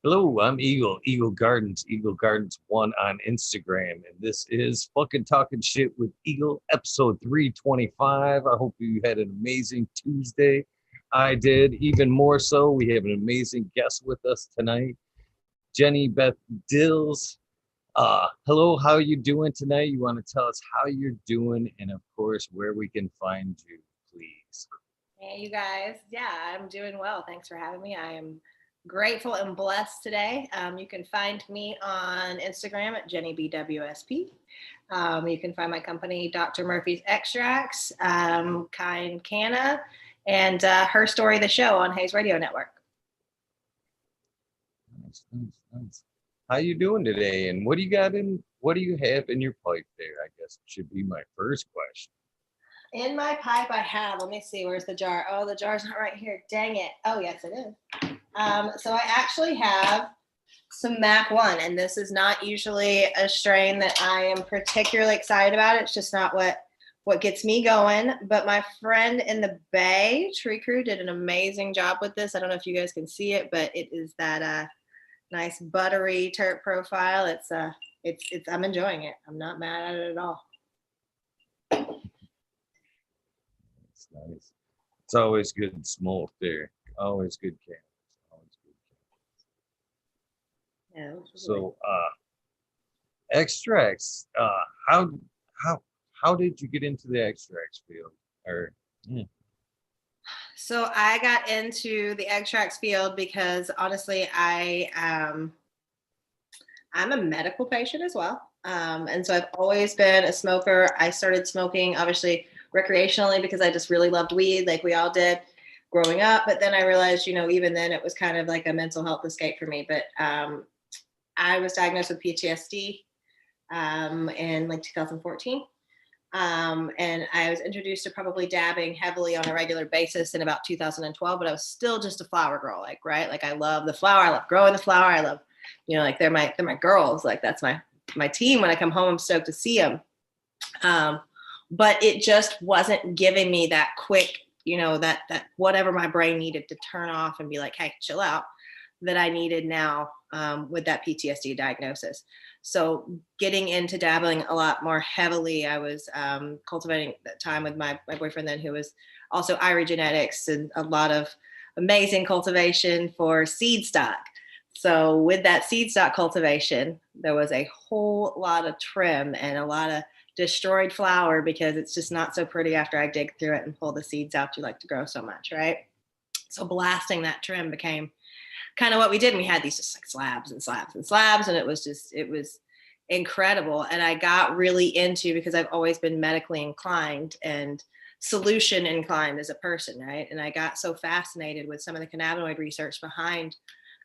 Hello, I'm Eagle Gardens 1 on Instagram, and this is fucking talking shit with Eagle, episode 325. I hope you had an amazing Tuesday. I did, even more so. We have an amazing guest with us tonight, Jenny Beth Dills. Hello, how you doing tonight? You want to tell us how you're doing, and of course, where we can find you, please. Hey, you guys. Yeah, I'm doing well. Thanks for having me. I am grateful and blessed today. You can find me on Instagram at Jennybwsp. You can find my company, Dr. Murphy's Extracts, Kind Canna, and Her Story, the show on Hayes Radio Network. Nice. How you doing today? And what do you have in your pipe there? I guess should be my first question. In my pipe, I have, let me see, where's the jar? Oh, the jar's not right here. Dang it. Oh, yes, it is. So I actually have some Mac 1, and this is not usually a strain that I am particularly excited about. It's just not what gets me going. But my friend in the Bay, Tree Crew, did an amazing job with this. I don't know if you guys can see it, but it is that nice buttery terp profile. It's I'm enjoying it. I'm not mad at it at all. It's nice. It's always good smoke there. Always good cannabis. Always good cannabis. Yeah. So extracts. How how did you get into the extracts field? So I got into the extracts field because honestly, I'm a medical patient as well. And so I've always been a smoker. I started smoking obviously recreationally because I just really loved weed, like we all did growing up. But then I realized, even then it was kind of like a mental health escape for me. But I was diagnosed with PTSD in like 2014. And I was introduced to probably dabbing heavily on a regular basis in about 2012, but I was still just a flower girl, right? Like I love the flower. I love growing the flower. I love, like they're my girls. Like that's my team. When I come home, I'm stoked to see them. But it just wasn't giving me that quick, that whatever my brain needed to turn off and be like, hey, chill out, that I needed now with that PTSD diagnosis. So getting into dabbling a lot more heavily, I was cultivating that time with my boyfriend then, who was also Irie Genetics, and a lot of amazing cultivation for seed stock. So with that seed stock cultivation, there was a whole lot of trim and a lot of destroyed flower because it's just not so pretty after I dig through it and pull the seeds out you like to grow so much, right? So blasting that trim became kind of what we did. And we had these just like slabs and slabs and slabs. And it was incredible. And I got really into, because I've always been medically inclined and solution inclined as a person, right? And I got so fascinated with some of the cannabinoid research behind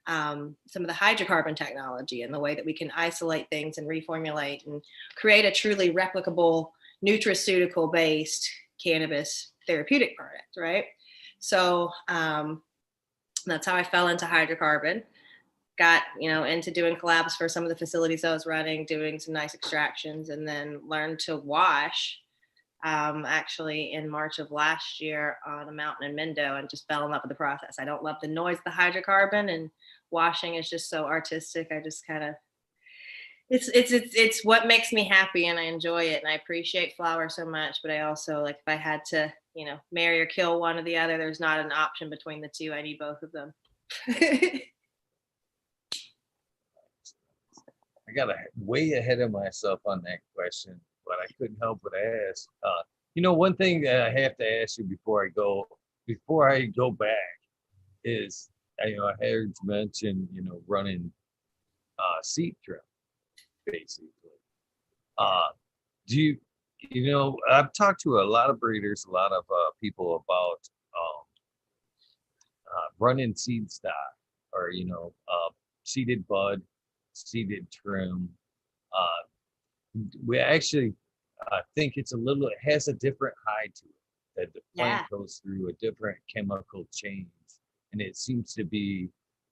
some of the hydrocarbon technology and the way that we can isolate things and reformulate and create a truly replicable nutraceutical based cannabis therapeutic product, right? So that's how I fell into hydrocarbon. Got, into doing collabs for some of the facilities I was running, doing some nice extractions, and then learned to wash actually in March of last year on a mountain in Mendo, and just fell in love with the process. I don't love the noise of the hydrocarbon, and washing is just so artistic. I just kind of, it's what makes me happy, and I enjoy it, and I appreciate flower so much. But I also, like, if I had to, marry or kill one or the other, there's not an option between the two. I need both of them. I got way ahead of myself on that question, but I couldn't help but ask. One thing that I have to ask you before I go back is, I heard you mention, running seed trim, basically. Do you, I've talked to a lot of breeders, a lot of people about running seed stock, or seeded bud, seeded trim. We actually think it has a different high to it, that the plant goes through a different chemical change, and it seems to be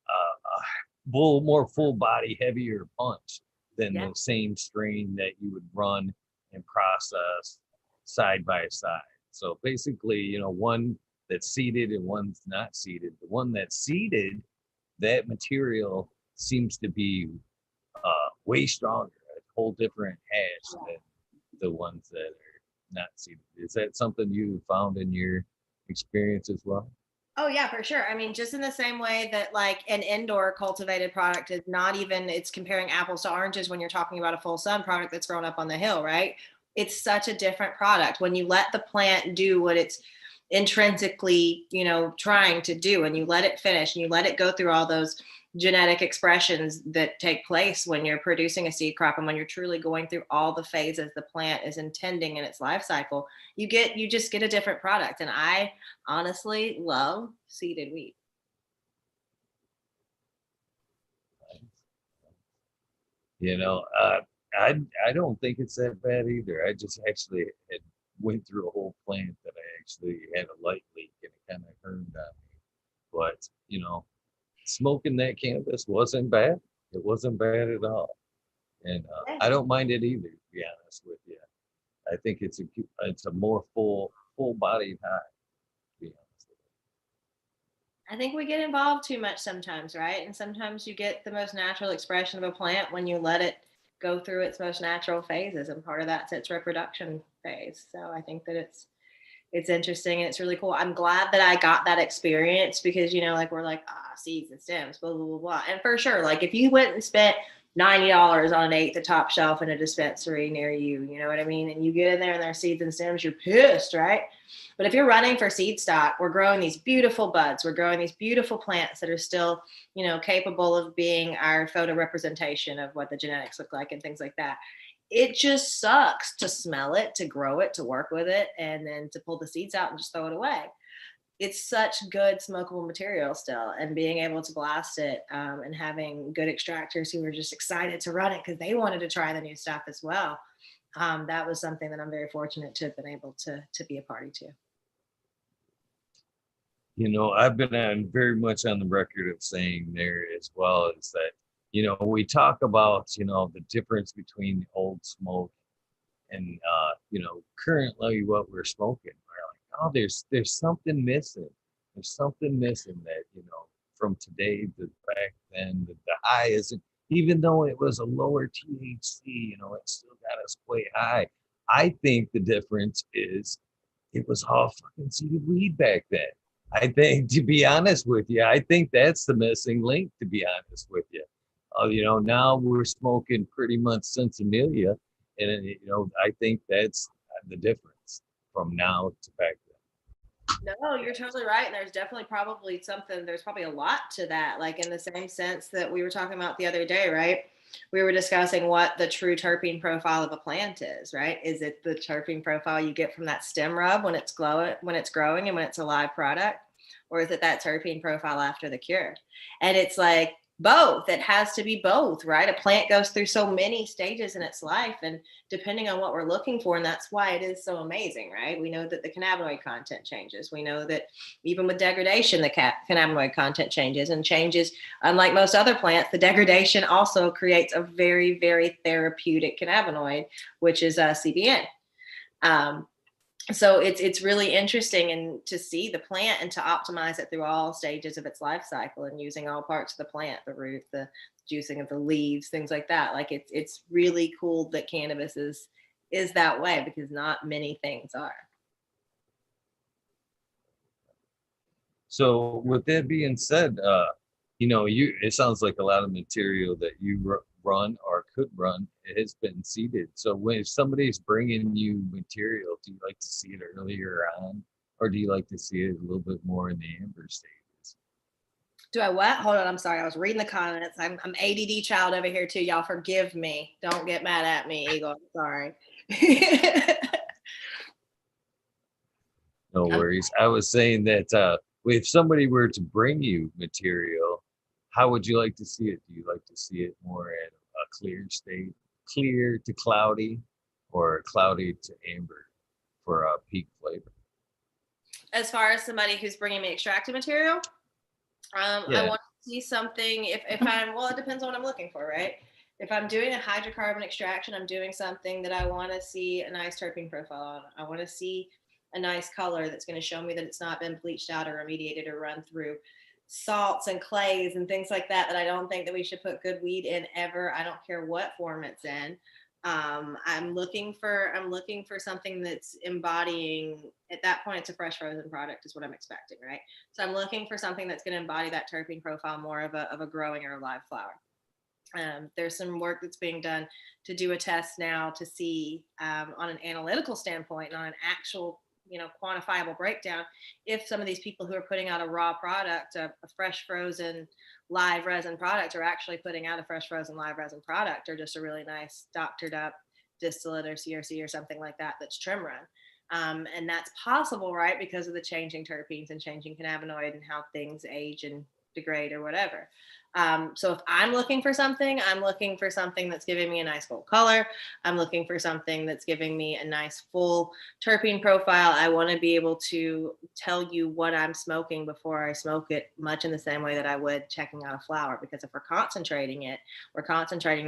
a more full body, heavier punch than the same strain that you would run and process side by side. So basically, one that's seeded and one's not seeded. The one that's seeded, that material seems to be way stronger, a whole different hash than the ones that are not seeded. Is that something you found in your experience as well? Oh yeah, for sure. I mean, just in the same way that like an indoor cultivated product is not even, it's comparing apples to oranges when you're talking about a full sun product that's grown up on the hill, right? It's such a different product when you let the plant do what it's intrinsically, trying to do, and you let it finish and you let it go through all those genetic expressions that take place when you're producing a seed crop, and when you're truly going through all the phases the plant is intending in its life cycle, you just get a different product. And I honestly love seeded wheat. You know, I don't think it's that bad either. I just actually had went through a whole plant that I actually had a light leak and it kind of burned on me. But smoking that cannabis wasn't bad. It wasn't bad at all, and I don't mind it either. To be honest with you, I think it's a more full bodied high. To be honest with I think we get involved too much sometimes, right? And sometimes you get the most natural expression of a plant when you let it go through its most natural phases, and part of that's its reproduction phase. So I think that it's interesting and it's really cool. I'm glad that I got that experience because, like we're like, seeds and stems, blah, blah, blah, blah. And for sure, like if you went and spent $90 on an eighth the top shelf in a dispensary near you, you know what I mean? And you get in there and there's seeds and stems, you're pissed, right? But if you're running for seed stock, we're growing these beautiful buds. We're growing these beautiful plants that are still, capable of being our photo representation of what the genetics look like and things like that. It just sucks to smell it, to grow it, to work with it, and then to pull the seeds out and just throw it away. It's such good smokable material still, and being able to blast it, and having good extractors who were just excited to run it because they wanted to try the new stuff as well. That was something that I'm very fortunate to have been able to be a party to. I've been on very much on the record of saying there as well is that, we talk about, the difference between the old smoke and, currently what we're smoking. We're like, oh, there's something missing. There's something missing that, from today to back then, the high isn't, even though it was a lower THC, it still got us way high. I think the difference is it was all fucking seeded weed back then. I think, to be honest with you, I think that's the missing link, to be honest with you. Now we're smoking pretty much Amelia, and, I think that's the difference from now to back No, you're totally right. And there's probably a lot to that. Like in the same sense that we were talking about the other day, right? We were discussing what the true terpene profile of a plant is, right? Is it the terpene profile you get from that stem rub when it's growing and when it's a live product? Or is it that terpene profile after the cure? And it's like both. It has to be both, right? A plant goes through so many stages in its life, and depending on what we're looking for, and that's why it is so amazing, right? We know that the cannabinoid content changes. We know that even with degradation, the cannabinoid content changes and changes. Unlike most other plants, the degradation also creates a very, very therapeutic cannabinoid, which is CBN. So it's really interesting and to see the plant and to optimize it through all stages of its life cycle and using all parts of the plant, the root, the juicing of the leaves, things like that. Like it's really cool that cannabis is that way because not many things are. So with that being said, it sounds like a lot of material that you run or could run has been seeded. So when if somebody's bringing you material, do you like to see it earlier on, or do you like to see it a little bit more in the amber stages? Do I what? Hold on, I'm sorry. I was reading the comments. I'm ADD child over here too. Y'all forgive me. Don't get mad at me, Eagle. I'm sorry. No worries. I was saying that if somebody were to bring you material, how would you like to see it? Do you like to see it more at a clear state, clear to cloudy, or cloudy to amber for a peak flavor? As far as somebody who's bringing me extracted material, I Yeah. want to see something. If I'm well, it depends on what I'm looking for, right? If I'm doing a hydrocarbon extraction, I'm doing something that I want to see a nice terpene profile on. I want to see a nice color that's going to show me that it's not been bleached out or remediated or run through salts and clays and things like that I don't think that we should put good weed in ever. I don't care what form it's in. I'm looking for something that's embodying, at that point it's a fresh frozen product is what I'm expecting, right? So I'm looking for something that's going to embody that terpene profile more of a growing or a live flower. There's some work that's being done to do a test now to see on an analytical standpoint and on an actual, quantifiable breakdown, if some of these people who are putting out a raw product, a fresh frozen live resin product, are actually putting out a fresh frozen live resin product, or just a really nice doctored up distillate or CRC or something like that that's trim run. And that's possible, right? Because of the changing terpenes and changing cannabinoid and how things age and degrade or whatever. So if I'm looking for something that's giving me a nice full color. I'm looking for something that's giving me a nice full terpene profile. I want to be able to tell you what I'm smoking before I smoke it, much in the same way that I would checking out a flower. Because if we're concentrating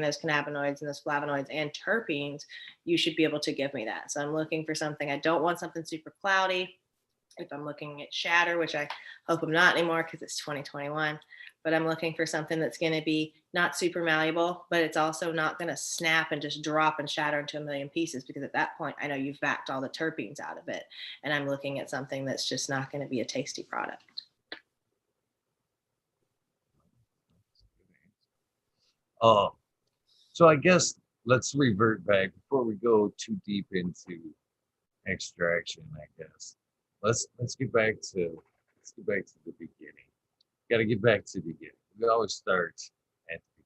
those cannabinoids and those flavonoids and terpenes, you should be able to give me that. So I'm looking for something. I don't want something super cloudy. If I'm looking at shatter, which I hope I'm not anymore because it's 2021, but I'm looking for something that's going to be not super malleable, but it's also not going to snap and just drop and shatter into a million pieces, because at that point, I know you've backed all the terpenes out of it. And I'm looking at something that's just not going to be a tasty product. So I guess let's revert back before we go too deep into extraction. I guess let's get back to the beginning. Got to get back to the beginning. We always start at the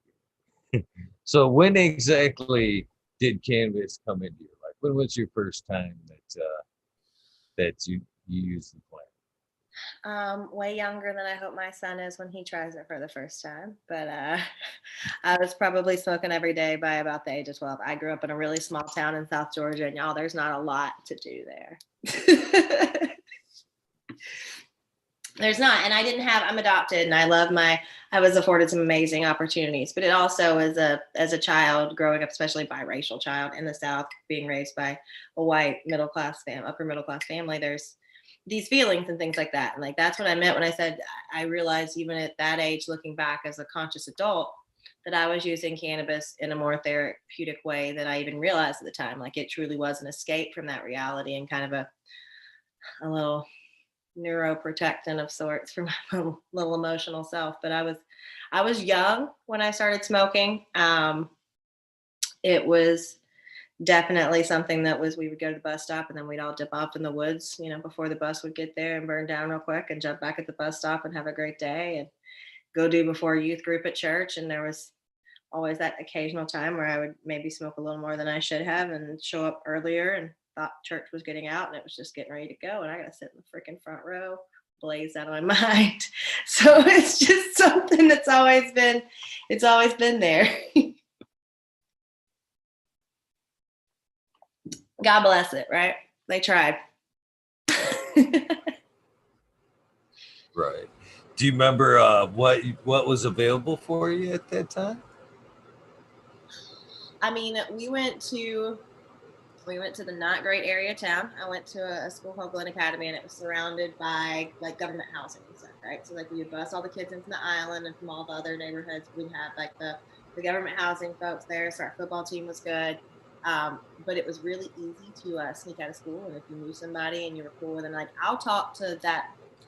beginning. So when exactly did cannabis come into your life? When was your first time that you used the plant? Way younger than I hope my son is when he tries it for the first time. But I was probably smoking every day by about the age of 12. I grew up in a really small town in South Georgia, and y'all, there's not a lot to do there. There's not. And I'm adopted, and I was afforded some amazing opportunities, but it also as a child growing up, especially biracial child in the South, being raised by a white upper middle class family, there's these feelings and things like that. And like, that's what I meant when I said, I realized even at that age, looking back as a conscious adult, that I was using cannabis in a more therapeutic way than I even realized at the time. Like, it truly was an escape from that reality and kind of a little neuroprotectant of sorts for my little emotional self. But I was young when I started smoking. It was definitely something that we would go to the bus stop, and then we'd all dip off in the woods, before the bus would get there, and burn down real quick and jump back at the bus stop and have a great day and go do before youth group at church. And there was always that occasional time where I would maybe smoke a little more than I should have and show up earlier and thought church was getting out and it was just getting ready to go. And I got to sit in the freaking front row, blazed out of my mind. So it's just something that's always been there. God bless it, right? They tried. Right. Do you remember what was available for you at that time? I mean, we went to the not great area town. I went to a school called Glen Academy, and it was surrounded by like government housing and stuff, right? So like we would bus all the kids in from the island and from all the other neighborhoods. We'd have like the government housing folks there. So our football team was good. But it was really easy to sneak out of school. And if you knew somebody and you were cool with them, like, I'll talk to that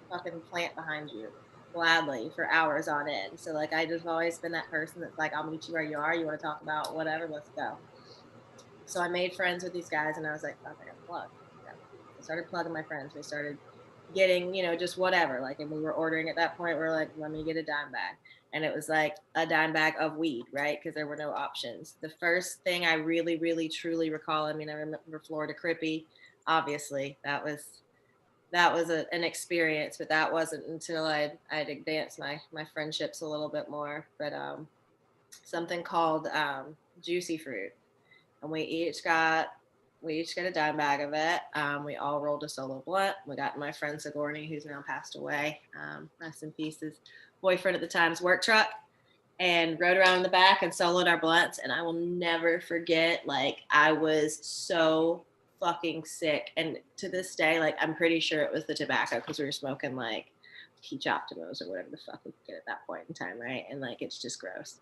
fucking plant behind you gladly for hours on end. So like, I just always been that person that's like, I'll meet you where you are. You want to talk about whatever, let's go. So I made friends with these guys, and I was like, fuck, I got to plug. Yeah. I started plugging my friends. We started getting, just whatever. Like, and we were ordering at that point, we're like, let me get a dime bag. And it was like a dime bag of weed, right? Because there were no options. The first thing I really, really, truly recall, I mean, I remember Florida Crippy. Obviously, that was an experience, but that wasn't until I'd advanced my friendships a little bit more. But something called Juicy Fruit. And we each got a dime bag of it. We all rolled a solo blunt. We got my friend Sigourney, who's now passed away, rest in peace, his boyfriend at the time's work truck, and rode around in the back and soloed our blunts. And I will never forget, like, I was so fucking sick. And to this day, like, I'm pretty sure it was the tobacco, because we were smoking like peach optimos or whatever the fuck we could get at that point in time, right? And like it's just gross.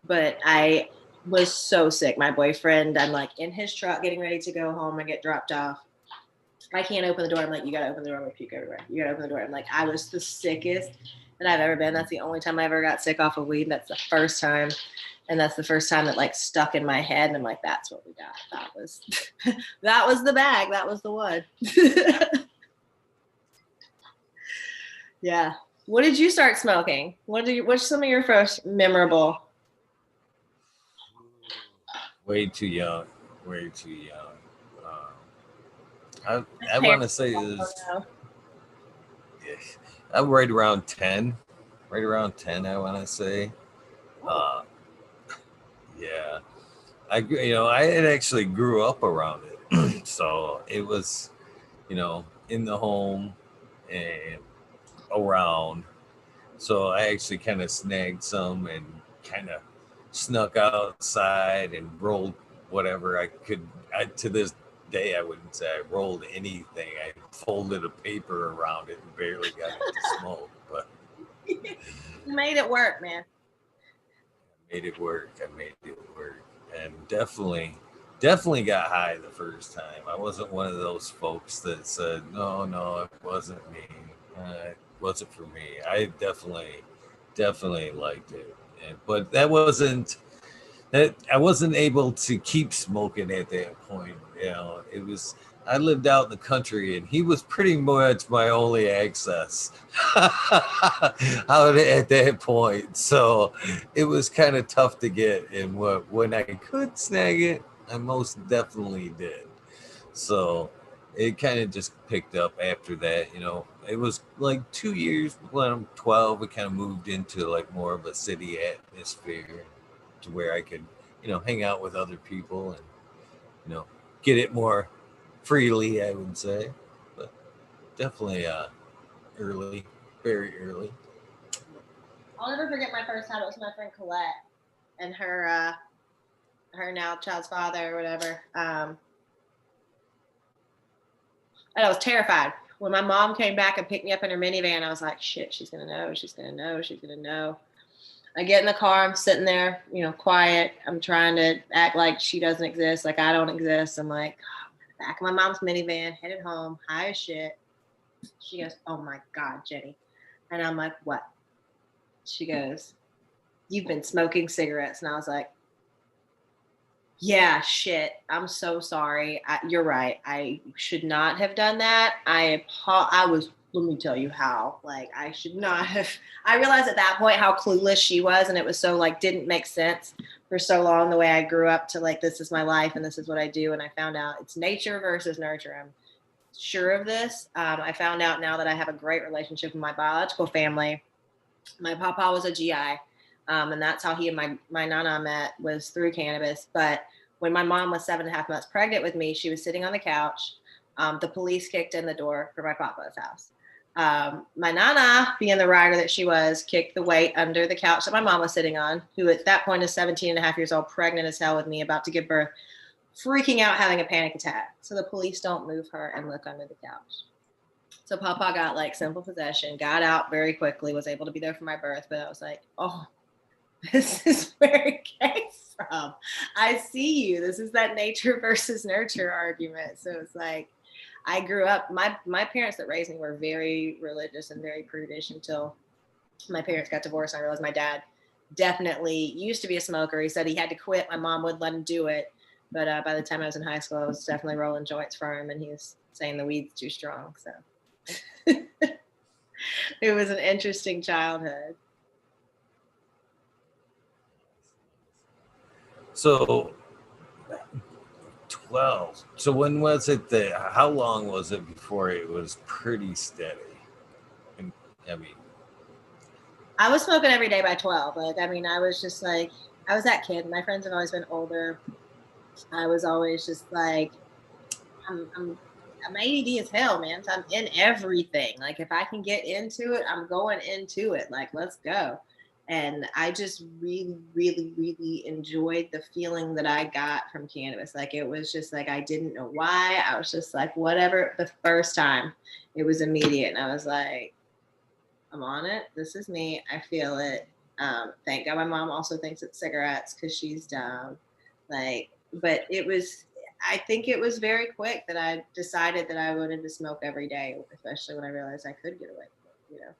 But I was so sick. My boyfriend, I'm like in his truck getting ready to go home and get dropped off. I can't open the door. I'm like, you gotta open the door. I'm gonna puke everywhere. You gotta open the door. I'm like, I was the sickest that I've ever been. That's the only time I ever got sick off of weed. That's the first time. And that's the first time that like stuck in my head. And I'm like, that's what we got. That was that was the bag. That was the one. Yeah. What did you start smoking? What's some of your first memorable? Way too young. Way too young. I want to say is I'm right around 10. Right around 10, I want to say. Uh, yeah. I had actually grew up around it. So it was, in the home and around. So I actually kind of snagged some and kind of snuck outside and rolled whatever I could. To this day, I wouldn't say I rolled anything. I folded a paper around it and barely got it to smoke, but You made it work, man. I made it work. And definitely got high the first time. I wasn't one of those folks that said, no, it wasn't me. It wasn't for me. I definitely liked it. But I wasn't able to keep smoking at that point. It was, I lived out in the country and he was pretty much my only access out at that point. So it was kind of tough to get. And when I could snag it, I most definitely did. So it kind of just picked up after that. It was like 2 years when I'm 12, we kind of moved into like more of a city atmosphere to where I could, hang out with other people and, get it more freely, I would say. But definitely early, very early. I'll never forget my first time. It was my friend Colette and her now child's father or whatever. And I was terrified. When my mom came back and picked me up in her minivan, I was like, shit, she's gonna know, she's gonna know, she's gonna know. I get in the car, I'm sitting there, quiet. I'm trying to act like she doesn't exist, like I don't exist. I'm like, back of my mom's minivan, headed home, high as shit. She goes, oh my God, Jenny. And I'm like, what? She goes, you've been smoking cigarettes. And I was like, yeah, shit. I'm so sorry. You're right. I should not have done that. I was, let me tell you how. Like, I should not have. I realized at that point how clueless she was. And it was so, like, didn't make sense for so long the way I grew up to, like, this is my life and this is what I do. And I found out it's nature versus nurture. I'm sure of this. I found out now that I have a great relationship with my biological family. My papa was a GI. And that's how he and my nana met, was through cannabis. But when my mom was 7.5 months pregnant with me, she was sitting on the couch. The police kicked in the door for my papa's house. My nana, being the rider that she was, kicked the weight under the couch that my mom was sitting on, who at that point is 17 and a half years old, pregnant as hell with me, about to give birth, freaking out, having a panic attack. So the police don't move her and look under the couch. So Papa got like simple possession, got out very quickly, was able to be there for my birth. But I was like, oh, this is where it came from. I see you. This is that nature versus nurture argument. So it's like, I grew up, my parents that raised me were very religious and very prudish until my parents got divorced. And I realized my dad definitely used to be a smoker. He said he had to quit. My mom wouldn't let him do it. But by the time I was in high school, I was definitely rolling joints for him. And he was saying the weed's too strong. So it was an interesting childhood. So 12. So when was it that, how long was it before it was pretty steady? And, I mean, I was smoking every day by 12. Like, I mean, I was just like, I was that kid. My friends have always been older. I was always just like, I'm ADD as hell, man. So I'm in everything. Like, if I can get into it, I'm going into it. Like, let's go. And I just really, really, really enjoyed the feeling that I got from cannabis. Like, it was just like, I didn't know why. I was just like, whatever. The first time, it was immediate. And I was like, I'm on it. This is me. I feel it. Thank God my mom also thinks it's cigarettes because she's dumb. Like, but it was, I think it was very quick that I decided that I wanted to smoke every day, especially when I realized I could get away with it, you know.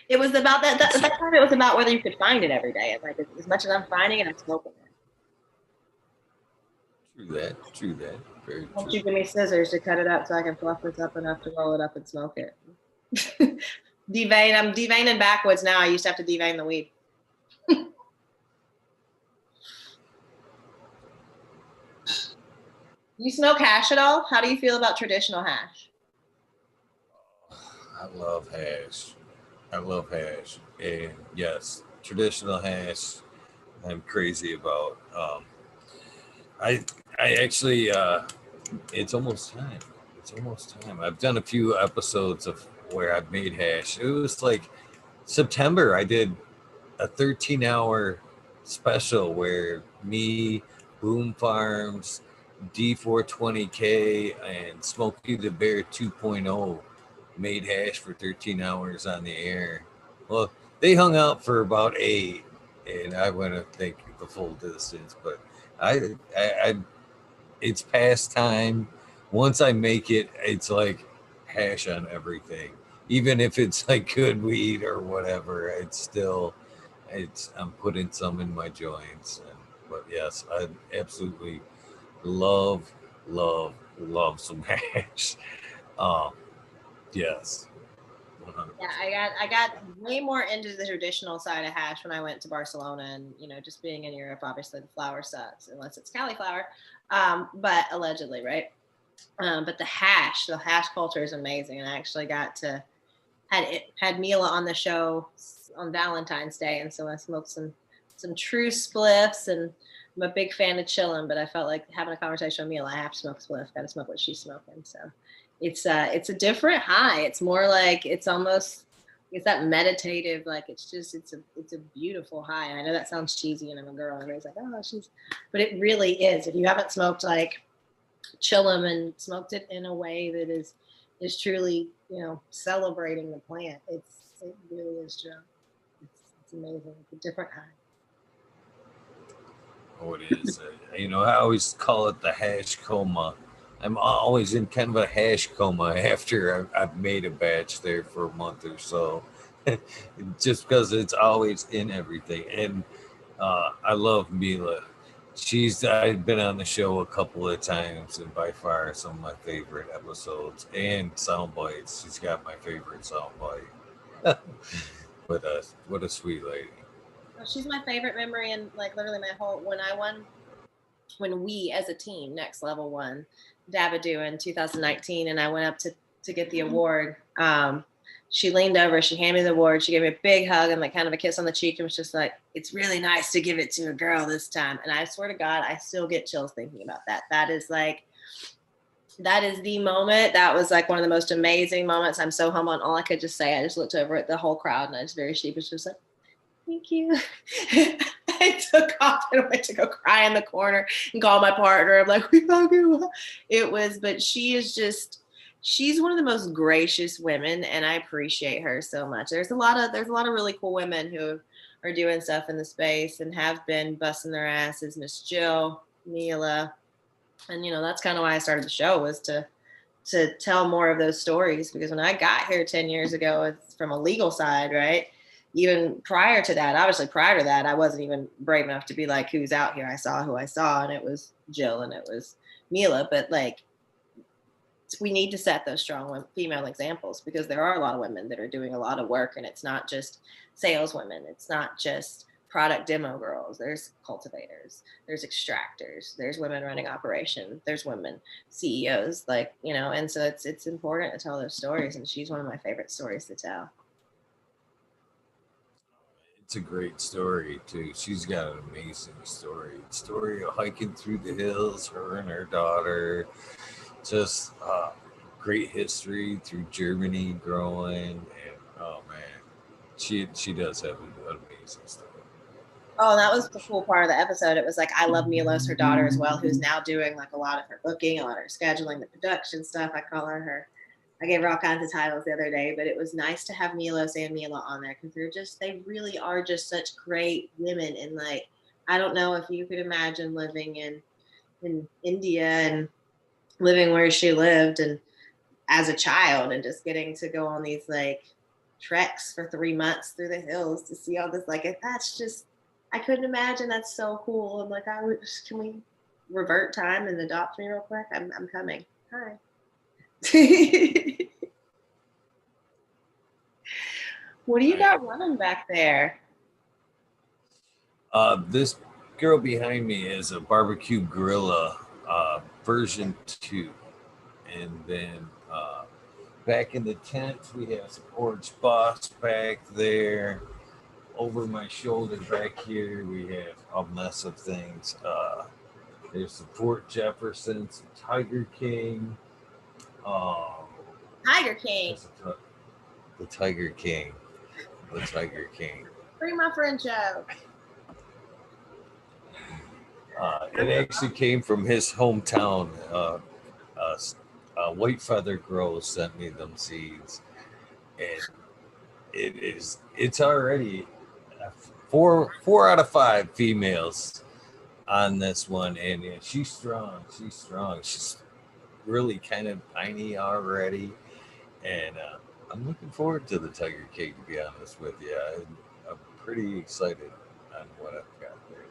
It was about that time it was about whether you could find it every day. And like, as much as I'm finding it, I'm smoking it. True that. Very Won't true. you give me scissors to cut it up so I can fluff this up enough to roll it up and smoke it? Devein. I'm deveining backwards now. I used to have to devein the weed. You smoke hash at all? How do you feel about traditional hash? I love hash. I love hash. And yes, traditional hash I'm crazy about. I I actually it's almost time. It's almost time. I've done a few episodes of where I've made hash. It was like September. I did a 13-hour special where me, Boom Farms, D420K, and Smokey the Bear 2.0 made hash for 13 hours on the air. Well, they hung out for about 8, and I went to think the full distance. But I it's past time. Once I make it, it's like hash on everything. Even if it's like good weed or whatever, it's still it's I'm putting some in my joints. But yes, I absolutely love, love some hash. Um, yes, 100%. Yeah, I got way more into the traditional side of hash when I went to Barcelona, and just being in Europe, obviously the flower sucks unless it's cauliflower, but allegedly, right? But the hash culture is amazing, and I actually got to had Mila on the show on Valentine's Day, and so I smoked some true spliffs, and I'm a big fan of chilling, but I felt like having a conversation with Mila, I have to smoke spliff, got to smoke what she's smoking, so it's a different high. It's more like it's that meditative, like it's a beautiful high. And I know that sounds cheesy, and I'm a girl, and everybody's like, oh, but it really is. If you haven't smoked like chillum and smoked it in a way that is truly celebrating the plant, it really is true. It's amazing. It's a different high. Oh, it is. I always call it the hash coma. I'm always in kind of a hash coma after I've made a batch there for a month or so, just because it's always in everything. And I love Mila. I've been on the show a couple of times, and by far some of my favorite episodes and sound bites. She's got my favorite sound bite. But what a sweet lady. Well, she's my favorite memory, and like literally my whole when we as a team next level won Davadu in 2019, and I went up to get the award. She leaned over, she handed me the award, she gave me a big hug and like kind of a kiss on the cheek, and was just like, it's really nice to give it to a girl this time. And I swear to God, I still get chills thinking about that. That is the moment. That was like one of the most amazing moments. I'm so humble, and all I could just say, I just looked over at the whole crowd, and I was very sheepish, just like, thank you. I took off and went to go cry in the corner and call my partner. I'm like, we love you. It was, but she's one of the most gracious women, and I appreciate her so much. There's a lot of really cool women who are doing stuff in the space and have been busting their asses. Miss Jill, Mila, and that's kind of why I started the show, was to tell more of those stories, because when I got here 10 years ago, it's from a legal side, right? Even prior to that, obviously prior to that, I wasn't even brave enough to be like, who's out here? I saw who I saw, and it was Jill and it was Mila. But like, we need to set those strong female examples, because there are a lot of women that are doing a lot of work, and it's not just sales women. It's not just product demo girls. There's cultivators, there's extractors, there's women running operations, there's women CEOs, like, and so it's important to tell those stories, and she's one of my favorite stories to tell. It's a great story too. She's got an amazing story. Story of hiking through the hills, her and her daughter. Just great history through Germany growing, and oh man, she does have an amazing story. Oh, that was the cool part of the episode. It was like, I love Milos, her daughter as well, who's now doing like a lot of her booking, a lot of her scheduling, the production stuff. I call her I gave her all kinds of titles the other day, but it was nice to have Milos and Mila on there because they really are just such great women. And like, I don't know if you could imagine living in India and living where she lived and as a child and just getting to go on these like treks for 3 months through the hills to see all this. Like, that's just, I couldn't imagine. That's so cool. I'm like, can we revert time and adopt me real quick? I'm coming. Hi. What do you got running back there? This girl behind me is a barbecue gorilla version 2. And then back in the tent, we have some Orange Boss back there. Over my shoulder back here, we have a mess of things. There's some Fort Jefferson, some Tiger King. Tiger King. The Tiger King. The Tiger King. Free my friend Joe. It actually came from his hometown. White Feather Grow sent me them seeds, and it's already 4 out of 5 females on this one, and yeah, she's strong. She's really kind of tiny already, and I'm looking forward to the Tiger King, to be honest with you. I'm pretty excited on what I've got there.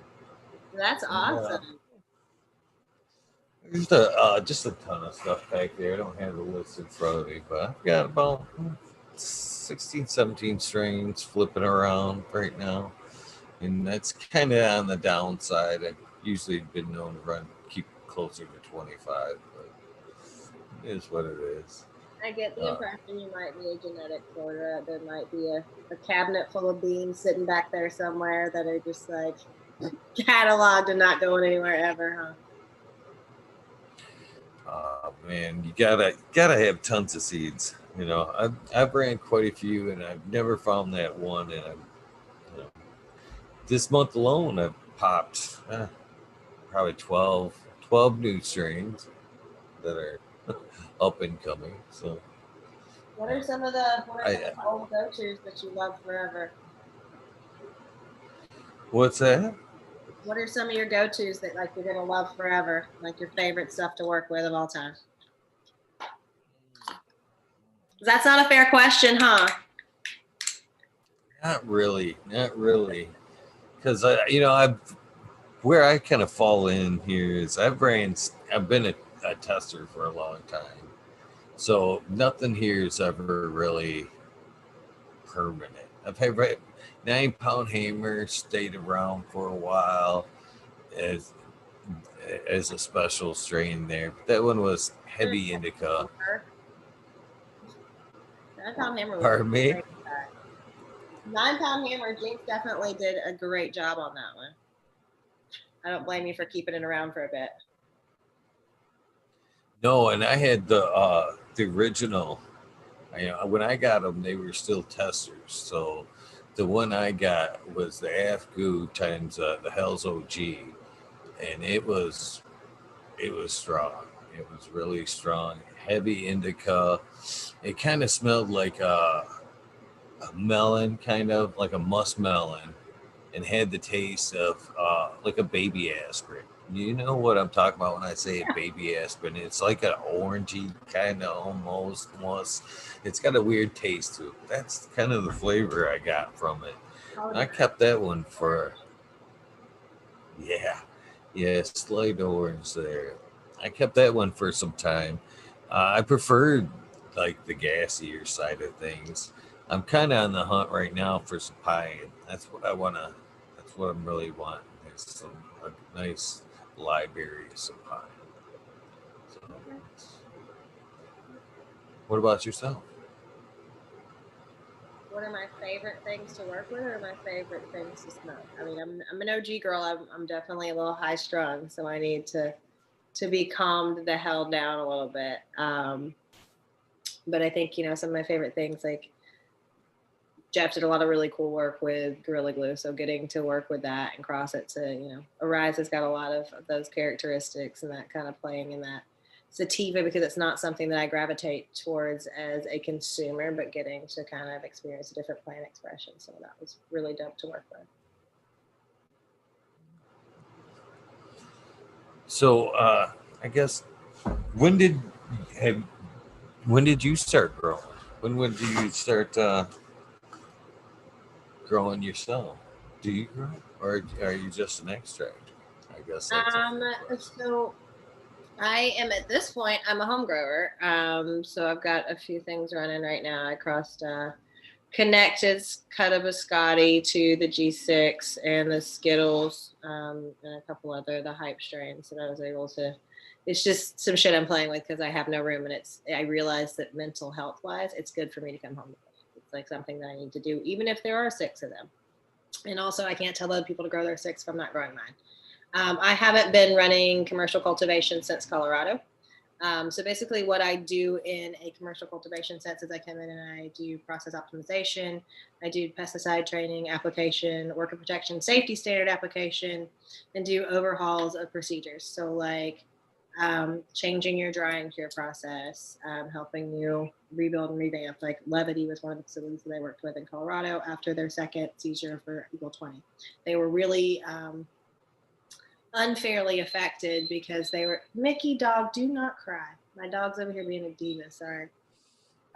That's awesome. There's just a ton of stuff back there. I don't have the list in front of me, but I've got about 16, 17 strains flipping around right now. And that's kind of on the downside. I've usually been known to keep closer to 25, but it is what it is. I get the impression you might be a genetic hoarder. There might be a cabinet full of beans sitting back there somewhere that are just like cataloged and not going anywhere ever, huh? Man, you gotta have tons of seeds. You know, I've ran quite a few, and I've never found that one. And this month alone, I've popped probably 12 new strains that are up and coming. So, what are some of the old go-tos that you love forever? What's that? What are some of your go-tos that like you're gonna love forever, like your favorite stuff to work with of all time? That's not a fair question, huh? Not really, because where I kind of fall in here is I've been a tester for a long time, so nothing here is ever really permanent. I've had 9-pound hammer stayed around for a while as a special strain there. But that one was heavy indica. 9-pound hammer. Pardon me? 9-pound hammer. Jinx definitely did a great job on that one. I don't blame you for keeping it around for a bit. No, and I had the original. When I got them, they were still testers. So the one I got was the AFGU times the Hell's OG, and it was strong. It was really strong, heavy indica. It kind of smelled like a melon, kind of like a muskmelon, and had the taste of like a baby aspirin. You know what I'm talking about when I say a baby aspirin? It's like an orangey kind of almost. It's got a weird taste to it. That's kind of the flavor I got from it. And I kept that one for slight orange there. I kept that one for some time. I preferred like the gassier side of things. I'm kind of on the hunt right now for some pine. That's what I want to. That's what I'm really wanting. Is a nice library of some pine. So, what about yourself? What are my favorite things to work with, or my favorite things to smoke? I mean, I'm an OG girl. I'm definitely a little high strung, so I need to be calmed the hell down a little bit. But I think some of my favorite things, like Jeff did a lot of really cool work with Gorilla Glue, so getting to work with that and cross it to Arise has got a lot of those characteristics and that kind of playing in that sativa because it's not something that I gravitate towards as a consumer, but getting to kind of experience a different plant expression. So that was really dope to work with. So I guess when did have when did you start growing? When did you start growing yourself? Do you grow, or are you just an extract? I guess that's a Um, fair question. so I am at this point, I'm a home grower. So I've got a few things running right now. I crossed connected Jennybwsp to the G6 and the Skittles, and a couple other the hype strains that I was able to. It's just some shit I'm playing with because I have no room, and I realize that mental health wise, it's good for me to come home. It's like something that I need to do, even if there are 6 of them. And also, I can't tell other people to grow their 6 if I'm not growing mine. I haven't been running commercial cultivation since Colorado. So basically, what I do in a commercial cultivation sense is I come in and I do process optimization, I do pesticide training, application, worker protection, safety standard application, and do overhauls of procedures. So like changing your dry and cure process, helping you rebuild and revamp. Like Levity was one of the facilities that I worked with in Colorado after their second seizure for Eagle 20. They were really unfairly affected because they were Mickey dog, do not cry. My dog's over here being a diva. Sorry.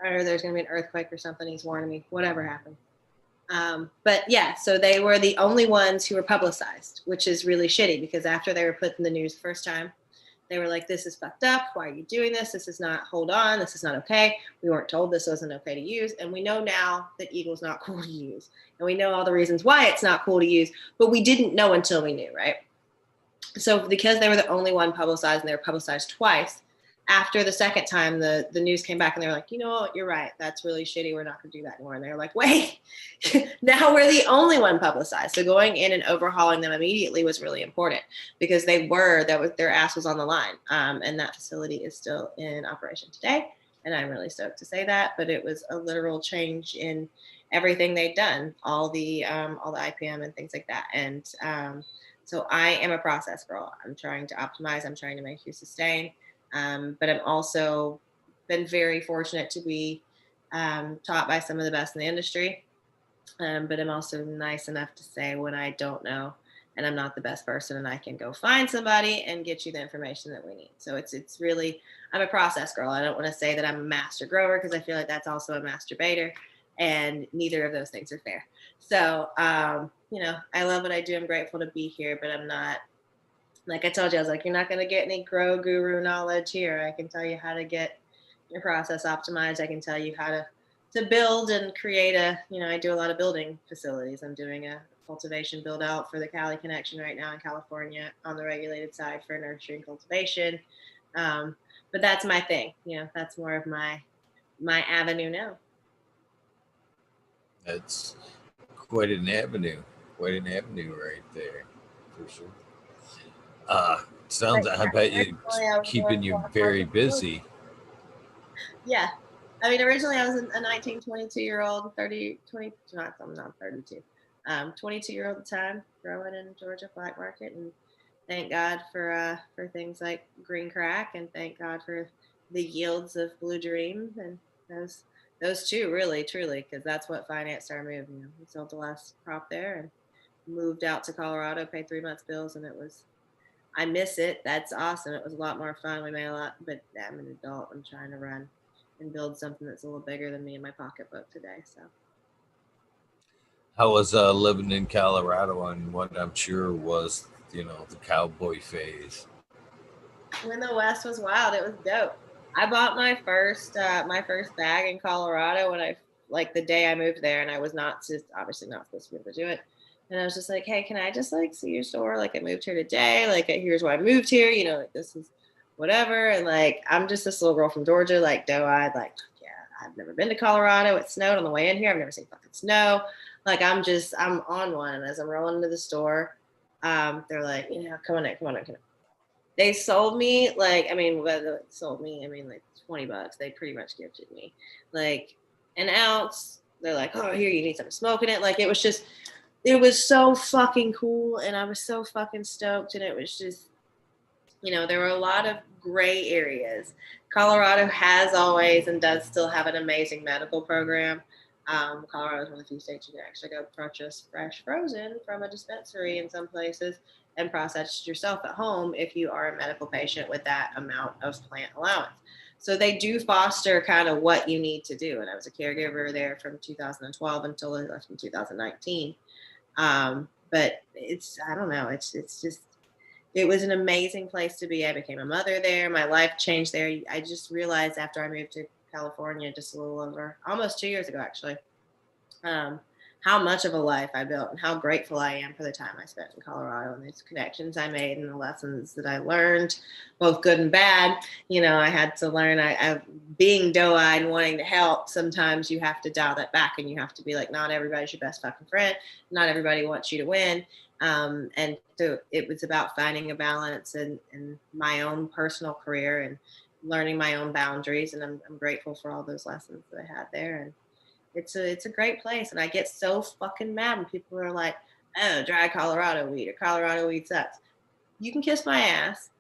Or there's gonna be an earthquake or something. He's warning me. Whatever happened. But yeah, so they were the only ones who were publicized, which is really shitty because after they were put in the news the first time, they were like, "This is fucked up. Why are you doing this? This is not. Hold on. This is not okay. We weren't told this wasn't okay to use, and we know now that Eagle's not cool to use, and we know all the reasons why it's not cool to use, but we didn't know until we knew, right?" So because they were the only one publicized and they were publicized twice, after the second time the news came back and they were like, you know what, you're right, that's really shitty, we're not going to do that anymore. And they were like, wait, now we're the only one publicized. So going in and overhauling them immediately was really important because their ass was on the line. And that facility is still in operation today, and I'm really stoked to say that. But it was a literal change in everything they'd done, all the IPM and things like that. And so I am a process girl. I'm trying to optimize. I'm trying to make you sustain. But I'm also been very fortunate to be taught by some of the best in the industry. But I'm also nice enough to say when I don't know and I'm not the best person, and I can go find somebody and get you the information that we need. So it's really, I'm a process girl. I don't want to say that I'm a master grower because I feel like that's also a masturbator, and neither of those things are fair. So I love what I do. I'm grateful to be here, but I'm not, like I told you, I was like, you're not going to get any grow guru knowledge here. I can tell you how to get your process optimized. I can tell you how to build and create I do a lot of building facilities. I'm doing a cultivation build out for the Cali connection right now in California on the regulated side for nursery and cultivation. But that's my thing. That's more of my avenue now. That's quite an avenue right there, for sure. But Sounds. I yeah, bet it's originally I was doing keeping you farm very work. busy. Yeah. I mean, originally I was a 19, 22-year-old, 30, 20, not, I'm not 32, 22-year-old at the time, growing in Georgia black market. And thank God for things like green crack, and thank God for the yields of Blue Dream. And those two really, truly, because that's what financed our move. We sold the last crop there and moved out to Colorado, paid 3 months bills, and I miss it. That's awesome. It was a lot more fun. We made a lot, but I'm an adult. I'm trying to run and build something that's a little bigger than me in my pocketbook today. So How was living in Colorado on what I'm sure was, the cowboy phase? when the West was wild, it was dope. I bought my first bag in Colorado when I like the day I moved there, and I was obviously not supposed to be able to do it. And I was just like, hey, can I just like see your store? Like I moved here today. Like here's why I moved here. Like this is whatever. And like I'm just this little girl from Georgia, like doe-eyed, like yeah, I've never been to Colorado. It snowed on the way in here. I've never seen fucking snow. Like I'm on one. And as I'm rolling into the store, they're like, come on in, come on in, come on. They sold me like, I mean, whether it sold me, I mean like $20. They pretty much gifted me like an ounce. They're like, oh, here, you need something smoking it. Like it was so fucking cool, and I was so fucking stoked, and it was just There were a lot of gray areas. Colorado has always and does still have an amazing medical program. Colorado is one of the few states you can actually go purchase fresh frozen from a dispensary in some places and process it yourself at home if you are a medical patient with that amount of plant allowance. So they do foster kind of what you need to do. And I was a caregiver there from 2012 until I left in 2019. But I don't know, it's just, it was an amazing place to be. I became a mother there. My life changed there. I just realized after I moved to California just a little over almost 2 years ago, actually, um, how much of a life I built and how grateful I am for the time I spent in Colorado and these connections I made and the lessons that I learned, both good and bad. I had to learn, being doe-eyed and wanting to help, sometimes you have to dial that back and you have to be like, not everybody's your best fucking friend. Not everybody wants you to win. And so it was about finding a balance in my own personal career and learning my own boundaries. And I'm grateful for all those lessons that I had there. And it's a great place. And I get so fucking mad when people are like, oh, dry Colorado weed or Colorado weed sucks. You can kiss my ass.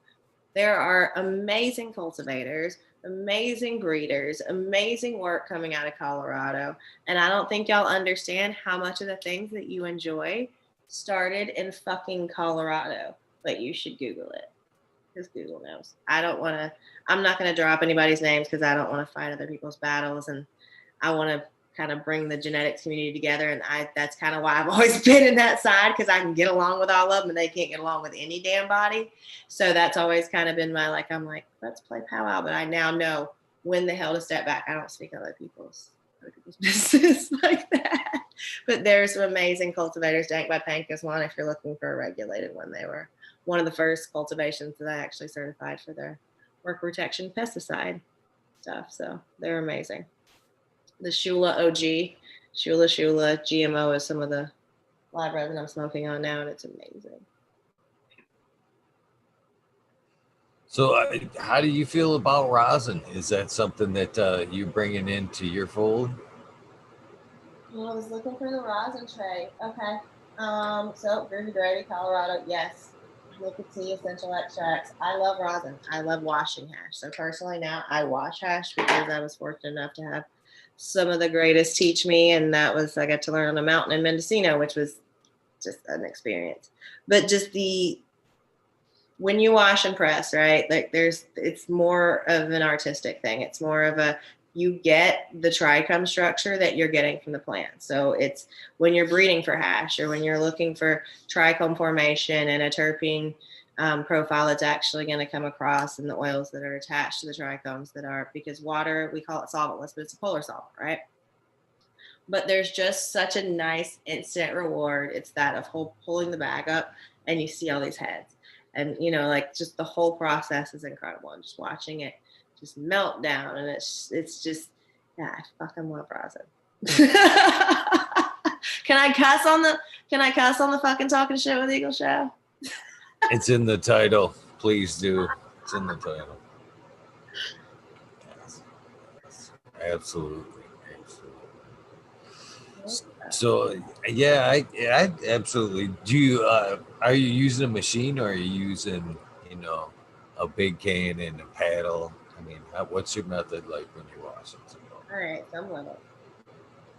There are amazing cultivators, amazing breeders, amazing work coming out of Colorado. And I don't think y'all understand how much of the things that you enjoy started in fucking Colorado, but you should Google it because Google knows. I'm not going to drop anybody's names because I don't want to fight other people's battles. And I want to kind of bring the genetics community together. And that's kind of why I've always been in that side, because I can get along with all of them and they can't get along with any damn body. So that's always kind of been I'm like, let's play powwow. But I now know when the hell to step back. I don't speak other people's business like that. But there's some amazing cultivators. Dank by Pank is one if you're looking for a regulated one. They were one of the first cultivations that I actually certified for their work protection pesticide stuff. So they're amazing. The Shula OG, Shula GMO is some of the live resin I'm smoking on now, and it's amazing. So how do you feel about rosin? Is that something that you're bringing into your fold? Well, I was looking for the rosin tray. Okay. So Groovy Gravy, Colorado, yes. Liquid tea, essential extracts. I love rosin. I love washing hash. So personally now I wash hash because I was fortunate enough to have some of the greatest teach me, and that was I got to learn on a mountain in Mendocino, which was just an experience. But just when you wash and press, right? Like it's more of an artistic thing. It's more of you get the trichome structure that you're getting from the plant. So it's when you're breeding for hash or when you're looking for trichome formation and a terpene profile, it's actually going to come across in the oils that are attached to the trichomes because water, we call it solventless, but it's a polar solvent, right? But there's just such a nice instant reward. It's that of pulling the bag up and you see all these heads. And, just the whole process is incredible. And just watching it just melt down. And it's just, yeah, I fucking love rosin. Can I cuss on the fucking Talking Shit with Eagle show? It's in the title. Please do. It's in the title. Yes. Absolutely. So yeah, I absolutely. Do you are you using a machine or are you using a big can and a paddle? I mean, what's your method like when you're washing? All right, some level.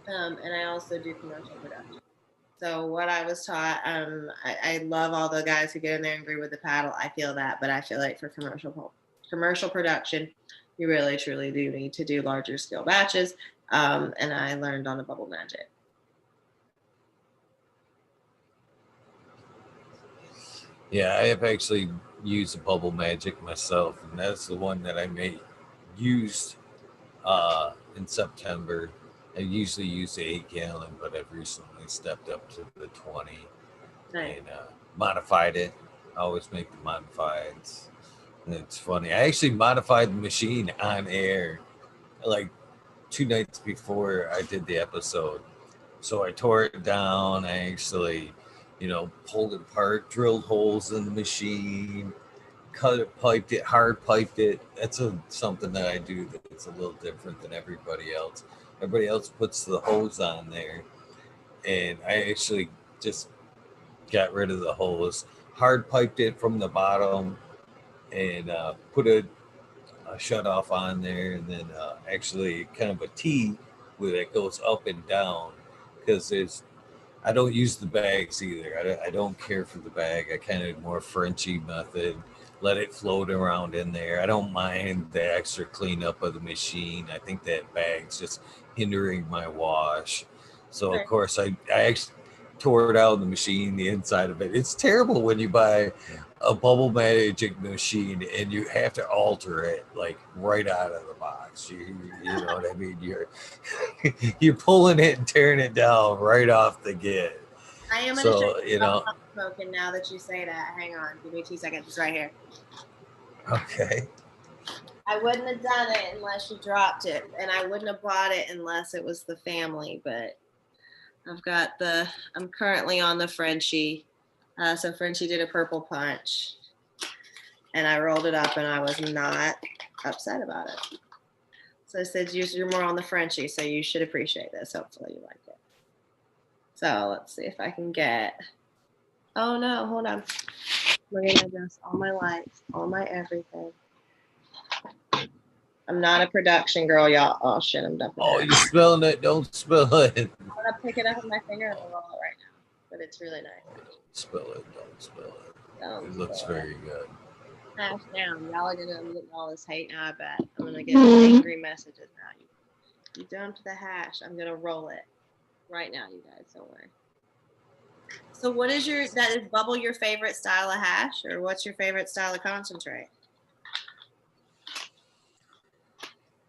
And I also do commercial production. So what I was taught, I love all the guys who get in there and brew with the paddle. I feel that, but I feel like for commercial production, you really truly do need to do larger scale batches. And I learned on a Bubble Magic. Yeah, I have actually used a Bubble Magic myself, and that's the one that I used in September. I usually use the 8 gallon, but I've recently stepped up to the 20 and modified it. I always make the modifieds. And it's funny. I actually modified the machine on air like 2 nights before I did the episode. So I tore it down. I actually, pulled it apart, drilled holes in the machine, cut it, piped it, hard piped it. That's something that I do that's a little different than everybody else. Everybody else puts the hose on there, and I actually just got rid of the hose, hard piped it from the bottom, and put a shut off on there, and then actually kind of a T where that goes up and down because there's I don't use the bags either. I don't care for the bag. I kind of more Frenchy method. Let it float around in there. I don't mind the extra cleanup of the machine. I think that bag's just hindering my wash. So of Right. course I actually tore it out of the machine, the inside of it. It's terrible when you buy a bubble magic machine and you have to alter it like right out of the box. You know what I mean? You're pulling it and tearing it down right off the get. I am going to show So, you how I'm smoking now that you say that. Hang on. Give me 2 seconds. It's right here. okay. I wouldn't have done it unless you dropped it, and I wouldn't have bought it unless it was the family. But I'm currently on the Frenchie. So Frenchie did a purple punch, and I rolled it up, and I was not upset about it. So I said, you're more on the Frenchie, so you should appreciate this. Hopefully you like it. So let's see if I can get, oh no, hold on. We're going to adjust all my lights, all my everything. I'm not a production girl, y'all. Oh shit, I'm dumping Oh, it. you spilling it? Don't spill it. I'm gonna pick it up with my finger and roll it right now. But it's really nice. Spill it. Don't spill it. Don't It looks spill it. very good. Hash down. Y'all are gonna I'm getting all this hate now, I bet. I'm gonna get angry messages now. You dumped the hash. I'm gonna roll it right now, you guys. Don't worry. So what is that is bubble your favorite style of hash, or what's your favorite style of concentrate?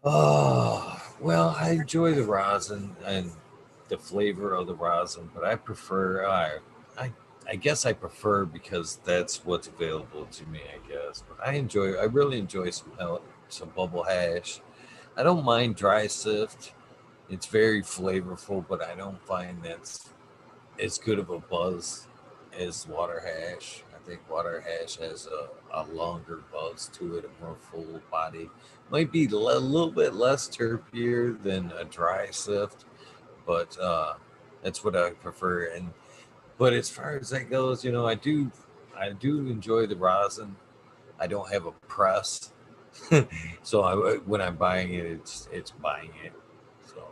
Oh, well, I enjoy the rosin and the flavor of the rosin, but I prefer, I guess I prefer because that's what's available to me, I guess. But I really enjoy some bubble hash. I don't mind dry sift. It's very flavorful, but I don't find that's as good of a buzz as water hash. I think water hash has a longer buzz to it, a more full body. Might be a little bit less terpier than a dry sift, but that's what I prefer. And but as far as that goes, I do enjoy the rosin. I don't have a press, so when I'm buying it, it's buying it. So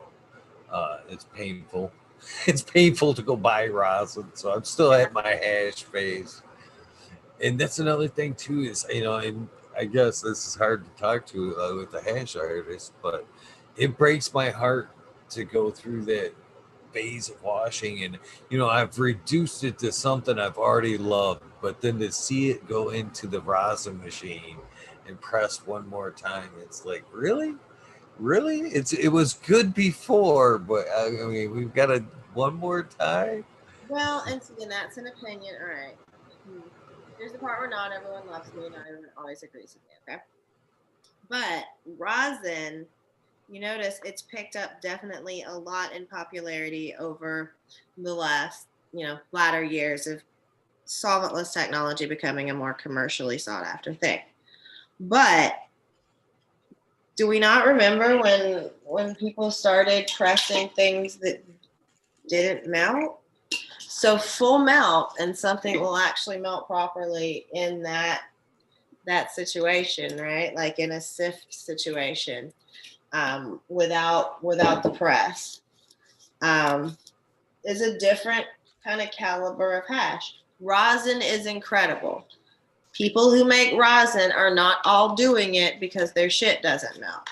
it's painful. It's painful to go buy rosin, so I'm still at my hash phase. And that's another thing too is and I guess this is hard to talk to with the hash artist, but it breaks my heart to go through that phase of washing, and I've reduced it to something I've already loved, but then to see it go into the rosin machine and press one more time, it's like really it was good before, but I mean we've got to one more time. Well, and see, and that's an opinion. All right. Here's the part where not everyone loves me, not everyone always agrees with me, okay? But rosin, you notice it's picked up definitely a lot in popularity over the last, latter years of solventless technology becoming a more commercially sought after thing. But do we not remember when people started pressing things that didn't melt? So full melt and something will actually melt properly in that situation, right? Like in a sift situation, without the press, is a different kind of caliber of hash. Rosin is incredible. People who make rosin are not all doing it because their shit doesn't melt,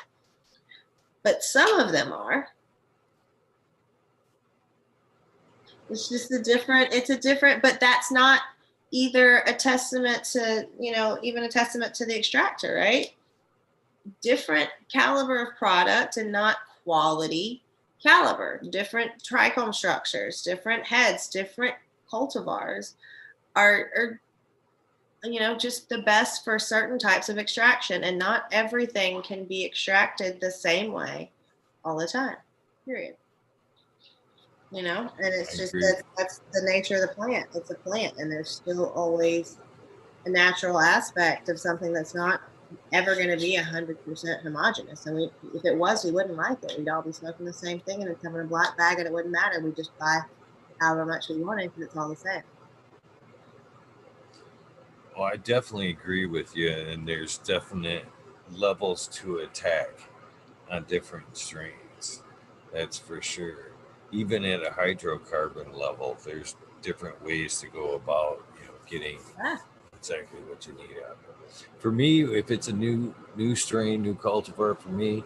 but some of them are. It's just it's a different, but that's not either a testament to, even a testament to the extractor, right? Different caliber of product and not quality caliber, different trichome structures, different heads, different cultivars are just the best for certain types of extraction, and not everything can be extracted the same way all the time, period. And it's I just agree. that's the nature of the plant. It's a plant, and there's still always a natural aspect of something that's not ever going to be 100% homogenous. And if it was, we wouldn't like it. We'd all be smoking the same thing, and it'd come in a black bag, and it wouldn't matter. We'd just buy however much we wanted because it's all the same. Well, I definitely agree with you, and there's definite levels to attack on different strains. That's for sure. Even at a hydrocarbon level, there's different ways to go about, getting Yeah. exactly what you need out of it. For me, if it's a new strain, new cultivar, for me,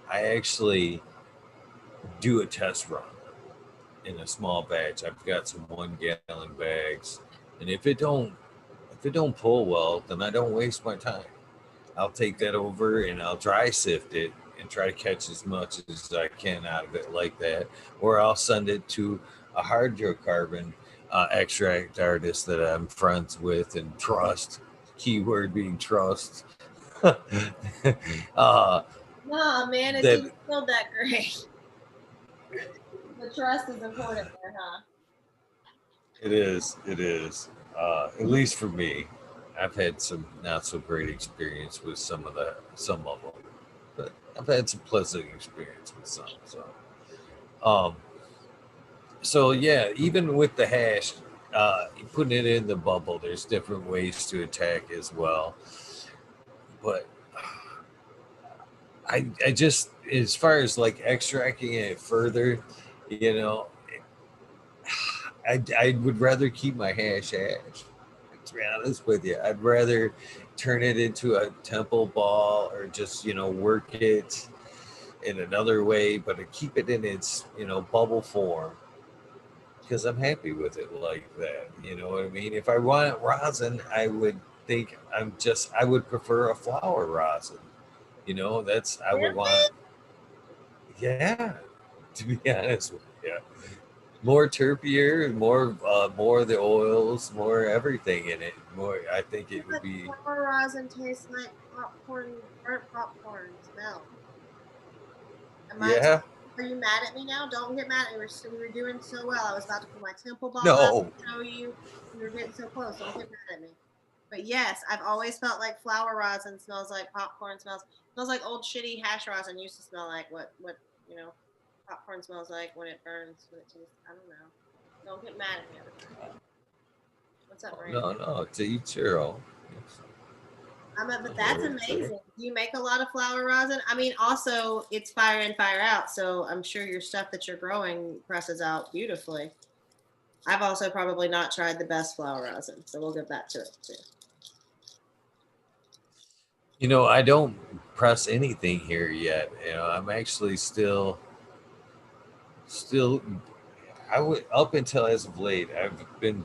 I actually do a test run in a small batch. I've got some 1 gallon bags, and if it don't pull well, then I don't waste my time. I'll take that over and I'll dry sift it and try to catch as much as I can out of it like that, or I'll send it to a hydrocarbon extract artist that I'm friends with and trust. Keyword being trust. uh, No, man, it that didn't feel that great. The trust is important there, huh? it is. It is. At least for me, I've had some not so great experience with some of them, but I've had some pleasant experience with some. Um, so yeah, even with the hash, putting it in the bubble, there's different ways to attack as well. But I just, as far as like extracting it further, you know, I would rather keep my hash. To be honest with you, I'd rather turn it into a temple ball or just work it in another way, but to keep it in its bubble form because I'm happy with it like that. You know what I mean? If I want rosin, I would think I would prefer a flower rosin. I would want, Really? yeah, to be honest with you. More terpier, more of the oils, more everything in it. More, I think it would But be, flower rosin tastes like popcorn, burnt popcorn smell. Am I? yeah, Are you mad at me now? Don't get mad at me. We were doing so well. I was about to pull my temple ball out no, and show you. We were getting so close. Don't get mad at me. But yes, I've always felt like flower rosin smells like popcorn smells like old shitty hash rosin used to smell like what you know popcorn smells like when it burns when it tastes. I don't know. Don't get mad at me, everybody. What's up, Brandon? no, to each your own. But No that's worries there. amazing. Do you make a lot of flower rosin? I mean, also it's fire in, fire out, so I'm sure your stuff that you're growing presses out beautifully. I've also probably not tried the best flower rosin, so we'll get back to it too. I don't press anything here yet. I'm actually still. I would up until as of late. I've been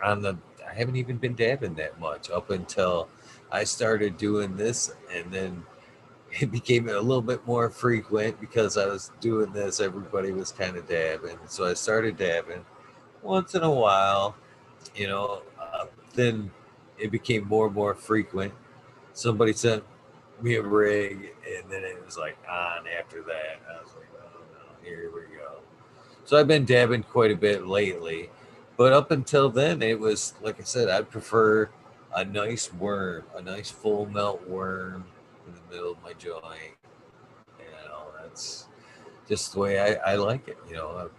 on the. I haven't even been dabbing that much up until I started doing this, and then it became a little bit more frequent because I was doing this. Everybody was kind of dabbing, so I started dabbing once in a while. You know, then it became more and more frequent. Somebody sent me a rig, and then it was like on after that. I was like, oh no, here we go. So I've been dabbing quite a bit lately, but up until then, it was like I said, I'd prefer a nice worm, a nice full melt worm in the middle of my joint. That's just the way I like it.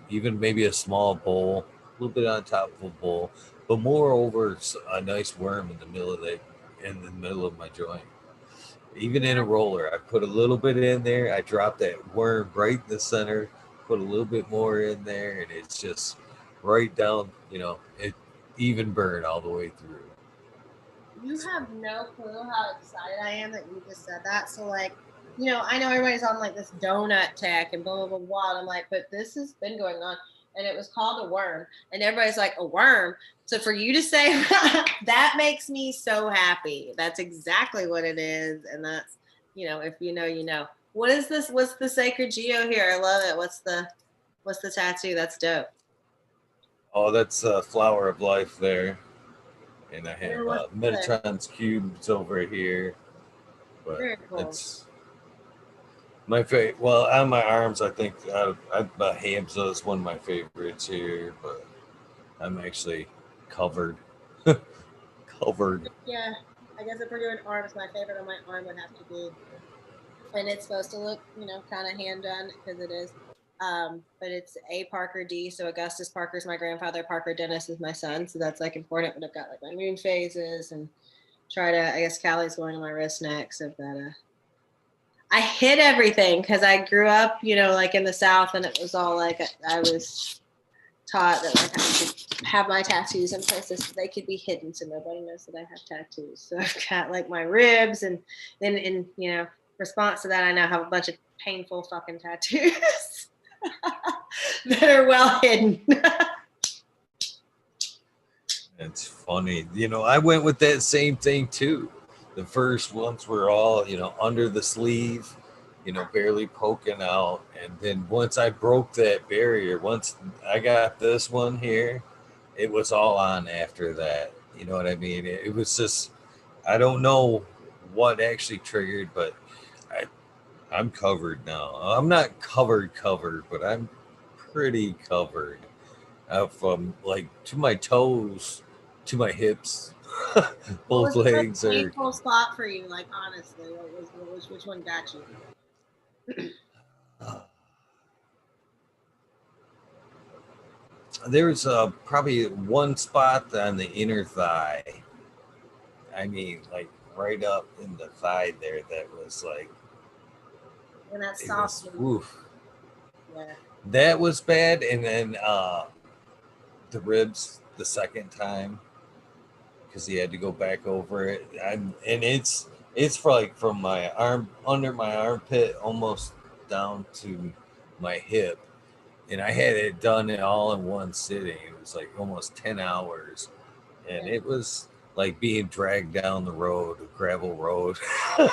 Even maybe a small bowl, a little bit on top of a bowl, but moreover, a nice worm in the middle of my joint. Even in a roller, I put a little bit in there. I drop that worm right in the center, put a little bit more in there, and it's just right down, it even burn all the way through. You have no clue how excited I am that you just said that. So like, I know everybody's on like this donut tech and blah blah blah blah. And I'm like, but this has been going on, and it was called a worm, and everybody's like a worm. So for you to say that makes me so happy. That's exactly what it is, and that's if you know, you know. What is this? What's the sacred geo here? I love it. What's the tattoo? That's dope. Oh, that's flower of life there. And I And have then what's the Metatron's cubes over here. But very cool. it's my favorite. Well, on my arms, I think Hamza is one of my favorites here, but I'm actually covered. Covered. Yeah, I guess if we're doing arms, my favorite on my arm would have to be, and it's supposed to look, kind of hand done because it is. But it's A. Parker D. So Augustus Parker is my grandfather. Parker Dennis is my son. So that's like important. But I've got like my moon phases and try to. I guess Callie's going on my wrist next. I've got a. I hid everything because I grew up, like in the South, and it was all like I was taught that like I should have my tattoos in places so they could be hidden so nobody knows that I have tattoos. So I've got like my ribs, and then in response to that, I now have a bunch of painful fucking tattoos that are well hidden. It's funny. I went with that same thing too. The first ones were all, under the sleeve, barely poking out. And then once I broke that barrier, once I got this one here, it was all on after that. You know what I mean? It was just, I don't know what actually triggered, but I'm covered now. I'm not covered, but I'm pretty covered. From like to my toes to my hips. What Both was the most legs are. painful spot for you? Like honestly, which one got you? There's probably one spot on the inner thigh. I mean, like right up in the thigh there. That was like And that's it soft. was. Oof. Yeah. That was bad, and then the ribs the second time because he had to go back over it. And it's for like from my arm under my armpit almost down to my hip, and I had it done it all in one sitting. It was like almost 10 hours, and Yeah. it was like being dragged down the road, a gravel road. No,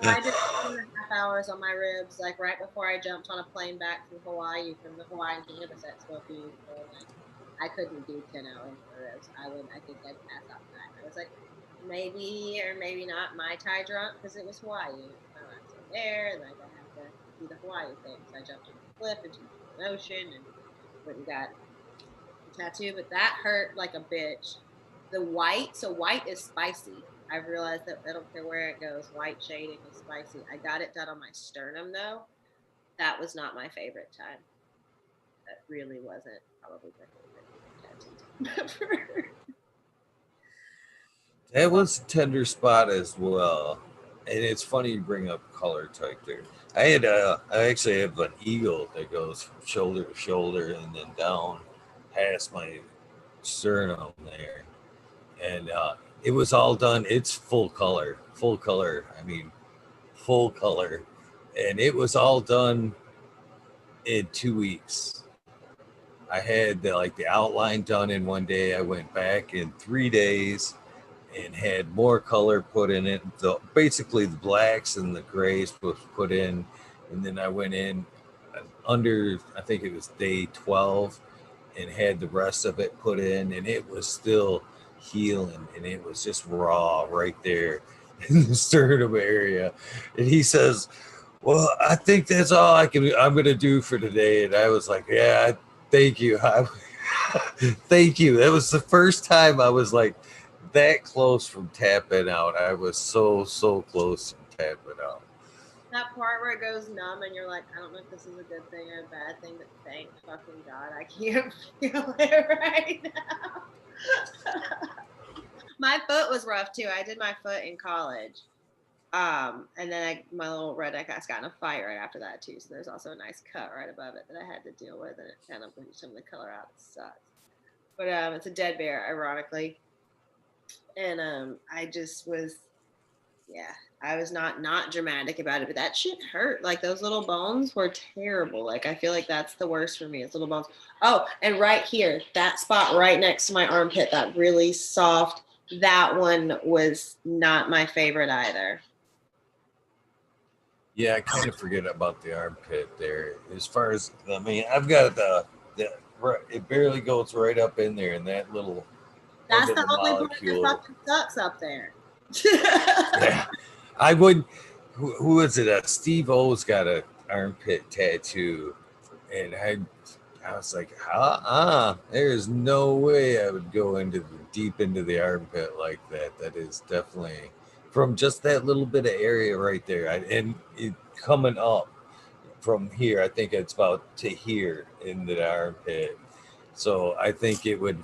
I did 2.5 hours on my ribs, like right before I jumped on a plane back from Hawaii from the Hawaiian Cannabis Expo a few years ago. Like, I couldn't do 10 hours for ribs. I think I'd pass out that. I was like, maybe or maybe not my Thai drunk because it was Hawaii. And it's kind of like so there, and like I had to do the Hawaii thing. So I jumped on the cliff into the ocean and went and got a tattoo, but that hurt like a bitch. The white, so white is spicy. I've realized that I don't care where it goes, white shading is spicy. I got it done on my sternum though. That was not my favorite time. That really wasn't probably my favorite tattoo. That was a tender spot as well. And it's funny you bring up color type there. I actually have an eagle that goes from shoulder to shoulder and then down past my sternum there. And it was all done. It's full color, full color. I mean, full color. And it was all done in 2 weeks. I had the outline done in one day. I went back in 3 days and had more color put in it. Basically the blacks and the grays was put in, and then I went in under I think it was day 12 and had the rest of it put in, and it was still healing, and it was just raw right there in the sternum area. And he says, "Well, I think that's all I'm gonna do for today." And I was like, "Yeah, thank you." Thank you. That was the first time I was like that close from tapping out. I was so close from tapping out. That part where it goes numb and you're like, I don't know if this is a good thing or a bad thing, but thank fucking God I can't feel it right now. My foot was rough too. I did my foot in college. And then my little redneck ass got in a fight right after that too. So there's also a nice cut right above it that I had to deal with, and it kind of bleached some of the color out. It sucks. But it's a dead bear, ironically. And I just was, yeah, I was not dramatic about it, but that shit hurt. Like those little bones were terrible. Like I feel like that's the worst for me. It's little bones. Oh, and right here, that spot right next to my armpit, that really soft. That one was not my favorite either. Yeah, I kind of forget about the armpit there. As far as I mean, I've got it barely goes right up in there, and that That's the little only part that molecule. fucking sucks up there. Yeah, I would. Who is it? Steve O's got a armpit tattoo, and I was like, there is no way I would go deep into the armpit like that. That is definitely from just that little bit of area right there, and it coming up. from here. I think it's about to here in the armpit. So I think it would,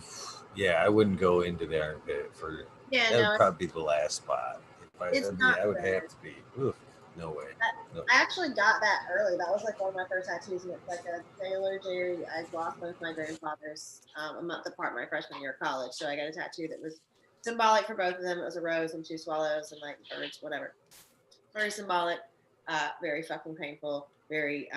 yeah, I wouldn't go into the armpit for, Yeah, that would no, probably be the last spot. If I, it's I mean, not I would good. have to be. Oof, no way. No. I actually got that early. That was like one of my first tattoos, and it's like a Sailor Jerry. I lost both my grandfathers a month apart my freshman year of college, so I got a tattoo that was symbolic for both of them. It was a rose and two swallows and like birds, whatever. Very symbolic, very fucking painful, very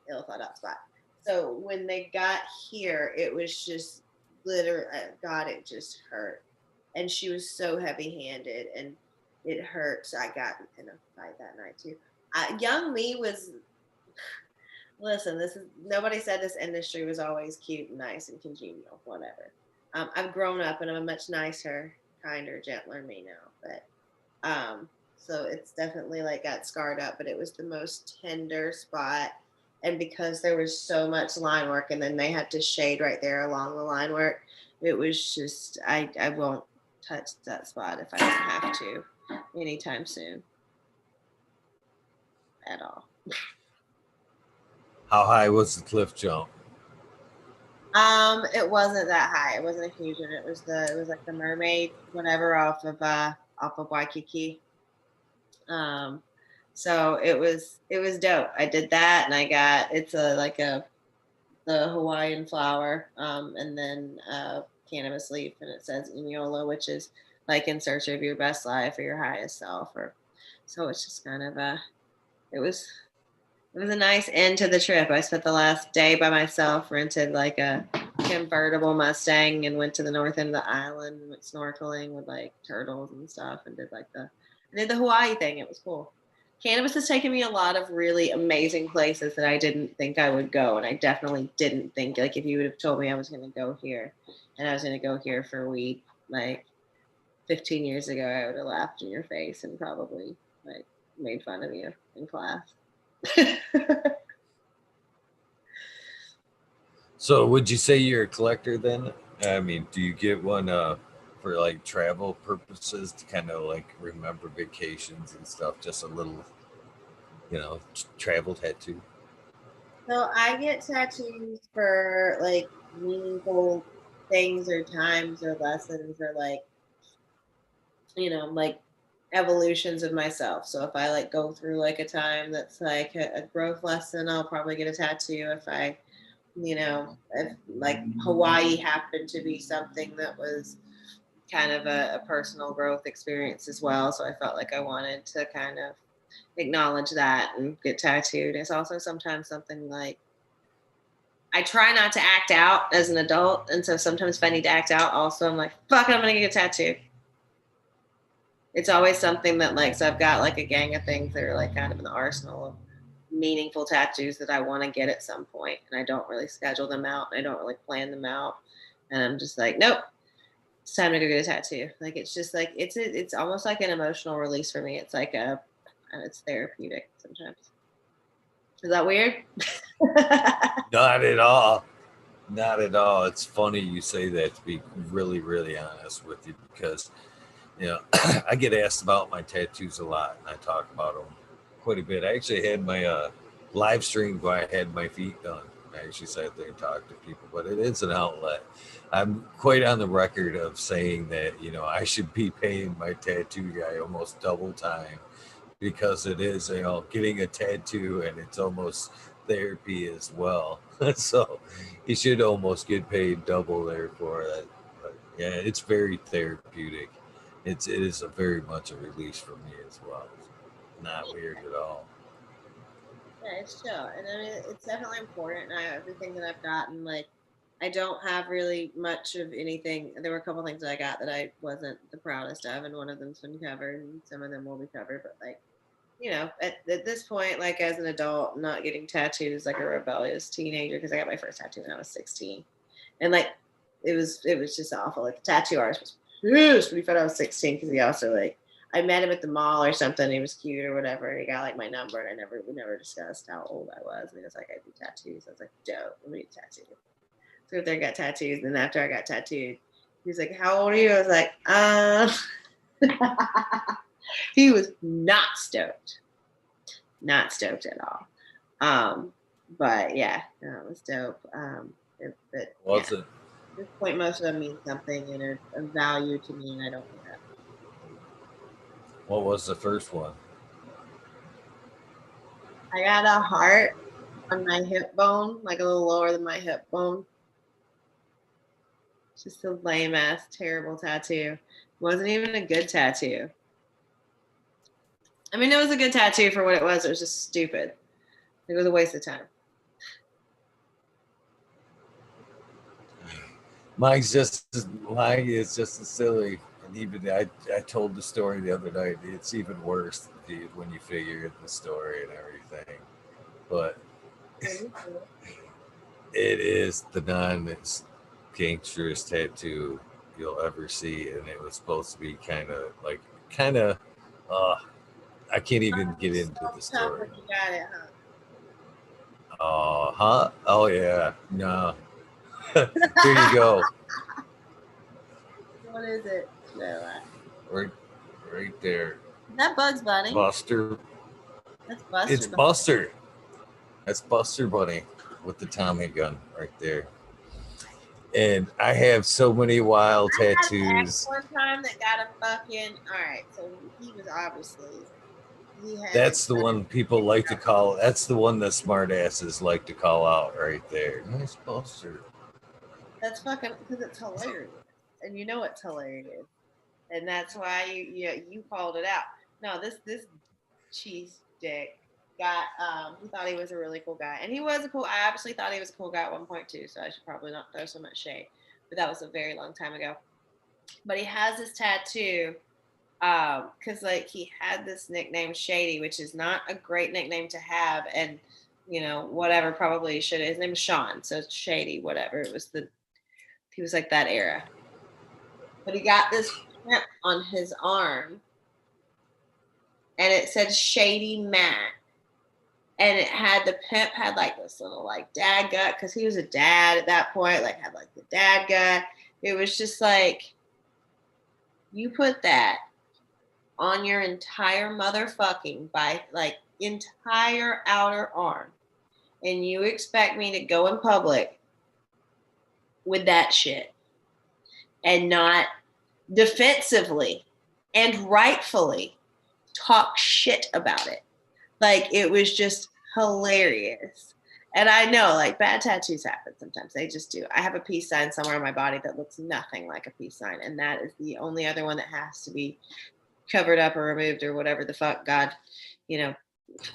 ill thought out spot. So when they got here, it was just literally, God, it just hurt. And she was so heavy handed and it hurt. So I got in a fight that night too. Young me was, listen, this is, nobody said this industry was always cute and nice and congenial, whatever. I've grown up and I'm a much nicer, kinder, gentler me now. So it's definitely like got scarred up, but it was the most tender spot. And because there was so much line work and then they had to shade right there along the line work, it was just, I won't touch that spot if I don't have to anytime soon at all. How high was the cliff jump? It wasn't that high. It wasn't a huge one. It was like the mermaid, whatever, off of Waikiki. Um, so it was dope. I did that, and I got it's a like a the Hawaiian flower, and then cannabis leaf, and it says Inyola, which is like in search of your best life or your highest self, or so it's just kind of a it was it was a nice end to the trip. I spent the last day by myself, rented like a convertible Mustang, and went to the north end of the island and went snorkeling with like turtles and stuff, and did the Hawaii thing. It was cool. Cannabis has taken me a lot of really amazing places that I didn't think I would go, and I definitely didn't think like if you would have told me I was going to go here, and I was going to go here for weed like 15 years ago, I would have laughed in your face and probably like made fun of you in class. So would you say you're a collector then? I mean, do you get one for like travel purposes to kind of like remember vacations and stuff? Just a little, travel tattoo. So I get tattoos for like meaningful things or times or lessons or like, like evolutions of myself. So if I like go through like a time that's like a growth lesson, I'll probably get a tattoo. If like Hawaii happened to be something that was kind of a personal growth experience as well. So I felt like I wanted to kind of acknowledge that and get tattooed. It's also sometimes something like I try not to act out as an adult. And so sometimes if I need to act out, also I'm like, fuck it, I'm going to get a tattoo. It's always something that like, so I've got like a gang of things that are like kind of in the arsenal of meaningful tattoos that I want to get at some point. And I don't really schedule them out. I don't really plan them out. And I'm just like, nope, it's time to go get a tattoo. Like, it's just like, it's almost like an emotional release for me. It's like it's therapeutic sometimes. Is that weird? Not at all. Not at all. It's funny you say that, to be really, really honest with you, because I get asked about my tattoos a lot, and I talk about them quite a bit. I actually had my live stream where I had my feet done. I actually sat there and talked to people, but it is an outlet. I'm quite on the record of saying that I should be paying my tattoo guy almost double time, because it is getting a tattoo, and it's almost therapy as well. So you should almost get paid double there for that. But yeah, it's very therapeutic. It is a very much a release for me as well. Not weird at all. Yeah, it's chill, and I mean, it's definitely important. Everything that I've gotten, like, I don't have really much of anything. There were a couple things that I got that I wasn't the proudest of, and one of them's been covered, and some of them will be covered. But like, at this point, like as an adult, not getting tattoos like a rebellious teenager because I got my first tattoo when I was 16, and like, it was just awful. Like the tattoo artist was pissed when he found I was 16 because he also like I met him at the mall or something. He was cute or whatever. And he got like my number, and we never discussed how old I was. And he was like, I do tattoos. I was like, dope. Let me get a tattoo. So if they got tattoos, and after I got tattooed, he was like, how old are you? I was like, he was not stoked at all. But yeah, no, it was dope. But yeah, Was it? at this point, most of them mean something and are of value to me, and I don't care. What was the first one? I got a heart on my hip bone, like a little lower than my hip bone. Just a lame ass, terrible tattoo. Wasn't even a good tattoo. I mean, it was a good tattoo for what it was. It was just stupid. It was a waste of time. Mine is just as silly. And even I told the story the other night. It's even worse, dude, when you figure the story and everything. But it is the non-gangsterest tattoo you'll ever see, and it was supposed to be kind of. Uh, I can't even get So into the tough story. when you got it, huh? Huh? Oh yeah, no. Here you go, What is it? No, right, right there, is that Bugs Bunny? Buster. That's Buster It's Bunny. Buster. That's Buster Bunny with the Tommy gun right there. And I have so many wild I had an ex tattoos. one time that got a fucking. All right, so he was obviously he had a That's the one people like to call. That's the one that smartasses like to call out right there. Nice Buster. That's fucking because it's hilarious, and you know it's hilarious, and that's why you called it out. No, this cheese dick got he thought he was a really cool guy, and he was a cool. I obviously thought he was a cool guy at one point too, so I should probably not throw so much shade. But that was a very long time ago. But he has this tattoo because like he had this nickname Shady, which is not a great nickname to have, and whatever, probably should. His name is Sean, so it's Shady, whatever. He was like that era, but he got this print on his arm, and it said Shady Matt, and it had the pimp had like this little like dad gut because he was a dad at that point, like had like the dad gut. It was just like you put that on your entire motherfucking by like entire outer arm, and you expect me to go in public with that shit and not defensively and rightfully talk shit about it. Like it was just hilarious. And I know like bad tattoos happen sometimes. They just do. I have a peace sign somewhere on my body that looks nothing like a peace sign. And that is the only other one that has to be covered up or removed or whatever the fuck God, you know,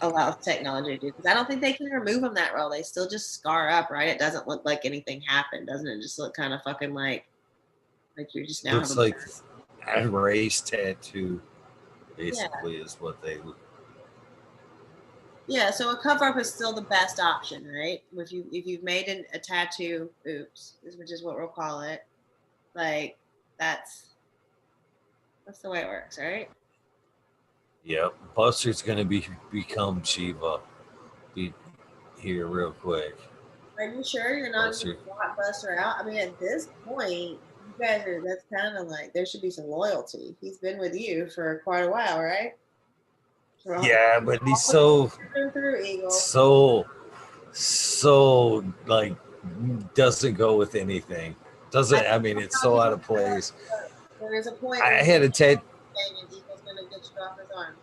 allows technology to do. Because I don't think they can remove them that well. They still just scar up, right? It doesn't look like anything happened, doesn't it? Just look kind of fucking like you just now have Looks a like a race tattoo, yeah. basically, is what they look. Yeah, so a cover up is still the best option, right? If you've made a tattoo, oops, which is what we'll call it, like that's that's the way it works, right? Yep, Buster's gonna become Shiva. Be here real quick. Are you sure you're not going Buster. to blockbuster out? I mean, at this point, you guys are. That's kind of like there should be some loyalty. He's been with you for quite a while, right? Yeah, but he's Through Eagle. so, so like doesn't go with anything. I Doesn't. I mean, it's so out of place. There is a point I where had a tat. and Eagle's going to get you off his arm,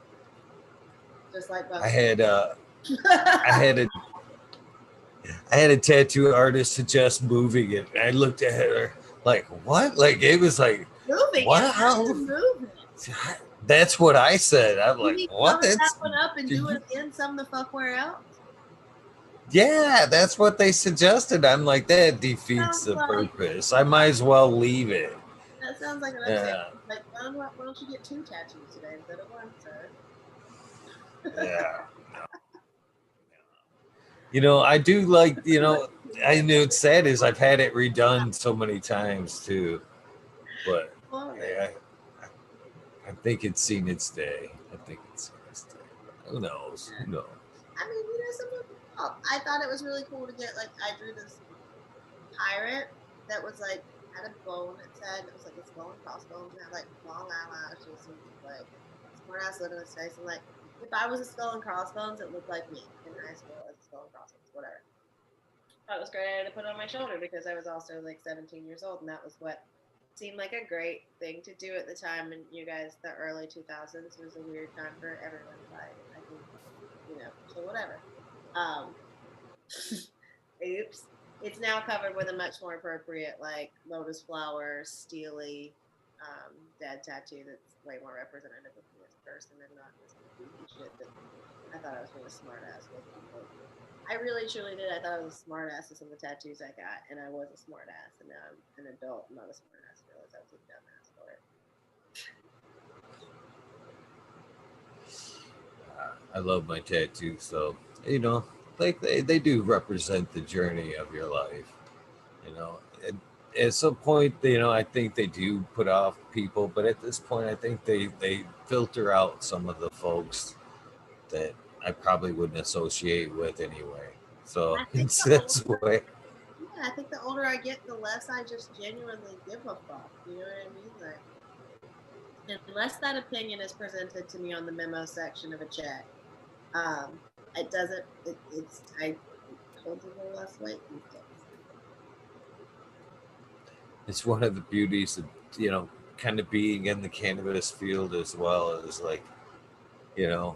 just like I Buster. had. I had a. I had a tattoo artist suggest moving it. I looked at her like, what? Like it was like, Moving what? it. How? Moving. That's what I said. I'm You like, need to what? cover that That's one up and do it again some the fuck where else. yeah, that's what they suggested. I'm like, that defeats Sounds the like purpose. I might as well leave it. that sounds like an upset. Yeah, Like, why don't you get two tattoos today instead of one, sir? yeah. I do like, I know it's sad is I've had it redone so many times too, but I, I think it's seen its day. I think it's seen its day. Who knows? Who knows? I mean, some people help. I thought it was really cool to get like I drew this pirate that was like had a bow on its head. It was like a skull and crossbones and had like long eyelashes and like smart ass look on his face. And like if I was a skull and crossbones, it looked like me in high school as a skull whatever. That was great. I had to put it on my shoulder because I was also like 17 years old, and that was what seemed like a great thing to do at the time. And you guys, the early 2000s was a weird time for everyone's life. I think, so whatever. Um, oops. It's now covered with a much more appropriate, like lotus flower, steely, dead tattoo that's way more representative of me as a person and not this goofy shit that I thought I was being a smart ass with. But I really truly did. I thought I was a smart ass with some of the tattoos I got, and I was a smart ass, and now I'm an adult, not a smart ass. I realized I was a dumbass for it. I love my tattoos, so like they do represent the journey of your life. At some point, I think they do put off people, but at this point, I think they filter out some of the folks that I probably wouldn't associate with anyway. So I think it's the that's the older, way. yeah, I think the older I get, the less I just genuinely give a fuck. You know what I mean? Like, unless that opinion is presented to me on the memo section of a check, um, it doesn't. It holds a little less weight these days. It's one of the beauties of kind of being in the cannabis field as well as like you know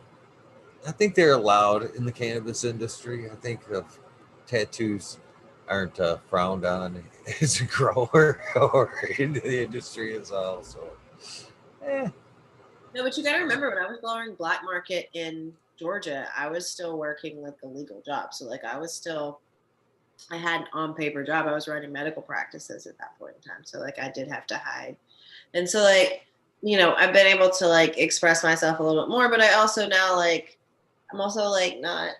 I think they're allowed in the cannabis industry. I think tattoos aren't frowned on as a grower or into the industry as well. So, eh. No, but you got to remember when I was going black market in Georgia, I was still working like a legal job. So like I had an on paper job. I was running medical practices at that point in time. So like I did have to hide. And so like, I've been able to like express myself a little bit more, but I also now like, I'm also like not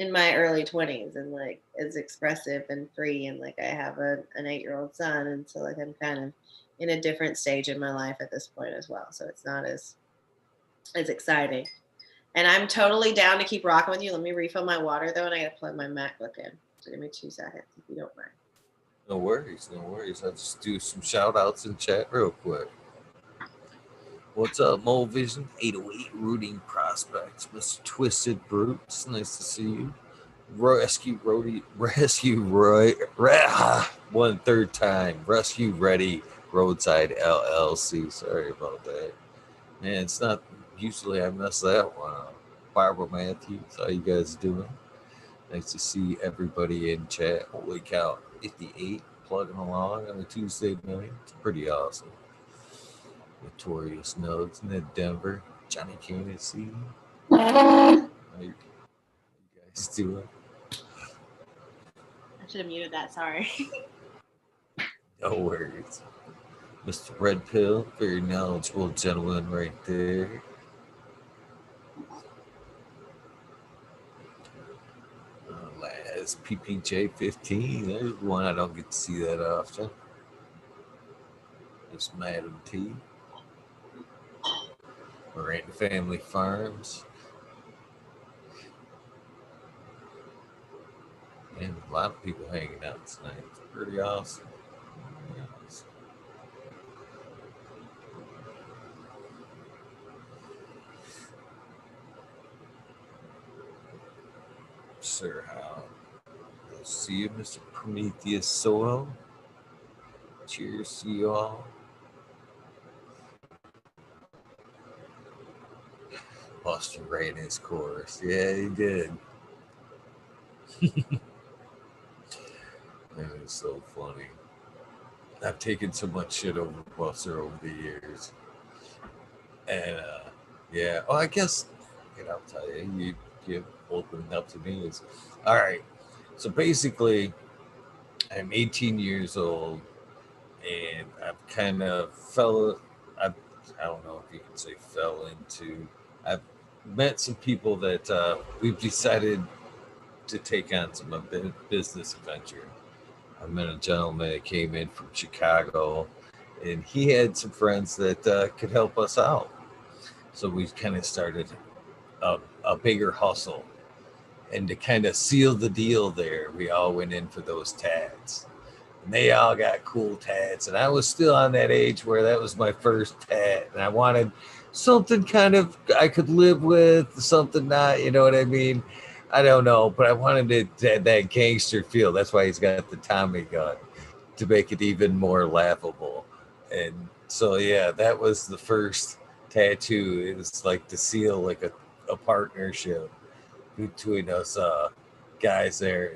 in my early 20s and like as expressive and free. And like I have an 8-year-old son. And so like I'm kind of in a different stage in my life at this point as well. So it's not as exciting. And I'm totally down to keep rocking with you. Let me refill my water though, and I gotta plug my MacBook in. So give me 2 seconds if you don't mind. No worries, no worries. I'll just do some shout outs in chat real quick. What's up, Mole Vision? 808 Rooting Prospects. Mr. Twisted Brutes. Nice to see you. Rescue Roy, one third time. Rescue Ready Roadside LLC. Sorry about that. Man, it's not usually I mess that one up. Barbara Matthews, how you guys doing? Nice to see everybody in chat. Holy cow, 58 plugging along on a Tuesday night. It's pretty awesome. Notorious Nugs, Ned Denver, Johnny Candace. How you guys doing? I should have muted that. Sorry. No worries. Mr. Red Pill, very knowledgeable gentleman right there. Last PPJ15. There's one I don't get to see that often. It's Madam T. Miranda Family Farms. And a lot of people hanging out tonight. It's pretty awesome. Yes. Sir, how? See you, Mr. Prometheus Soil. Cheers to you all. Buster ran his course. Yeah, he did. That is so funny. I've taken so much shit over Buster over the years. And yeah, I guess I'll tell you, you opened up to me. All right. So basically, I'm 18 years old, and I've kind of I don't know if you can say fell into. I've met some people that we've decided to take on some business adventure. I met a gentleman that came in from Chicago, and he had some friends that could help us out. So we kind of started a bigger hustle. And to kind of seal the deal there, we all went in for those tats. And they all got cool tats. And I was still on that age where that was my first tat. And I wanted something kind of I could live with, something not, you know what I mean? I don't know, but I wanted it to have that gangster feel. That's why he's got the Tommy gun to make it even more laughable. And so, yeah, that was the first tattoo. It was like to seal like a partnership between us guys there.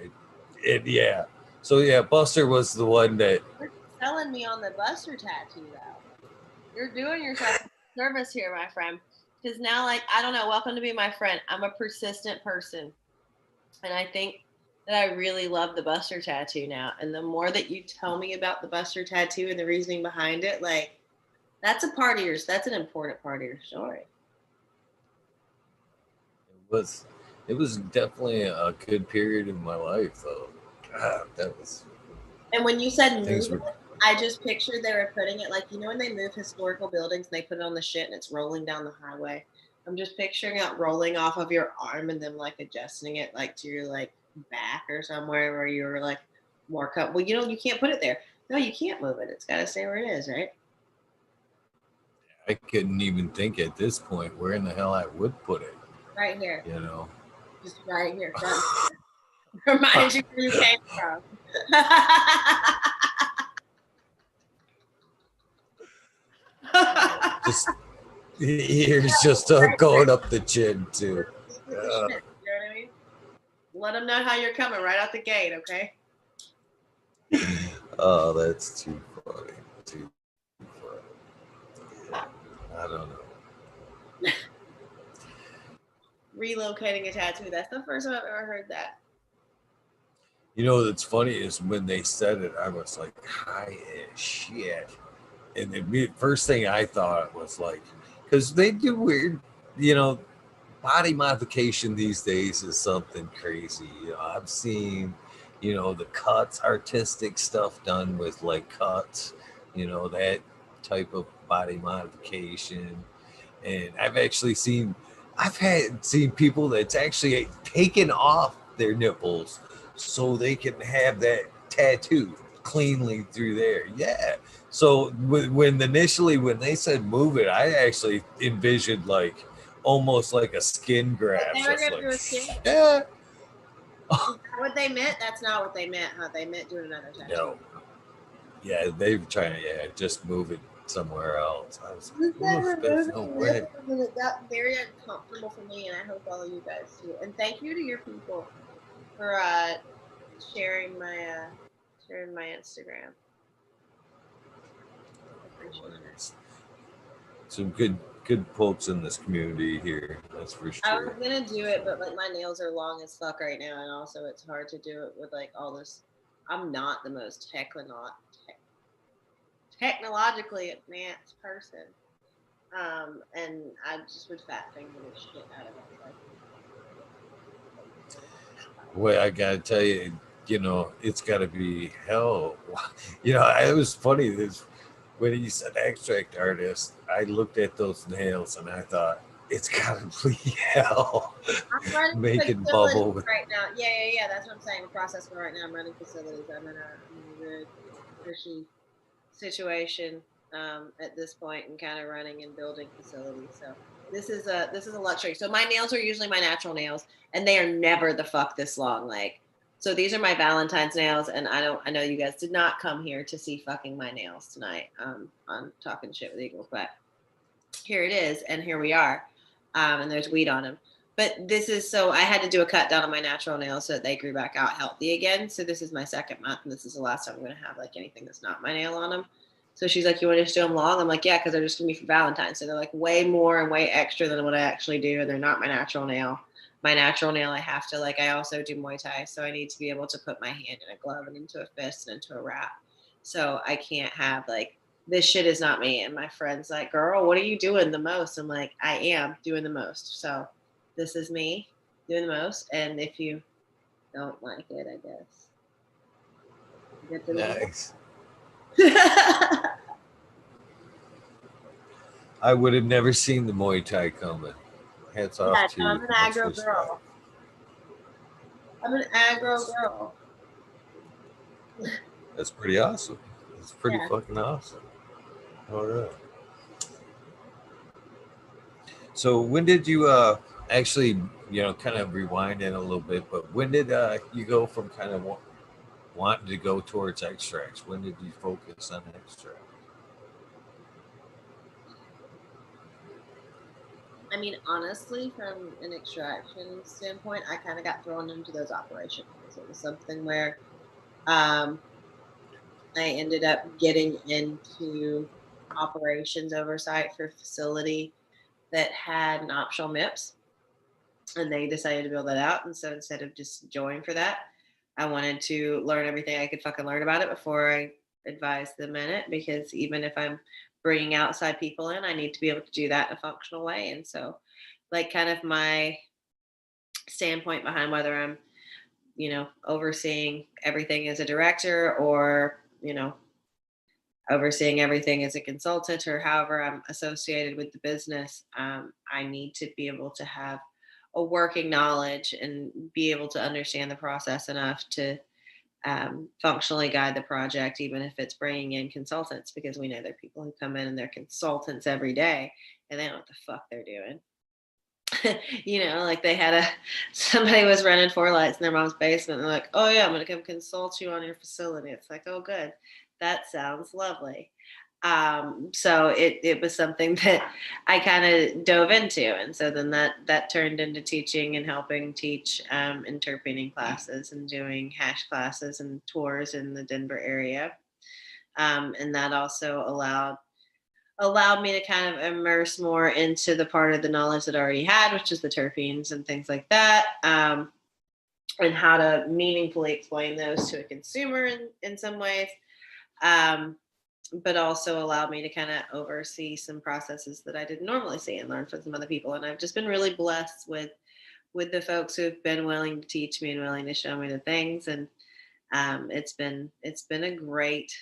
Yeah. So, yeah, Buster was the one that. You're selling me on the Buster tattoo, though. You're doing yourself a service here, my friend. Because now, like, I don't know, welcome to be my friend. I'm a persistent person. And I think that I really love the Buster tattoo now. And the more that you tell me about the Buster tattoo and the reasoning behind it, like, that's a part of yours. That's an important part of your story. was it was definitely a good period in my life though. God, that was And when you said things move were it, I just pictured they were putting it like, you know, when they move historical buildings and they put it on the shit and it's rolling down the highway. I'm just picturing it rolling off of your arm and them like adjusting it like to your like back or somewhere where you're like more cut. Well, you know, you can't put it there. No, you can't move it. It's got to stay where it is, right? I couldn't even think at this point where in the hell I would put it, Right here. you know. Just right here. Front. Reminds you where you came from. Just here's just going up the chin too. You know what I mean? Let them know how you're coming right out the gate, okay? Oh, that's too funny. Too funny. Yeah, I don't know. Relocating a tattoo. That's the first time I've ever heard that. You know what's funny is when they said it, I was like, high as shit. And the first thing I thought was like, because they do weird, you know, body modification these days is something crazy. You know, I've seen, you know, the cuts, artistic stuff done with like cuts, you know, that type of body modification. And I've had seen people that's actually taken off their nipples so they can have that tattoo cleanly through there. Yeah. So when initially when they said move it, I actually envisioned like almost like a skin Like grab, they were just gonna like do a skin. yeah. Is that what they meant? That's not what they meant, huh? They meant doing another tattoo. No, yeah, they were trying to just move it somewhere else. I was You like, said oof, there's no removing way. nipples, and it got very uncomfortable for me, and I hope all of you guys too. And thank you to your people for sharing my Instagram. I appreciate that. Some good folks in this community here, that's for I sure. was gonna do it, but like my nails are long as fuck right now, and also it's hard to do it with like all this. I'm not the most technologically advanced person, and I just would fat finger the shit out of it. Like, Well, I gotta tell you, you know, it's gotta be hell. You know, it was funny. This when he said extract artist, I looked at those nails and I thought it's gotta be hell I'm running making facilities bubble with. right now. Yeah. That's what I'm saying. The process right now. I'm running facilities. I'm in a good, cushy situation at this point, and kind of running and building facilities. So this is a luxury. So my nails are usually my natural nails, and they are never the fuck this long. Like, so these are my Valentine's nails, and I know you guys did not come here to see fucking my nails tonight. On talking shit with Eagles, but here it is, and here we are. And there's weed on them. But this is so I had to do a cut down on my natural nails so that they grew back out healthy again. So this is my second month, and this is the last time I'm going to have like anything that's not my nail on them. So she's like, "You want to just do them long?" I'm like, "Yeah," because they're just going to be for Valentine's. So they're like way more and way extra than what I actually do, and they're not my natural nail. My natural nail, I have to like. I also do Muay Thai, so I need to be able to put my hand in a glove and into a fist and into a wrap. So I can't have like this shit is not me. And my friend's like, "Girl, what are you doing the most?" I'm like, "I am doing the most." So this is me doing the most. And if you don't like it, I guess you get the Nice. yeah, I would have never seen the Muay Thai coming. Hats off no, to I'm you. an Much aggro respect. girl. I'm an aggro girl. That's pretty awesome. It's pretty Yeah. fucking awesome. All right. So when did you Actually, kind of rewinding a little bit, but when did you go from kind of wanting to go towards extracts? When did you focus on extracts? I mean, honestly, from an extraction standpoint, I kind of got thrown into those operations. It was something where um, I ended up getting into operations oversight for a facility that had an optional MIPS, and they decided to build that out. And so instead of just joining for that, I wanted to learn everything I could fucking learn about it before I advised them in it. Because even if I'm bringing outside people in, I need to be able to do that in a functional way. And so, like, kind of my standpoint behind whether I'm, overseeing everything as a director or, overseeing everything as a consultant or however I'm associated with the business, I need to be able to have a working knowledge and be able to understand the process enough to functionally guide the project, even if it's bringing in consultants, because we know there are people who come in and they're consultants every day and they don't know what the fuck they're doing. Like they had somebody was running 4 lights in their mom's basement and they're like, oh yeah, I'm going to come consult you on your facility. It's like, oh good, that sounds lovely. So it was something that I kind of dove into, and so then that turned into teaching and helping teach interpreting classes and doing hash classes and tours in the Denver area. And that also allowed me to kind of immerse more into the part of the knowledge that I already had, which is the terpenes and things like that, and how to meaningfully explain those to a consumer in some ways, but also allowed me to kind of oversee some processes that I didn't normally see and learn from some other people. And I've just been really blessed with the folks who've been willing to teach me and willing to show me the things. And it's been a great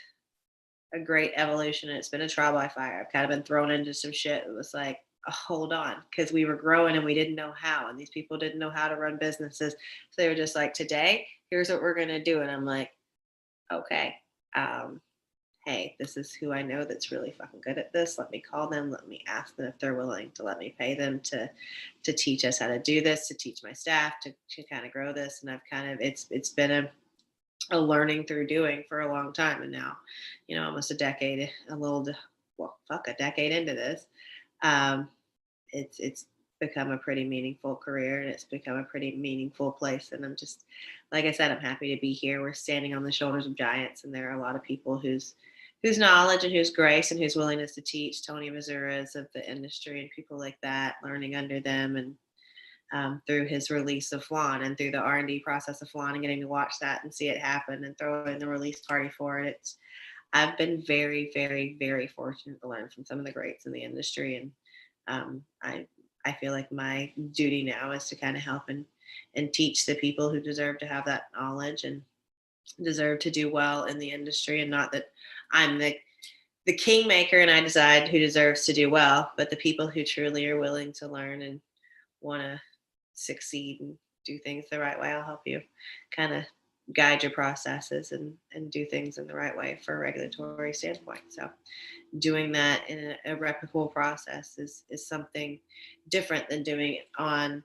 evolution, and it's been a trial by fire. I've kind of been thrown into some shit. It was like, oh, hold on, because we were growing and we didn't know how, and these people didn't know how to run businesses. So they were just like, today, here's what we're gonna do, and I'm like, okay, hey, this is who I know that's really fucking good at this. Let me call them. Let me ask them if they're willing to let me pay them to teach us how to do this, to teach my staff, to kind of grow this. And I've kind of it's been a learning through doing for a long time. And now, almost a decade, a decade into this, um, it's become a pretty meaningful career, and it's become a pretty meaningful place. And I'm just, like I said, I'm happy to be here. We're standing on the shoulders of giants, and there are a lot of people whose knowledge and whose grace and whose willingness to teach, Tony Missoura's of the industry and people like that, learning under them. And through his release of Flan and through the R&D process of Flan and getting to watch that and see it happen and throw in the release party for it. I've been very, very, very fortunate to learn from some of the greats in the industry. And I feel like my duty now is to kind of help and teach the people who deserve to have that knowledge and deserve to do well in the industry. And not that I'm the kingmaker and I decide who deserves to do well, but the people who truly are willing to learn and want to succeed and do things the right way, I'll help you kind of guide your processes and do things in the right way for a regulatory standpoint. So doing that in a replicable process is something different than doing it on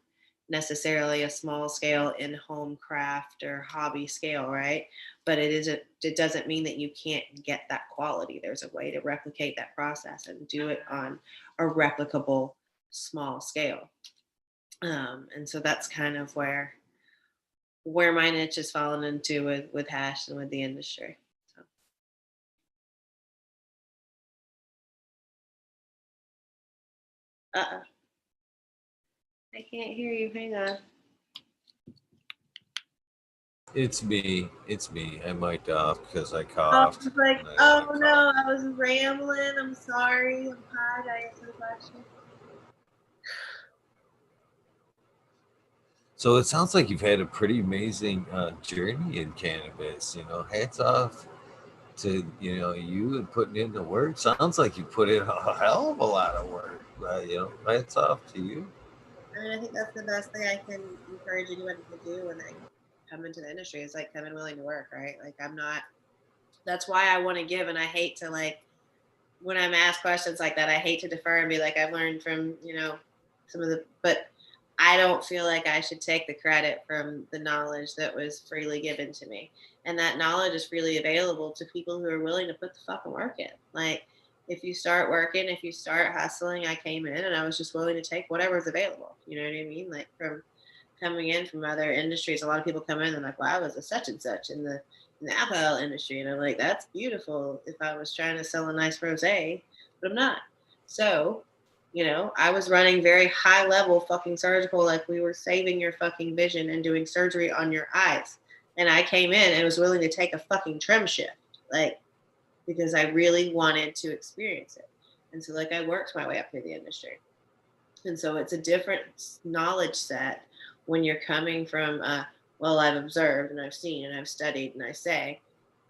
necessarily a small scale in home craft or hobby scale, right? But it doesn't mean that you can't get that quality. There's a way to replicate that process and do it on a replicable small scale. And so that's kind of where my niche has fallen into with hash and with the industry. So uh I can't hear you. Hang on. It's me. It's me. I mic'd off because I I coughed. was like, And I don't oh want to cough. no, I was rambling. I'm sorry. I'm tired. I answered the question. So it sounds like you've had a pretty amazing journey in cannabis. Hats off to you and putting in the work. Sounds like you put in a hell of a lot of work. Hats off to you. I mean, I think that's the best thing I can encourage anybody to do when they come into the industry is like come in willing to work, right? Like I'm not. That's why I want to give, and I hate to like when I'm asked questions like that, I hate to defer and be like, I've learned from, some of the, but I don't feel like I should take the credit from the knowledge that was freely given to me. And that knowledge is freely available to people who are willing to put the fucking work in. Like, if you start working, if you start hustling, I came in and I was just willing to take whatever's available. You know what I mean? Like, from coming in from other industries, a lot of people come in and like, well, I was a such and such in the alcohol industry. And I'm like, that's beautiful if I was trying to sell a nice rosé, but I'm not. So, you know, I was running very high level fucking surgical, like we were saving your fucking vision and doing surgery on your eyes. And I came in and was willing to take a fucking trim shift, like, because I really wanted to experience it. And so, like, I worked my way up through the industry. And so it's a different knowledge set when you're coming from, well, I've observed and I've seen and I've studied and I say,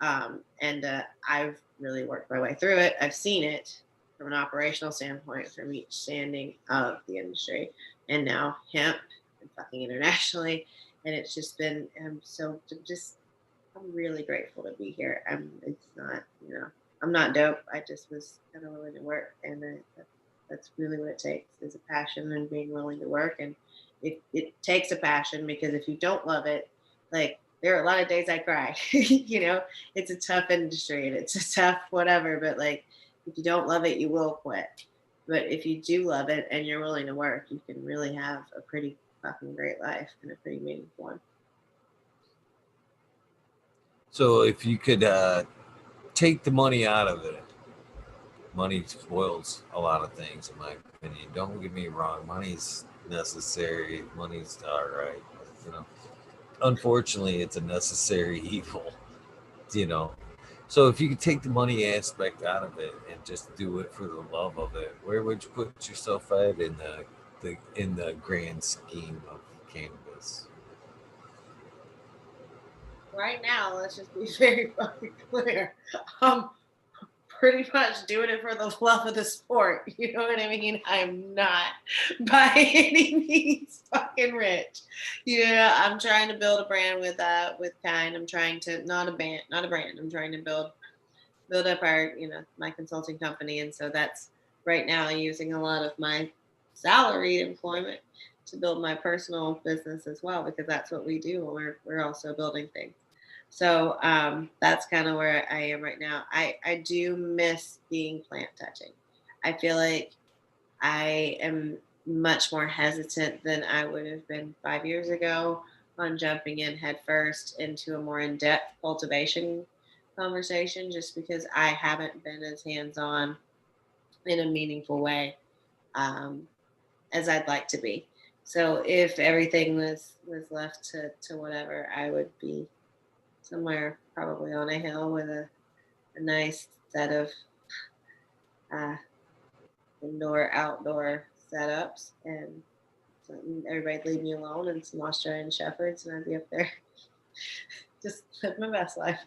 I've really worked my way through it. I've seen it from an operational standpoint from each standing of the industry, and now hemp and fucking internationally. And it's just been, I'm really grateful to be here. It's not, you know, I'm not dope. I just was kind of willing to work, and that's really what it takes is a passion and being willing to work. And it takes a passion, because if you don't love it, like, there are a lot of days I cry. You know, it's a tough industry and it's a tough whatever, but like, if you don't love it, you will quit. But if you do love it and you're willing to work, you can really have a pretty fucking great life and a pretty meaningful one. So if you could take the money out of it, money spoils a lot of things, in my opinion. Don't get me wrong, money's necessary, money's all right. You know, unfortunately, it's a necessary evil. You know, so if you could take the money aspect out of it and just do it for the love of it, where would you put yourself at in the grand scheme of cannabis? Right now, let's just be very fucking clear. I'm pretty much doing it for the love of the sport. You know what I mean? I'm not by any means fucking rich. Yeah, I'm trying to build a brand with Kind. I'm trying to not a brand. I'm trying to build up our, you know, my consulting company. And so that's right now using a lot of my salaried employment to build my personal business as well, because that's what we do when we're also building things. So that's kind of where I am right now. I do miss being plant touching. I feel like I am much more hesitant than I would have been 5 years ago on jumping in headfirst into a more in depth cultivation conversation, just because I haven't been as hands on in a meaningful way um, as I'd like to be. So if everything was left to whatever, I would be somewhere probably on a hill with a nice set of uh, indoor outdoor setups, and everybody leave me alone, and some Australian shepherds, and I'd be up there just live my best life.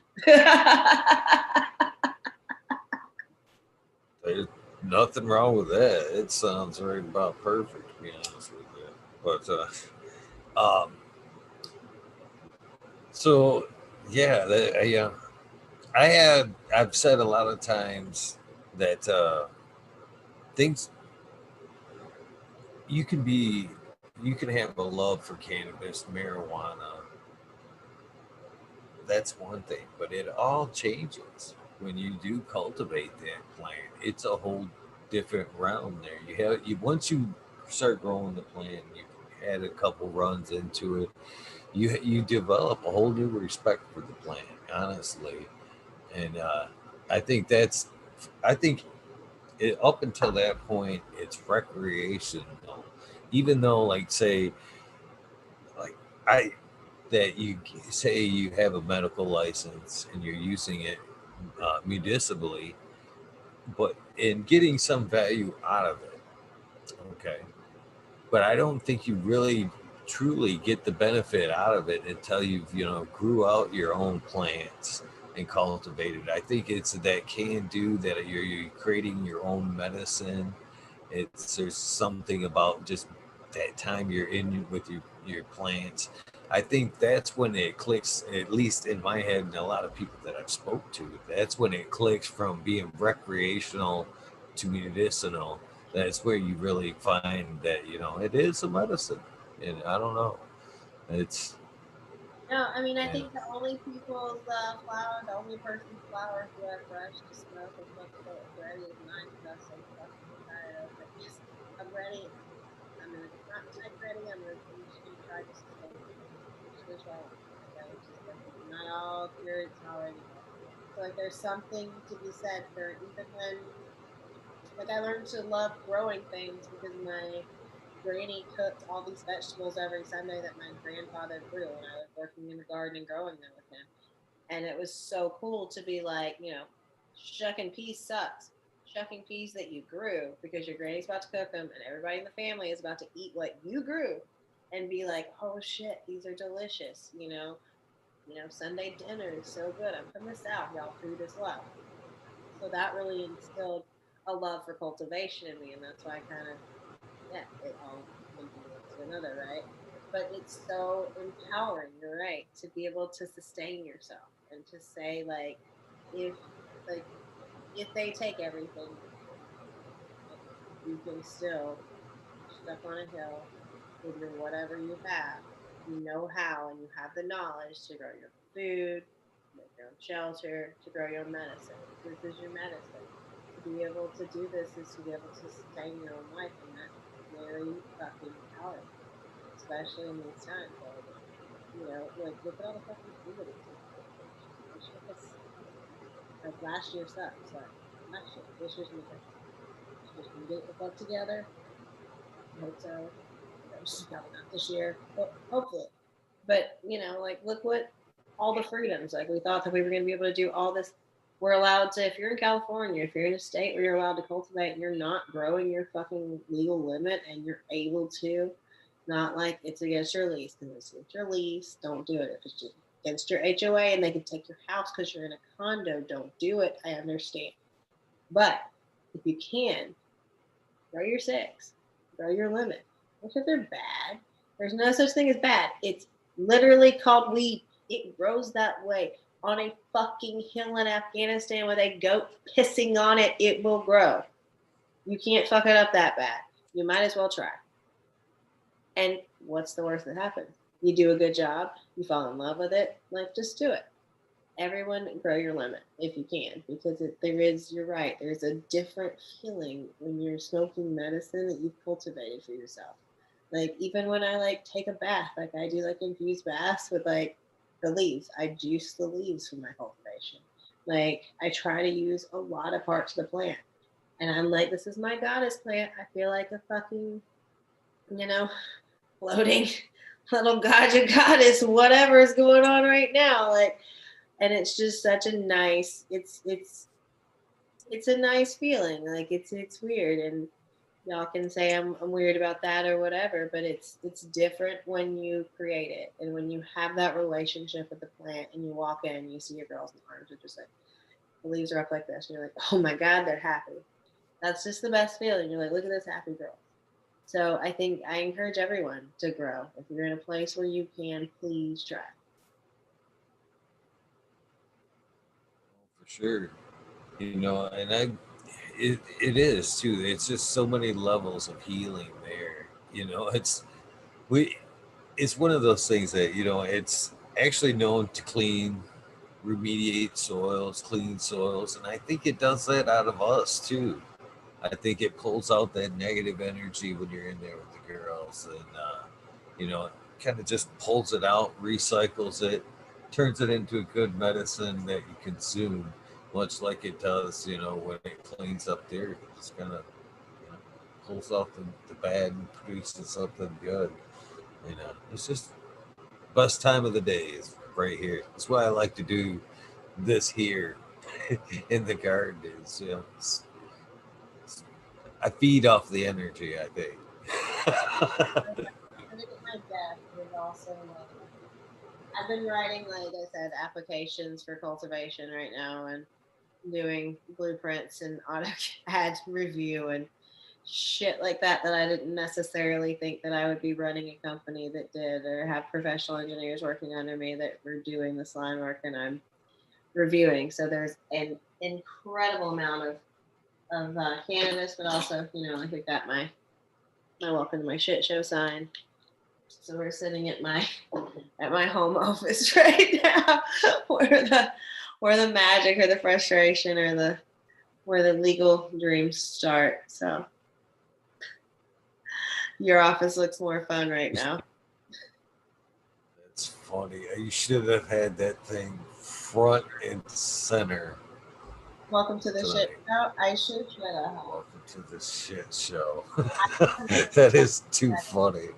There's nothing wrong with that. It sounds right about perfect, to be honest with you. But so yeah, I've said a lot of times that things you can be you can have a love for cannabis, marijuana. That's one thing, but it all changes when you do cultivate that plant. It's a whole different realm there. You once you start growing the plant, you had a couple runs into it, you develop a whole new respect for the plant, honestly. And I think that's I think up until that point, it's recreational. Even though, like, say, like I that you say you have a medical license and you're using it municipally, but in getting some value out of it, okay. But I don't think you really truly get the benefit out of it until you've grew out your own plants and cultivated. I think it's that can do that you're creating your own medicine. There's something about just that time you're in with your plants. I think that's when it clicks, at least in my head and a lot of people that I've spoke to. That's when it clicks from being recreational to medicinal. That's where you really find that it is a medicine. And I don't know. It's No, I mean, I yeah. think the only people's the only person's flowers who are fresh to smoke and look ready is mine because I'm so fucking tired of it. Just, I'm ready. I'm gonna not type ready. I'm just gonna try to sustain it. Just gonna try it. Okay, it's just like it's not all cured. It's not ready yet. So like, there's something to be said for even when like I learned to love growing things because my granny cooked all these vegetables every Sunday that my grandfather grew, and I was working in the garden and growing them with him. And it was so cool to be like, shucking peas sucks. Shucking peas that you grew because your granny's about to cook them, and everybody in the family is about to eat what you grew, and be like, oh shit, these are delicious. Sunday dinner is so good. I'm from the South, y'all. Food is love. So that really instilled a love for cultivation in me, and that's why I kind of yeah, it all one thing led to another, right? But it's so empowering, you're right, to be able to sustain yourself and to say if like if they take everything, you can still stuck on a hill with your whatever you have. You know how and you have the knowledge to grow your food, to make your own shelter, to grow your own medicine. This is your medicine. To be able to do this is to be able to sustain your own life, and that's very fucking powerful, especially in these times. Like look at all the fucking food that we take for granted. This shit has sucked. Like last year sucked. Sorry, last year. This year's gonna be better. This year's gonna get the fuck together. I hope so. Probably not this year, but hopefully. But like look what all the freedoms. Like we thought that we were going to be able to do all this. We're allowed to. If you're in California, if you're in a state where you're allowed to cultivate, and you're not growing your fucking legal limit, and you're able to. Not like it's against your lease because it's against your lease. Don't do it. If it's against your HOA and they can take your house because you're in a condo, don't do it. I understand. But if you can, grow your six, grow your limit. Not that they're bad. There's no such thing as bad. It's literally called weed. It grows that way. On a fucking hill in Afghanistan with a goat pissing on it, it will grow. You can't fuck it up that bad. You might as well try. And what's the worst that happens? You do a good job, you fall in love with it, like just do it. Everyone grow your limit if you can, because you're right, there's a different feeling when you're smoking medicine that you've cultivated for yourself. Like even when I like take a bath, like I do like infused baths with like the leaves, I juice the leaves from my cultivation. Like I try to use a lot of parts of the plant, and I'm like, this is my goddess plant. I feel like a fucking, you know floating little goddess, whatever is going on right now. Like, and it's just such a nice, it's a nice feeling. Like it's weird, and y'all can say I'm weird about that or whatever, but it's different when you create it and when you have that relationship with the plant and you walk in and you see your girls in arms are just like the leaves are up like this and you're like, oh my god, they're happy. That's just the best feeling. You're like, look at this happy girl. So I think I encourage everyone to grow. If you're in a place where you can, please try. For sure. And it is too. It's just so many levels of healing there. We it's one of those things that it's actually known to clean, remediate soils, clean soils, and I think it does that out of us too. I think it pulls out that negative energy when you're in there with the girls, and you know, kind of just pulls it out, recycles it, turns it into a good medicine that you consume, much like it does, when it cleans up there. It just kind of you know, pulls off the bad and produces something good. It's just best time of the day is right here. That's why I like to do this here in the garden. I feed off the energy, I think. I think my death is also I've been writing, like I said, applications for cultivation right now and doing blueprints and AutoCAD review and shit like that I didn't necessarily think that I would be running a company that did, or have professional engineers working under me that were doing the slime work and I'm reviewing. So there's an incredible amount of cannabis, but also, I think that my welcome to my shit show sign. So we're sitting at my home office right now, where the magic or the frustration or the where the legal dreams start. So your office looks more fun right now. That's funny. You should have had that thing front and center Welcome to the shit tonight. show. I should have. Welcome to the shit show. That is too funny.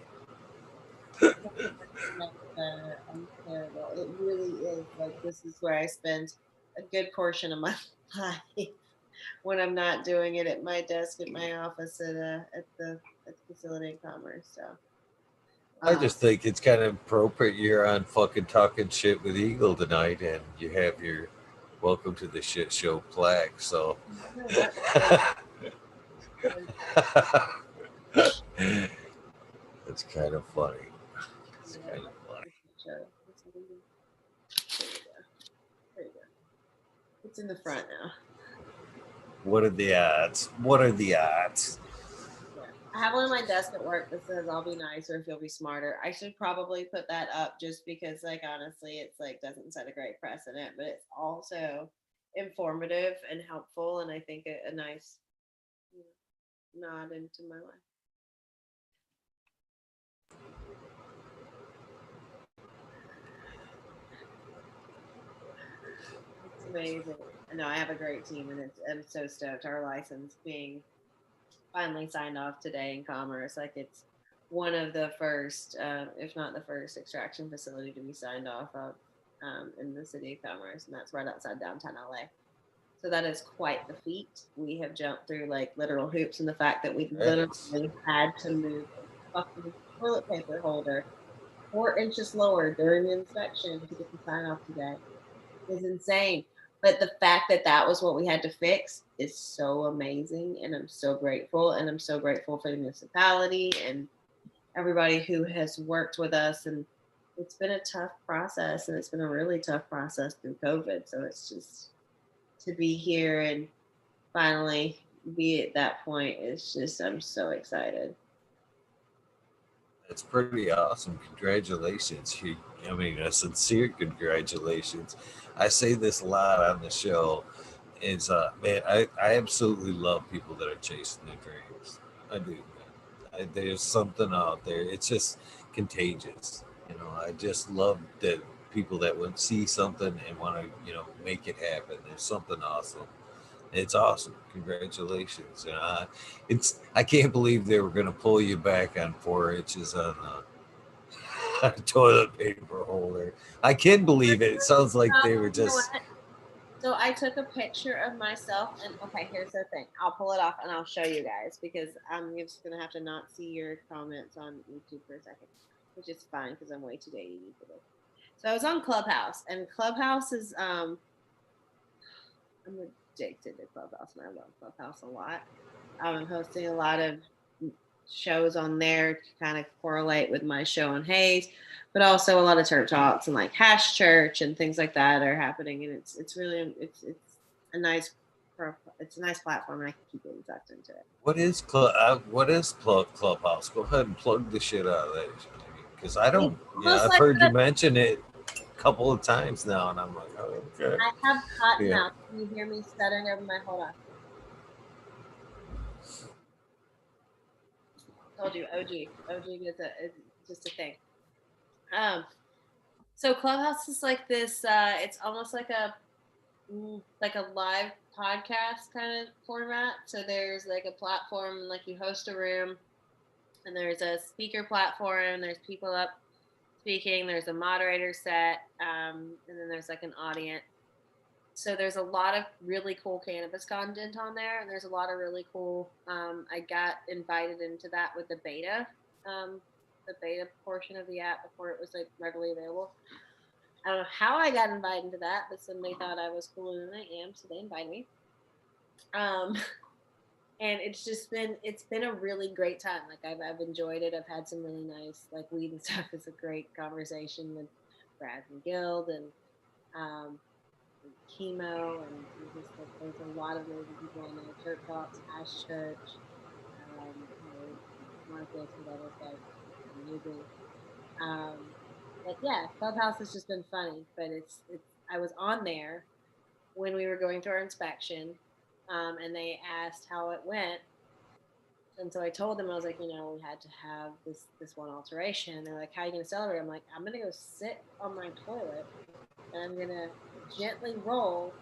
I'm terrible. It really is. Like, this is where I spend a good portion of my life when I'm not doing it at my desk at my office at the facility in Commerce. So I uh, just think it's kind of appropriate you're on fucking talking shit with Eagle tonight, and you have your welcome to the shit show plaque. So no, that was it's kind of funny. It's yeah, kind of funny. show. There you go. There you go. It's in the front now. What are the odds? What are the odds? Yeah. I have one on my desk at work that says I'll be nicer if you'll be smarter. I should probably put that up just because, like, honestly, it's like doesn't set a great precedent, but it's also informative and helpful, and I think a nice, you know, nod into my life. It's amazing. I know I have a great team, and I'm so stoked. Our license being finally signed off today in Commerce, like it's one of the first, if not the first, extraction facility to be signed off of in the city of Commerce, and that's right outside downtown LA. So that is quite the feat. We have jumped through like literal hoops, and the fact that we That's literally had to move a fucking toilet paper holder 4 inches lower during the inspection to get the sign off today is insane. But the fact that that was what we had to fix is so amazing. And I'm so grateful. And I'm so grateful for the municipality and everybody who has worked with us. And it's been a tough process, and it's been a really tough process through COVID. So it's just to be here and finally be at that point is just, I'm so excited. that's pretty awesome. Congratulations. I mean, a sincere congratulations. I say this a lot on the show. Is man, I absolutely love people that are chasing their dreams. I do. There's something out there. It's just contagious. You know, I just love that people that would see something and want to, make it happen. There's something awesome. It's awesome. Congratulations. I can't believe they were going to pull you back on 4 inches on a toilet paper holder. I can believe it. It sounds like they were You know just what? So I took a picture of myself, and okay, here's the thing. I'll pull it off and I'll show you guys because I'm just gonna have to not see your comments on YouTube for a second, which is fine because I'm way too dating for this. So I was on Clubhouse, and Clubhouse is I'm addicted to Clubhouse, and I love Clubhouse a lot. I'm hosting a lot of shows on there to kind of correlate with my show on Hayes, but also a lot of church talks and like Hash Church and things like that are happening, and it's really it's a nice it's a nice platform, and I can keep getting sucked into it. Clubhouse? Go ahead and plug the shit out of that. Because I It's don't, almost I've like heard you the, mention it a couple of times now, and I'm like, oh, okay. I have cotton Yeah. mouth. Can you hear me stuttering over my hold on? Told you OG is just a thing. Um, so Clubhouse is like this. It's almost like a live podcast kind of format. So there's like a platform, like you host a room, and there's a speaker platform. There's people up speaking. There's a moderator set, and then there's like an audience. So there's a lot of really cool cannabis content on there, and there's a lot of really cool. I got invited into that with the beta portion of the app before it was like readily available. I don't know how I got invited into that, but somebody thought I was cooler than I am, so they invited me. Um, and it's been a really great time. Like I've enjoyed it. I've had some really nice like weed and stuff. It's a great conversation with Brad and Guild and chemo and just like there's a lot of amazing people on there. Church Talks, Ash Church, you know, Marcus and other guys, amazing. Um, but yeah, Clubhouse has just been funny. But it's I was on there when we were going through our inspection, and they asked how it went. And so I told them, I was like, we had to have this one alteration. And they're like, how are you gonna celebrate? I'm like, I'm gonna go sit on my toilet and I'm gonna gently roll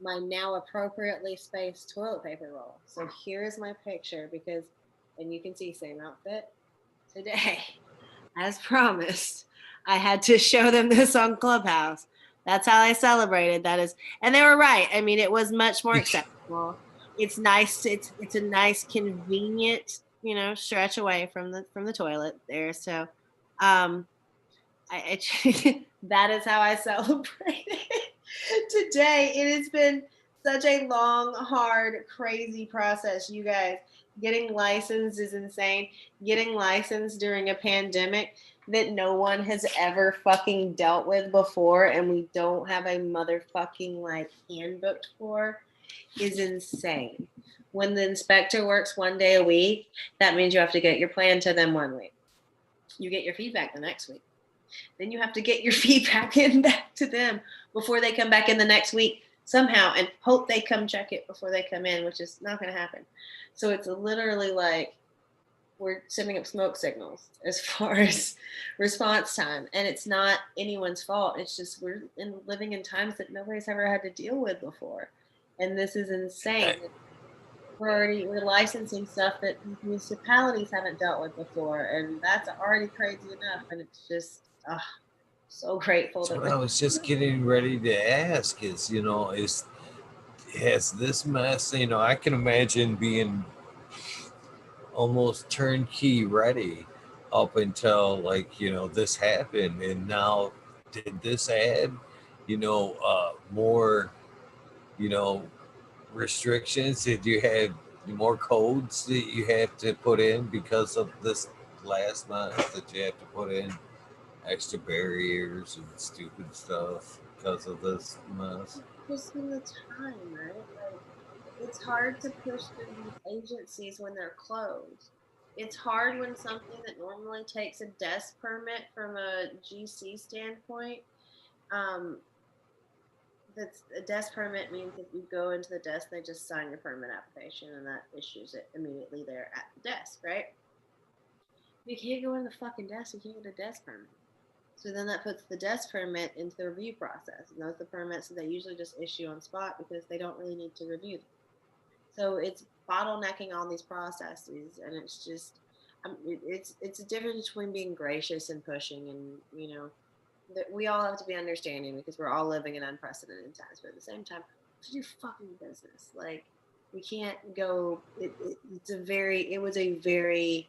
my now appropriately spaced toilet paper roll. So here's my picture because, and you can see same outfit today, as promised. I had to show them this on Clubhouse. That's how I celebrated. That is, and they were right. I mean, it was much more acceptable. It's nice. It's a nice, convenient, stretch away from the toilet there. So, that is how I celebrated today. It has been such a long, hard, crazy process, you guys. Getting licensed is insane. Getting licensed during a pandemic that no one has ever fucking dealt with before, and we don't have a motherfucking like handbook for, is insane. When the inspector works 1 day a week, that means you have to get your plan to them 1 week. You get your feedback the next week. Then you have to get your feedback in back to them before they come back in the next week somehow and hope they come check it before they come in, which is not going to happen. So it's literally like we're sending up smoke signals as far as response time. And it's not anyone's fault. It's just living in times that nobody's ever had to deal with before. And this is insane. We're licensing stuff that municipalities haven't dealt with before, and that's already crazy enough. And it's just so grateful That's that what I was just getting ready to ask has this mess, I can imagine being almost turnkey ready up until this happened. And now did this add, more, you know, restrictions? Did you have more codes that you had to put in because of this last month, that you have to put in extra barriers and stupid stuff because of this mess? just in the time, right? Like it's hard to push through these agencies when they're closed. It's hard when something that normally takes a desk permit from a GC standpoint. Um, that's a desk permit means that you go into the desk, they just sign your permit application, and that issues it immediately there at the desk, right? You can't go in the fucking desk. You can't get a desk permit. So then that puts the desk permit into the review process. And those are the permits that they usually just issue on spot because they don't really need to review them. So it's bottlenecking all these processes, and it's just it's a difference between being gracious and pushing, and that we all have to be understanding because we're all living in unprecedented times. But at the same time, we have to do fucking business. Like we can't go. It was a very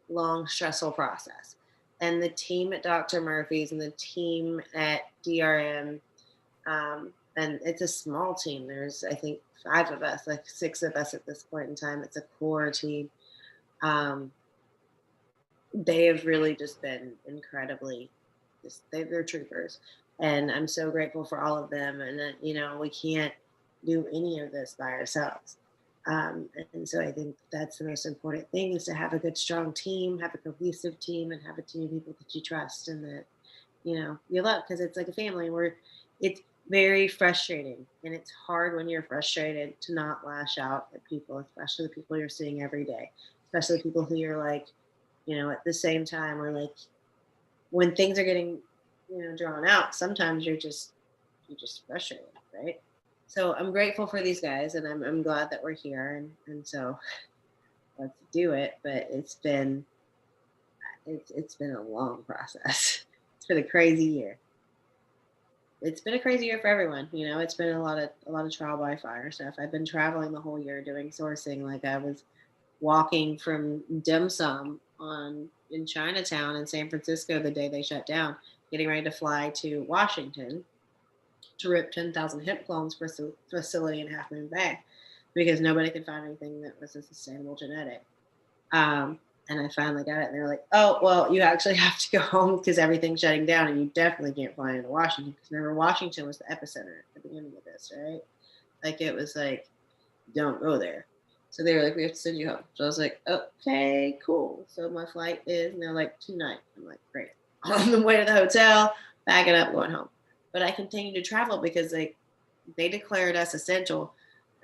long, stressful process. And the team at Dr. Murphy's and the team at DRM, and it's a small team. There's, I think, 5 of us, like 6 of us at this point in time. It's a core team. Um, they have really just been incredibly, they're troopers. And I'm so grateful for all of them. And, we can't do any of this by ourselves. And so I think that's the most important thing, is to have a good, strong team, have a cohesive team, and have a team of people that you trust and that, you love, because it's like a family where it's very frustrating. And it's hard when you're frustrated to not lash out at people, especially the people you're seeing every day, especially people who you're like, at the same time, or like when things are getting, drawn out, sometimes you're just frustrated, right? So I'm grateful for these guys, and I'm glad that we're here, and so let's do it. But it's been a long process. It's been a crazy year. It's been a crazy year for everyone. It's been a lot of trial by fire stuff. I've been traveling the whole year doing sourcing. Like I was walking from dim sum in Chinatown in San Francisco the day they shut down, getting ready to fly to Washington to rip 10,000 hemp clones for a facility in Half Moon Bay because nobody could find anything that was a sustainable genetic. And I finally got it, and they're like, "Oh, well, you actually have to go home because everything's shutting down, and you definitely can't fly into Washington." Because remember, Washington was the epicenter at the beginning of this, right? Like it was like, "Don't go there." So they were like, "We have to send you home." So I was like, "Okay, cool." So my flight is, and they're like, tonight. I'm like, "Great." on the way to the hotel, packing up, going home. But I continue to travel because they declared us essential.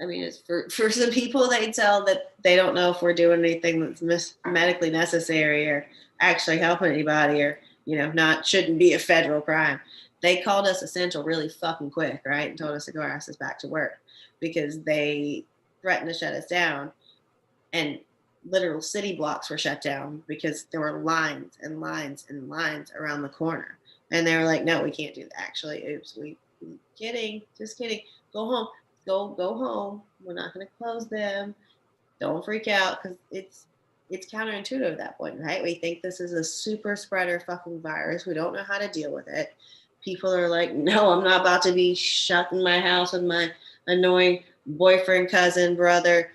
I mean, it's for some people, they tell that they don't know if we're doing anything that's medically necessary or actually helping anybody, or not shouldn't be a federal crime. They called us essential really fucking quick, right, and told us to go our asses back to work because they threatened to shut us down, and literal city blocks were shut down because there were lines and lines and lines around the corner, and they were like, "No, we can't do that. Actually, oops, we kidding, just kidding. Go home." Go home. We're not going to close them. Don't freak out because it's counterintuitive at that point, right? We think this is a super spreader fucking virus. We don't know how to deal with it. People are like, no, I'm not about to be shut in my house with my annoying boyfriend, cousin, brother,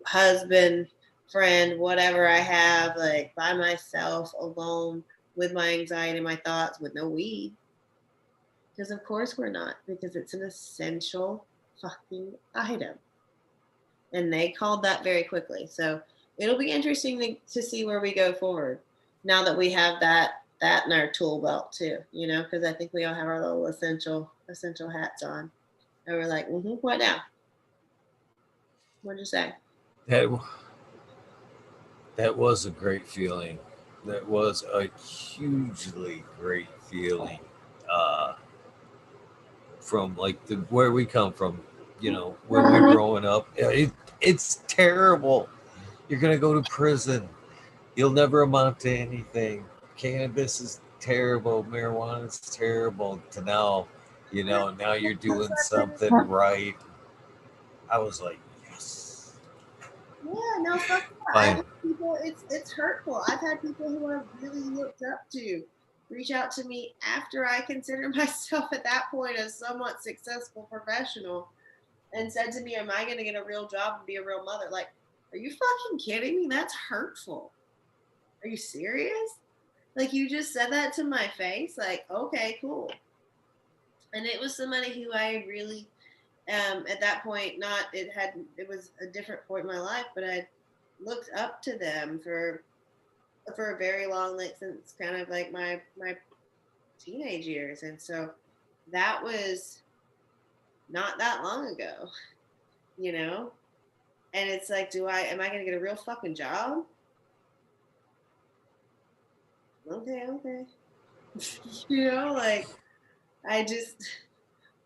husband, friend, whatever I have, like by myself, alone, with my anxiety, my thoughts, with no weed. Because of course we're not, because it's an essential fucking item. And they called that very quickly. So it'll be interesting to see where we go forward now that we have that in our tool belt too, because I think we all have our little essential hats on. And we're like, what now? What'd you say? That that was a great feeling. That was a hugely great feeling. Uh, from like the where we come from, when we're growing up, it's terrible. You're gonna go to prison. You'll never amount to anything. Cannabis is terrible. Marijuana is terrible. To now, now you're doing something right. I was like, yes, Yeah, no, fuck that. I've fine. had people. It's hurtful. I've had people who I've really looked up to reach out to me after I consider myself at that point a somewhat successful professional, and said to me, "Am I going to get a real job and be a real mother?" Like, are you fucking kidding me? That's hurtful. Are you serious? Like, you just said that to my face? Like, okay, cool. And it was somebody who I really, at that point, it was a different point in my life, but I looked up to them for a very long, like, since kind of like my teenage years. And so that was not that long ago, you know? And it's like, am I gonna get a real fucking job? Okay. Like, I just,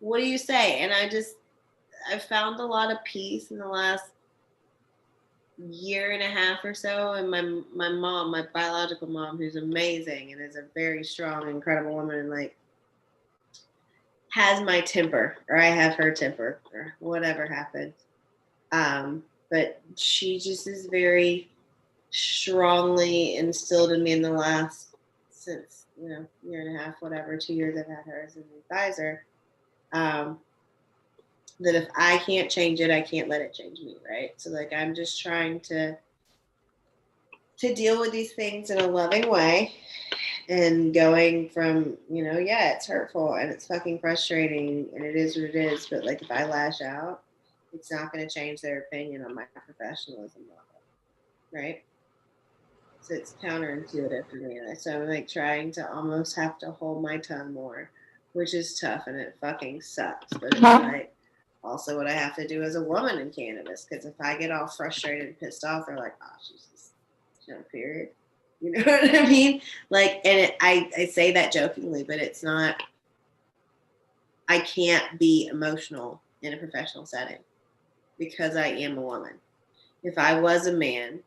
what do you say? And I found a lot of peace in the last year and a half or so. And my mom, my biological mom, who's amazing and is a very strong, incredible woman, and like has my temper, or I have her temper, or whatever happens. But she just is very strongly instilled in me in the last, since year and a half, whatever, 2 years I've had her as an advisor. That if I can't change it, I can't let it change me, right? So like I'm just trying to deal with these things in a loving way, and going from, yeah, it's hurtful and it's fucking frustrating and it is what it is, but like if I lash out, it's not going to change their opinion on my professionalism level, right? So it's counterintuitive for me. So I'm like trying to almost have to hold my tongue more, which is tough and it fucking sucks. But it's like also what I have to do as a woman in cannabis, because if I get all frustrated and pissed off, they're like, oh, she's period. You know what I mean? Like, and I say that jokingly, but it's not, I can't be emotional in a professional setting because I am a woman. If I was a man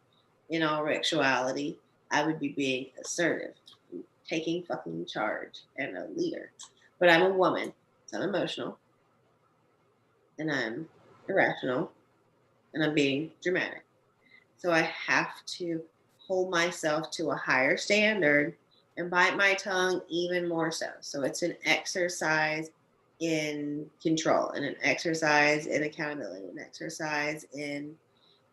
in all actuality, I would be being assertive, taking fucking charge, and a leader. But I'm a woman, so I'm emotional, and I'm irrational, and I'm being dramatic. So I have to hold myself to a higher standard and bite my tongue even more so. So it's an exercise in control, and an exercise in accountability, an exercise in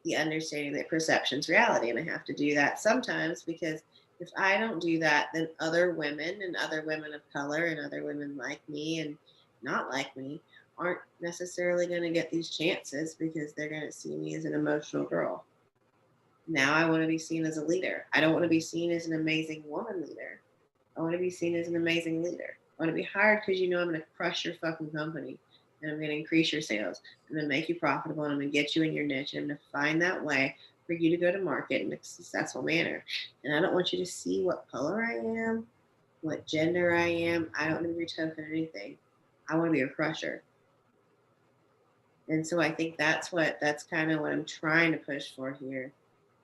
the understanding that perception's reality. And I have to do that sometimes, because if I don't do that, then other women and other women of color and other women like me and not like me aren't necessarily going to get these chances, because they're going to see me as an emotional girl. Now I want to be seen as a leader. I don't want to be seen as an amazing woman leader. I want to be seen as an amazing leader. I want to be hired because you know I'm going to crush your fucking company and I'm going to increase your sales. I'm going to make you profitable and I'm going to get you in your niche and I'm going to find that way for you to go to market in a successful manner. And I don't want you to see what color I am, what gender I am. I don't want to be token anything. I want to be a crusher. And so I think that's kind of what I'm trying to push for here.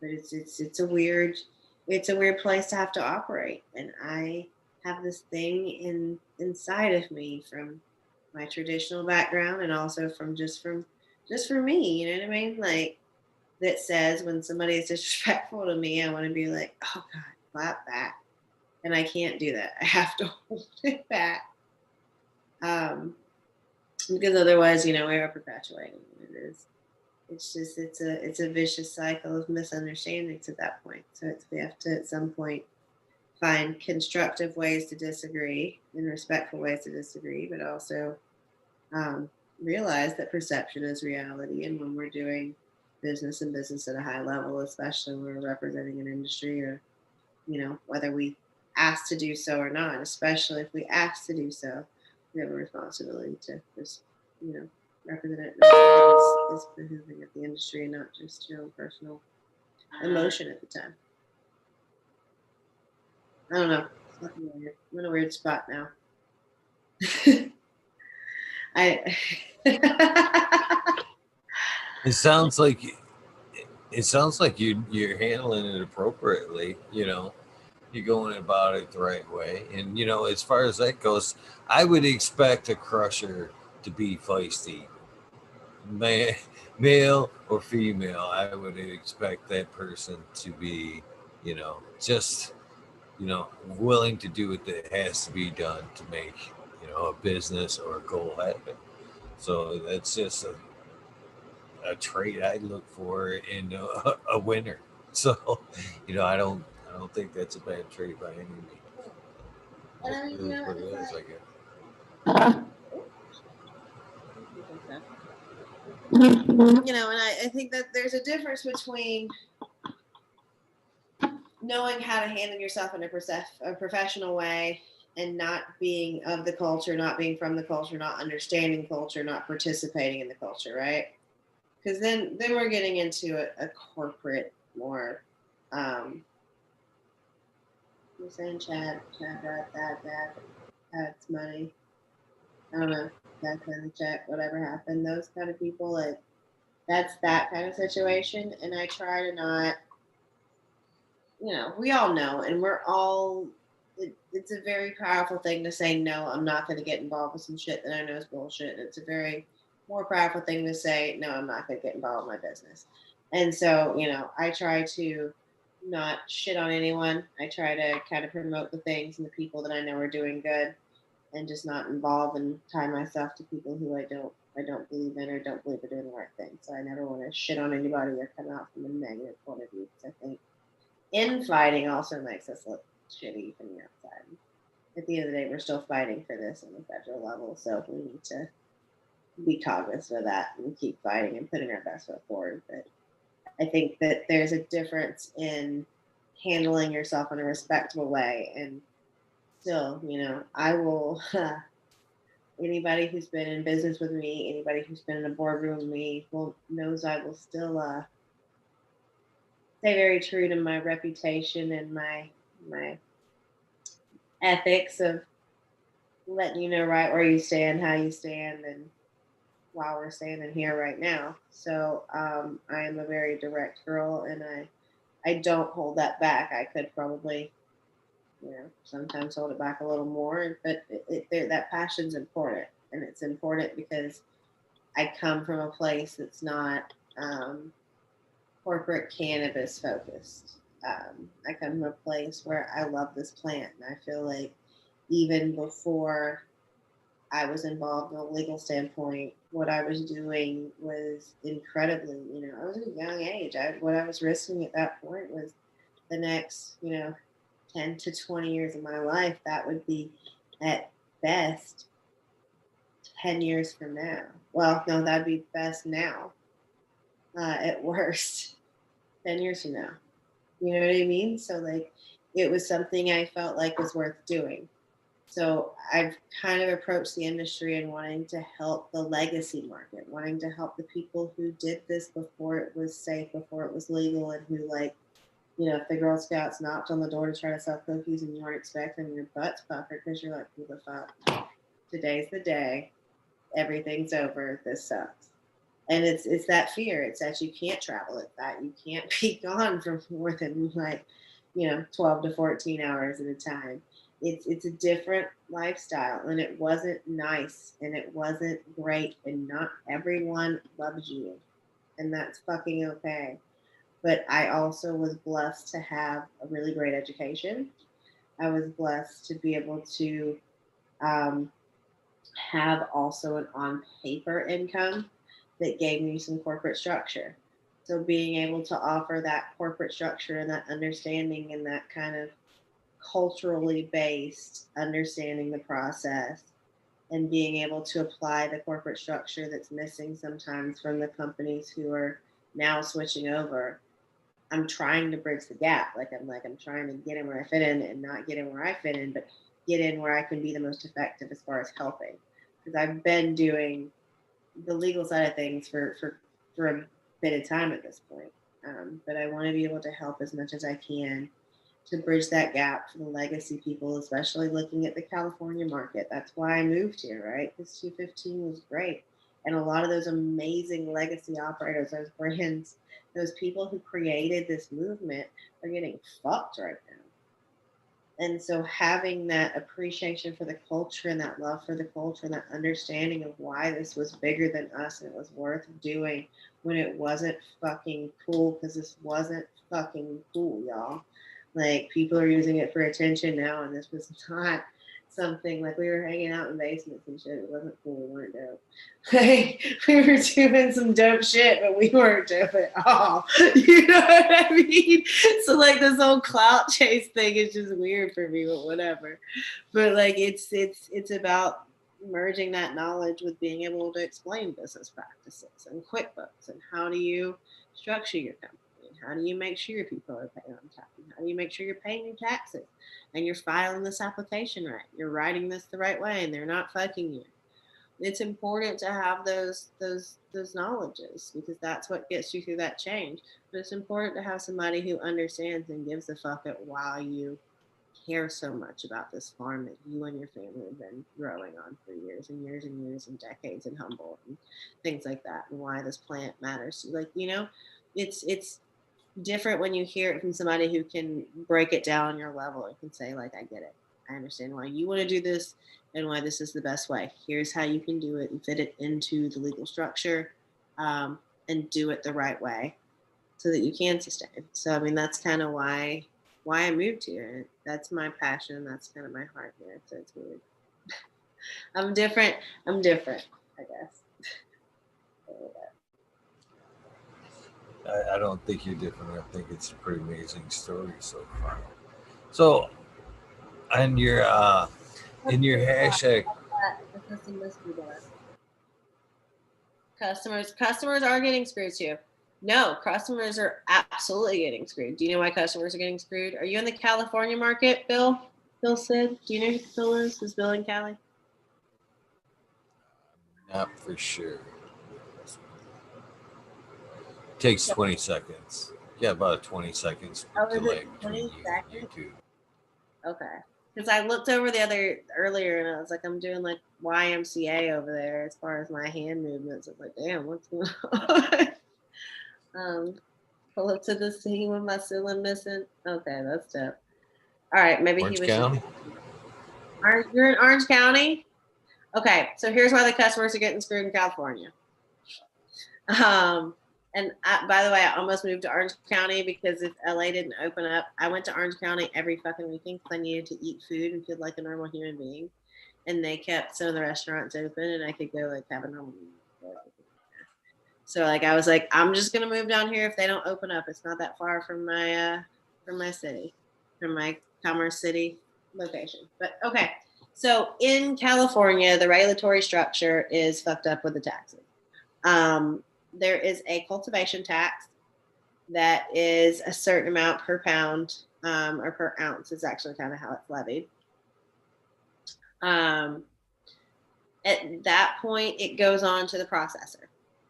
But it's a weird place to have to operate. And I have this thing inside of me from my traditional background and also just for me, you know what I mean? Like that says when somebody is disrespectful to me, I want to be like, oh God, clap back. And I can't do that. I have to hold it back. Because otherwise, we are perpetuating it is. It's a vicious cycle of misunderstandings at that point. So we have to at some point find constructive ways to disagree and respectful ways to disagree, but also realize that perception is reality. And when we're doing business and business at a high level, especially when we're representing an industry or, whether we ask to do so or not, especially if we ask to do so, we have a responsibility to just, represent it is behooving of the industry and not just your own personal emotion at the time. I don't know. I'm in a weird spot now. I It sounds like you're handling it appropriately. You're going about it the right way, and as far as that goes, I would expect a crusher to be feisty, Ma- male or female. I would expect that person to be, just willing to do what that has to be done to make a business or a goal happen. So that's just a trait I look for in a winner. So, I don't think that's a bad trait by any means. and I mean, It is what it it's is, I like, guess. and I think that there's a difference between knowing how to handle yourself in a professional way and not being of the culture, not being from the culture, not understanding culture, not participating in the culture, right? Because then we're getting into a corporate more. You're saying Chad got that's money. I don't know. That kind of check, whatever happened. Those kind of people, like that's that kind of situation. And I try to not, we all know, and we're all. It's a very powerful thing to say no. I'm not going to get involved with some shit that I know is bullshit. And it's a very more powerful thing to say no. I'm not going to get involved in my business. And so, I try to not shit on anyone. I try to kind of promote the things and the people that I know are doing good, and just not involve and tie myself to people who I don't believe in or don't believe are doing the right thing. So I never want to shit on anybody or come out from a negative point of view because I think infighting also makes us look shitty from the outside. At the end of the day, we're still fighting for this on the federal level, so we need to be cognizant of that and keep fighting and putting our best foot forward. But I think that there's a difference in handling yourself in a respectable way. And still, I will, anybody who's been in business with me, anybody who's been in a boardroom with me, knows I will still stay very true to my reputation and my ethics of letting you know right where you stand, how you stand, and while we're standing here right now. So I am a very direct girl, and I don't hold that back. I could probably, sometimes hold it back a little more, but that passion's important, and it's important because I come from a place that's not corporate cannabis focused. I come from a place where I love this plant, and I feel like even before I was involved in a legal standpoint, what I was doing was incredibly, I was at a young age. What I was risking at that point was the next, 10 to 20 years of my life. That would be at best 10 years from now. Well, no, that'd be best now, at worst. 10 years from now. You know what I mean? So like it was something I felt like was worth doing. So I've kind of approached the industry and wanting to help the legacy market, wanting to help the people who did this before it was safe, before it was legal, and who like, you know, if the Girl Scouts knocked on the door to try to sell cookies and you weren't expecting your butts puckered because you're like, who the fuck? Today's the day. Everything's over. This sucks. And it's that fear. It's that you can't travel. It's that you can't be gone for more than like, you know, 12 to 14 hours at a time. It's a different lifestyle, and it wasn't nice, and it wasn't great, and not everyone loves you, and that's fucking okay. But I also was blessed to have a really great education. I was blessed to be able to um, have also an on paper income that gave me some corporate structure. So being able to offer that corporate structure and that understanding and that kind of culturally based understanding the process and being able to apply the corporate structure that's missing sometimes from the companies who are now switching over. I'm trying to bridge the gap. I'm trying to get in where I fit in and not get in where I fit in, but get in where I can be the most effective as far as helping. Because I've been doing the legal side of things for a bit of time at this point. But I want to be able to help as much as I can to bridge that gap for the legacy people, especially looking at the California market. That's why I moved here, right? This 215 was great. And a lot of those amazing legacy operators, those brands, those people who created this movement are getting fucked right now. And so having that appreciation for the culture and that love for the culture and that understanding of why this was bigger than us and it was worth doing when it wasn't fucking cool, because this wasn't fucking cool, y'all. Like people are using it for attention now, and this was not something like we were hanging out in basements and shit. It wasn't cool. We weren't dope. Like we were doing some dope shit, but we weren't dope at all. You know what I mean? So like this whole clout chase thing is just weird for me, but whatever. But like it's about merging that knowledge with being able to explain business practices and QuickBooks and how do you structure your company. How do you make sure your people are paying on time? How do you make sure you're paying your taxes and you're filing this application right? You're writing this the right way and they're not fucking you. It's important to have those knowledges because that's what gets you through that change. But it's important to have somebody who understands and gives a fuck at why you care so much about this farm that you and your family have been growing on for years and years and years and decades in Humboldt and things like that, and why this plant matters to you. Like, you know, it's different when you hear it from somebody who can break it down on your level and can say, like, I get it. I understand why you want to do this and why this is the best way. Here's how you can do it and fit it into the legal structure and do it the right way so that you can sustain. So, I mean, that's kind of why I moved here. That's my passion. That's kind of my heart here. So it's weird. I'm different. I guess. I don't think you're different. I think it's a pretty amazing story so far. So, on your in your hashtag, Customers are getting screwed too. No, customers are absolutely getting screwed. Do you know why customers are getting screwed? Are you in the California market, Bill? Bill Sid? Do you know who Bill is? Is Bill in Cali? not for sure. Takes 20 seconds. Yeah, about 20 seconds Oh, is delay it between 20 you and seconds? YouTube. Okay. Because I looked over the other earlier and I was like, I'm doing like YMCA over there as far as my hand movements. I was like, damn, what's going on? Pull up to the scene with my ceiling missing. Okay, that's dope. All right, maybe Orange he was just. County? You're in Orange County? Okay, so here's why the customers are getting screwed in California. By the way, I almost moved to Orange County because if LA didn't open up, I went to Orange County every fucking weekend because I needed to eat food and feel like a normal human being. And they kept some of the restaurants open, and I could go like have a normal meal. So like I was like, I'm just gonna move down here if they don't open up. It's not that far from my city, from my Commerce City location. But okay. So in California, the regulatory structure is fucked up with the taxes. There is a cultivation tax that is a certain amount per pound, or per ounce is actually kind of how it's levied. Um, at that point, it goes on to the processor,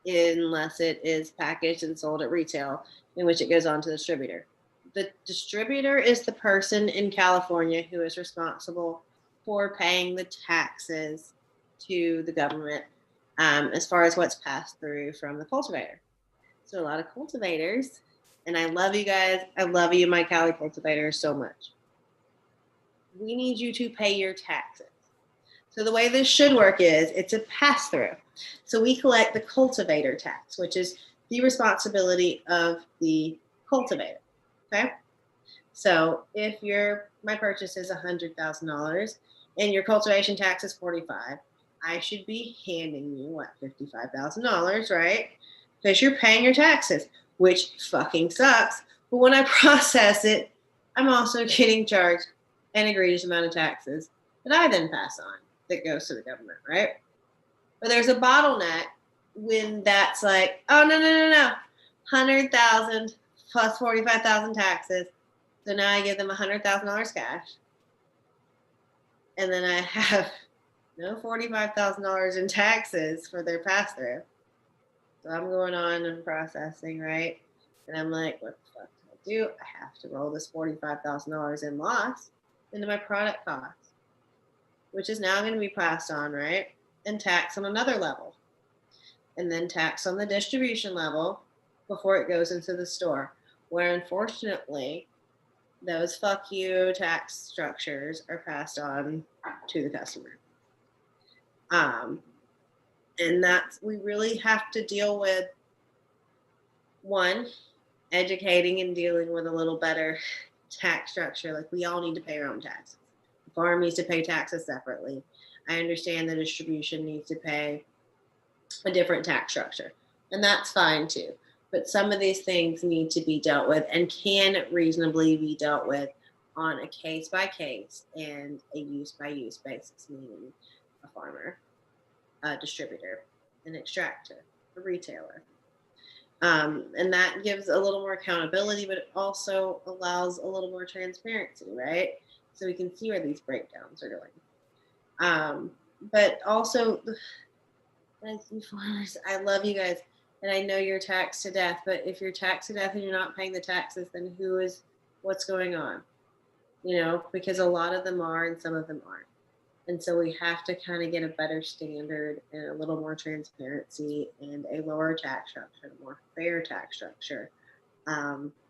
unless it is packaged and sold at retail, in which it goes on to the distributor. The distributor is the person in California who is responsible for paying the taxes to the government, as far as what's passed through from the cultivator. So a lot of cultivators, and I love you guys. I love you, my Cali cultivators, so much. We need you to pay your taxes. So the way this should work is it's a pass through. So we collect the cultivator tax, which is the responsibility of the cultivator. Okay. So if my purchase is $100,000 and your cultivation tax is 45, I should be handing you what, $55,000, right? Because you're paying your taxes, which fucking sucks. But when I process it, I'm also getting charged an egregious amount of taxes that I then pass on that goes to the government, right? But there's a bottleneck when that's like, oh no, 100,000 plus 45,000 taxes. So now I give them $100,000 cash, and then I have no $45,000 in taxes for their pass through. So I'm going on and processing, right? And I'm like, what the fuck do I do? I have to roll this $45,000 in loss into my product cost, which is now going to be passed on, right? And tax on another level. And then tax on the distribution level before it goes into the store, where unfortunately, those fuck you tax structures are passed on to the customer. And that's, we really have to deal with, one, educating and dealing with a little better tax structure. Like, we all need to pay our own taxes. The farm needs to pay taxes separately. I understand the distribution needs to pay a different tax structure, and that's fine too. But some of these things need to be dealt with and can reasonably be dealt with on a case by case and a use by use basis, meaning a farmer, a distributor, an extractor, a retailer. And that gives a little more accountability, but it also allows a little more transparency, right? So we can see where these breakdowns are going. But also, farmers, I love you guys, and I know you're taxed to death, but if you're taxed to death and you're not paying the taxes, then what's going on? You know, because a lot of them are and some of them aren't. And so we have to kind of get a better standard and a little more transparency and a lower tax structure, a more fair tax structure.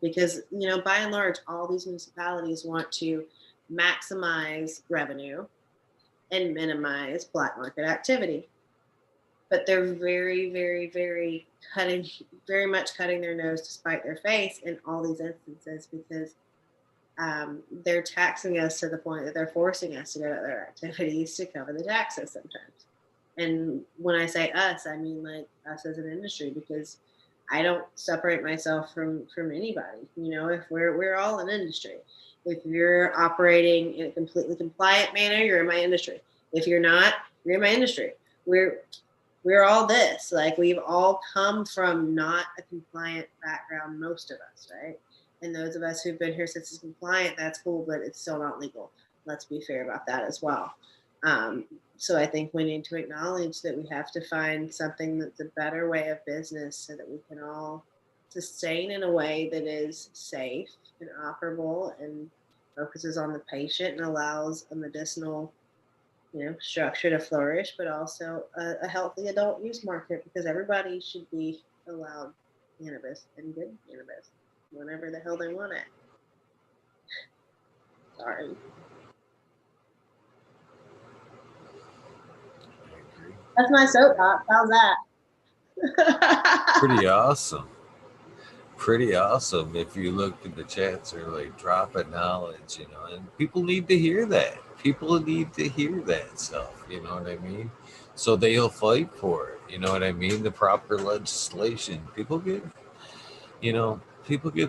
Because, you know, by and large, all these municipalities want to maximize revenue and minimize black market activity. But they're very, very, very much cutting their nose to spite their face in all these instances, because they're taxing us to the point that they're forcing us to go to their activities to cover the taxes sometimes. And when I say us, I mean like us as an industry, because I don't separate myself from anybody. You know, if we're all an industry. If you're operating in a completely compliant manner, you're in my industry. If you're not, you're in my industry. We're all this. Like, we've all come from not a compliant background, most of us, right? And those of us who've been here since it's compliant, that's cool, but it's still not legal. Let's be fair about that as well. So I think we need to acknowledge that we have to find something that's a better way of business so that we can all sustain in a way that is safe and operable and focuses on the patient and allows a medicinal, you know, structure to flourish, but also a healthy adult use market, because everybody should be allowed cannabis and good cannabis whenever the hell they want it. Sorry. That's my soapbox. How's that? Pretty awesome. Pretty awesome. If you look at the chats, they're like dropping knowledge, you know, and people need to hear that. People need to hear that stuff, you know what I mean? So they'll fight for it, you know what I mean? The proper legislation. People get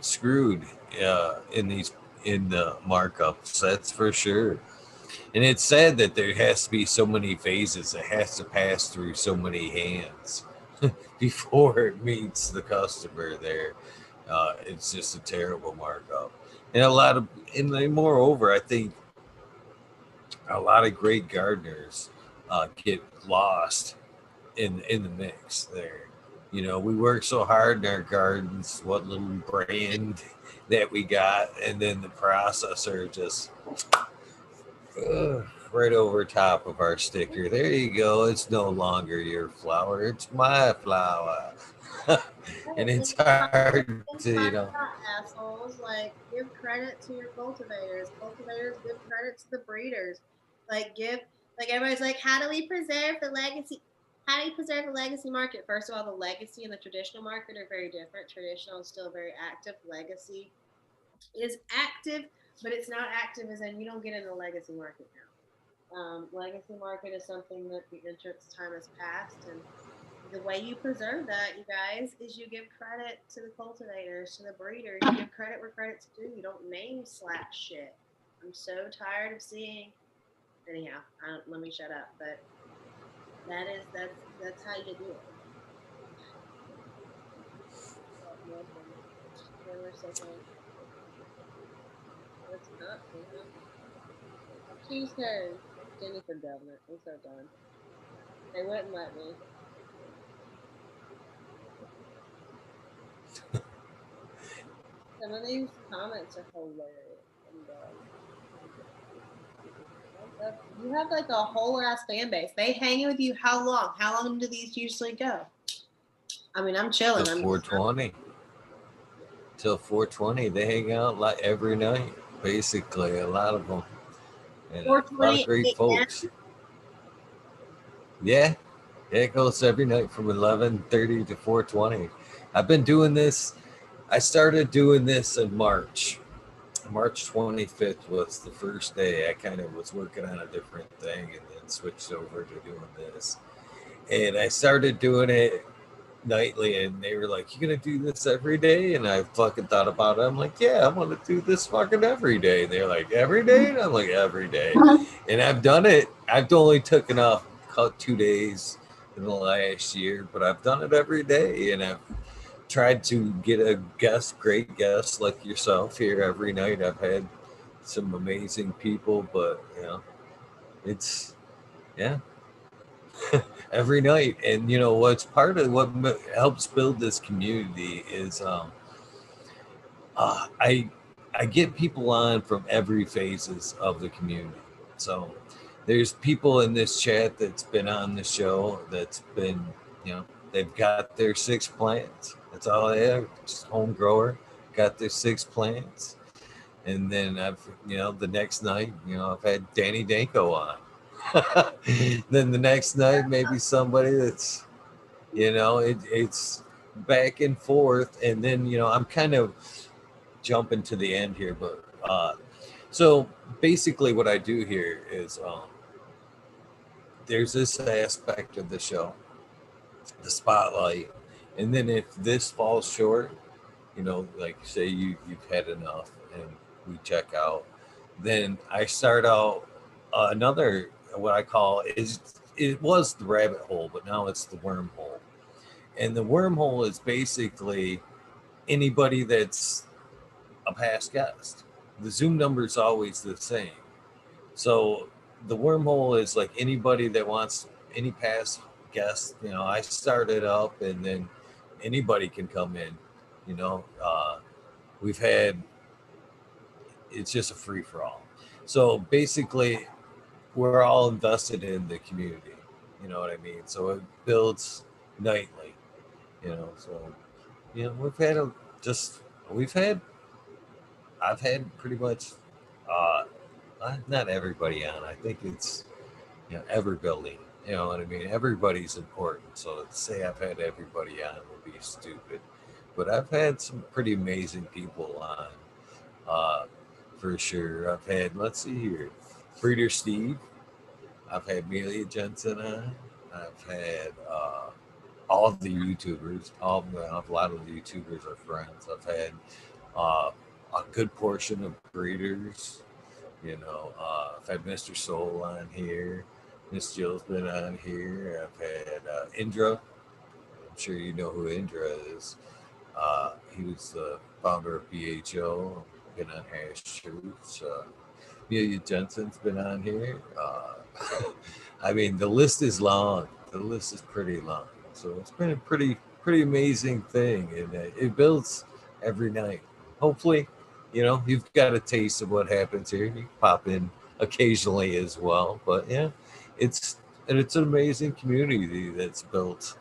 screwed in the markups. That's for sure. And it's sad that there has to be so many phases. It has to pass through so many hands before it meets the customer there it's just a terrible markup. And a lot of, and then moreover, I think a lot of great gardeners get lost in the mix there. You know, we work so hard in our gardens, what little brand that we got, and then the processor just right over top of our sticker. There you go. It's no longer your flower; it's my flower, and it's hard to Assholes, like give credit to your cultivators. Cultivators give credit to the breeders. Like give like everybody's like, how do we preserve the legacy? How do you preserve the legacy market? First of all, the legacy and the traditional market are very different. Traditional is still very active. Legacy is active, but it's not active as in you don't get in the legacy market now. Legacy market is something that the entrance time has passed, and the way you preserve that, you guys, is you give credit to the cultivators, to the breeders. You give credit where credit's due. You don't name slap shit. I'm so tired of seeing. Anyhow, let me shut up. But that's how you do it. What's up, man? Choose her. Jenny for governor. I'm so done. They wouldn't let me. Some of these comments are hilarious. I'm done. You have like a whole ass fan base. They hang with you how long? How long do these usually go? I mean, I'm chilling. till I'm 420. Till 420, they hang out like every night, basically. A lot of them, and a lot of 4:20 great a.m. folks. Yeah, yeah, it goes every night from 11:30 to 420. I've been doing this. I started doing this in March. March 25th was the first day. I kind of was working on a different thing and then switched over to doing this. And I started doing it nightly, and they were like, "You gonna do this every day?" And I fucking thought about it. I'm like, "Yeah, I'm gonna do this fucking every day." And they're like, "Every day?" And I'm like, "Every day." And I've done it. I've only taken off 2 days in the last year, but I've done it every day, and I've tried to get a guest, great guest like yourself here every night. I've had some amazing people, but it's yeah, every night. And what's part of what helps build this community is uh, I I get people on from every phases of the community. So there's people in this chat that's been on the show that's been, they've got their 6 plants. That's all they have, just home grower, got their 6 plants. And then the next night, I've had Danny Danko on. Then the next night, maybe somebody that's, it's back and forth. And then, I'm kind of jumping to the end here, but so basically what I do here is there's this aspect of the show, the spotlight, and then if this falls short, like say you've had enough and we check out, then I start out another what I call is it was the rabbit hole, but now it's the wormhole. And the wormhole is basically anybody that's a past guest. The Zoom number is always the same. So the wormhole is like anybody that wants any past guest. I start it up and then anybody can come in. We've had it's just a free for all. So basically, we're all invested in the community. You know what I mean? So it builds nightly. So we've had just we've had I've had pretty much uh, not everybody on. I think it's every building. You know what I mean? Everybody's important. So to say I've had everybody on would be stupid. But I've had some pretty amazing people on, uh, for sure. I've had, let's see here, Breeder Steve. I've had Amelia Jensen on. I've had all of the YouTubers. A lot of the YouTubers are friends. I've had uh, a good portion of breeders. I've had Mr. Soul on here. Miss Jill's been on here. I've had Indra. I'm sure you know who Indra is. He was the founder of BHO, been on Hash Shoots. Amelia Jensen's been on here. I mean, the list is long. The list is pretty long. So it's been a pretty amazing thing, and it builds every night. Hopefully, you've got a taste of what happens here. You pop in occasionally as well, but yeah, it's it's an amazing community that's built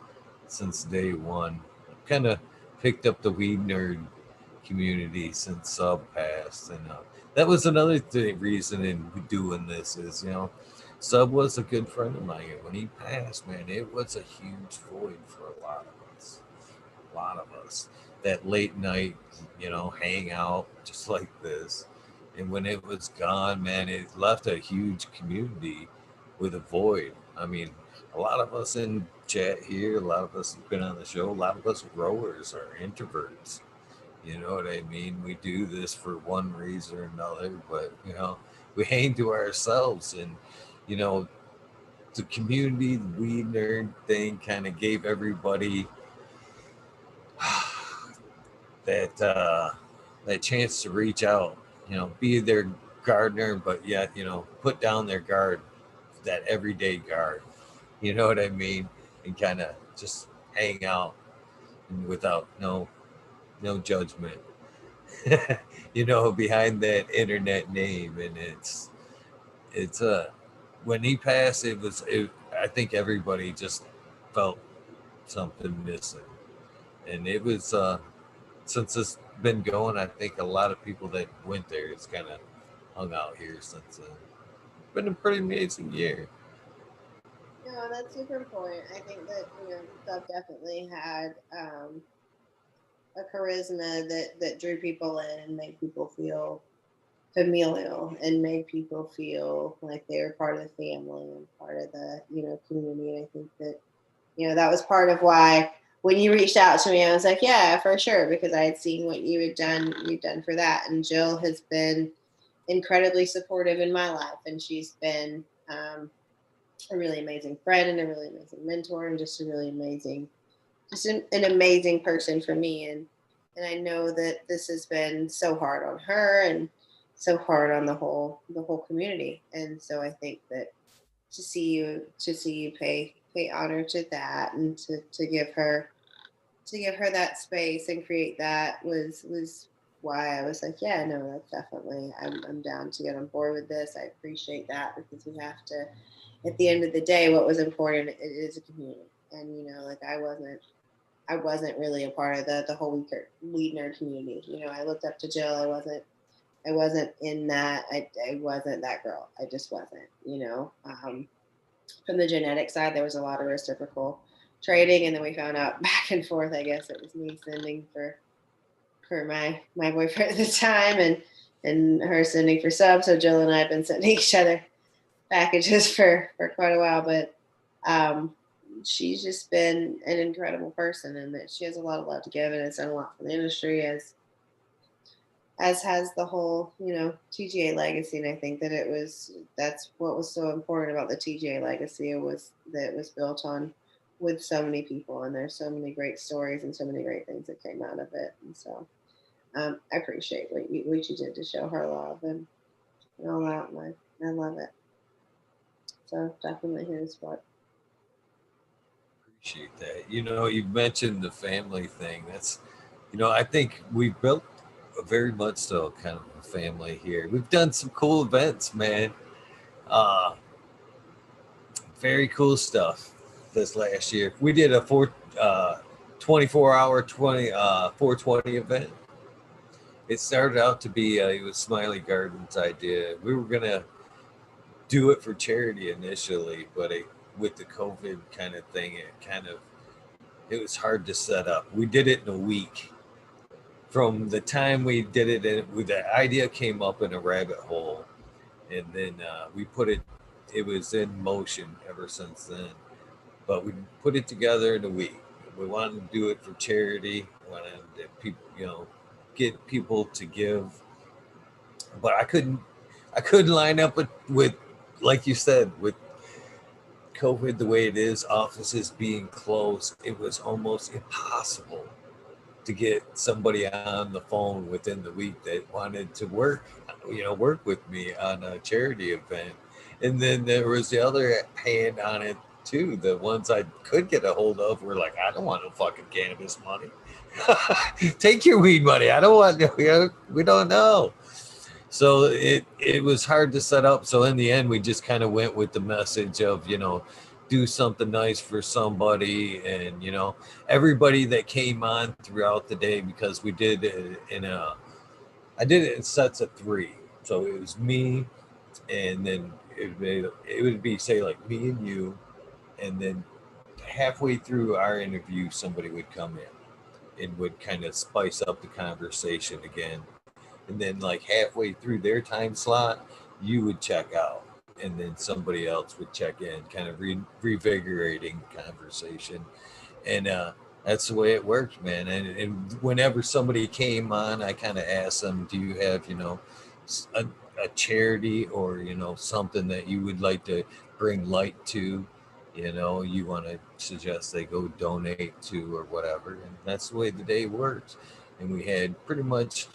since day one. Kind of picked up the weed nerd community since Sub passed, and that was another reason in doing this is Sub was a good friend of mine. When he passed, man, it was a huge void for a lot of us. A lot of us. That late night, hang out just like this. And when it was gone, man, it left a huge community with a void. I mean, a lot of us in chat here, a lot of us have been on the show, a lot of us growers are introverts. You know what I mean? We do this for one reason or another, but we hang to ourselves, and you know, the community, the weed nerd thing, kind of gave everybody that that chance to reach out. Be their gardener, but yet put down their guard, that everyday guard. You know what I mean? And kind of just hang out and without no judgment. Behind that internet name, and it's when he passed, I think everybody just felt something missing, and it was since it's been going, I think a lot of people that went there has kind of hung out here since then. Been a pretty amazing year. No, that's super important. I think that Sub definitely had a charisma that drew people in and made people feel familial and made people feel like they were part of the family and part of the community. And I think that that was part of why when you reached out to me, I was like, yeah, for sure, because I had seen what you've done for that. And Jill has been incredibly supportive in my life, and she's been a really amazing friend and a really amazing mentor, and just a really amazing, just an amazing person for me. And I know that this has been so hard on her and so hard on the whole community. And so I think that to see you pay honor to that, and to give her that space and create that was why I was like, yeah, no, that's definitely, I'm down to get on board with this. I appreciate that, because we have to, at the end of the day, what was important, it is a community. And like I wasn't really a part of the whole weed nerd community. I looked up to Jill. I wasn't in that. I wasn't that girl. I just wasn't. From the genetic side, there was a lot of reciprocal trading, and then we found out back and forth. I guess it was me sending for my boyfriend at the time, and her sending for subs. So Jill and I have been sending each other packages for quite a while, but um, she's just been an incredible person, and that she has a lot of love to give, and has done a lot for the industry, as has the whole TGA legacy. And I think that's what was so important about the TGA legacy. It was that it was built on with so many people, and there's so many great stories and so many great things that came out of it. And so I appreciate what you did to show her love, and all that. And I love it. So definitely here's what. Appreciate that. You mentioned the family thing. I think we built a very much so kind of a family here. We've done some cool events, man. Uh, Very cool stuff this last year. We did a 24-hour 420 event. It started out to be it was Smiley Gardens' idea. We were gonna do it for charity initially, but with the COVID kind of thing, it was hard to set up. We did it in a week. From the time we did it, the idea came up in a rabbit hole, and then we put it. It was in motion ever since then. But we put it together in a week. We wanted to do it for charity. We wanted people, get people to give. But I couldn't line up with like you said, with COVID the way it is, offices being closed. It was almost impossible to get somebody on the phone within the week that wanted to work with me on a charity event. And then there was the other hand on it too. The ones I could get a hold of were like, I don't want no fucking cannabis money. Take your weed money. I don't want. We don't know. So it was hard to set up. So in the end, we just kind of went with the message of do something nice for somebody, and everybody that came on throughout the day, because we did it I did it in sets of three. So it was me, and then it would be say like me and you, and then halfway through our interview, somebody would come in and would kind of spice up the conversation again. And then like halfway through their time slot, you would check out, and then somebody else would check in, kind of revigorating conversation. And that's the way it worked, man. And whenever somebody came on, I kind of asked them, do you have a charity, or something that you would like to bring light to, you want to suggest they go donate to or whatever. And that's the way the day works. And we had pretty much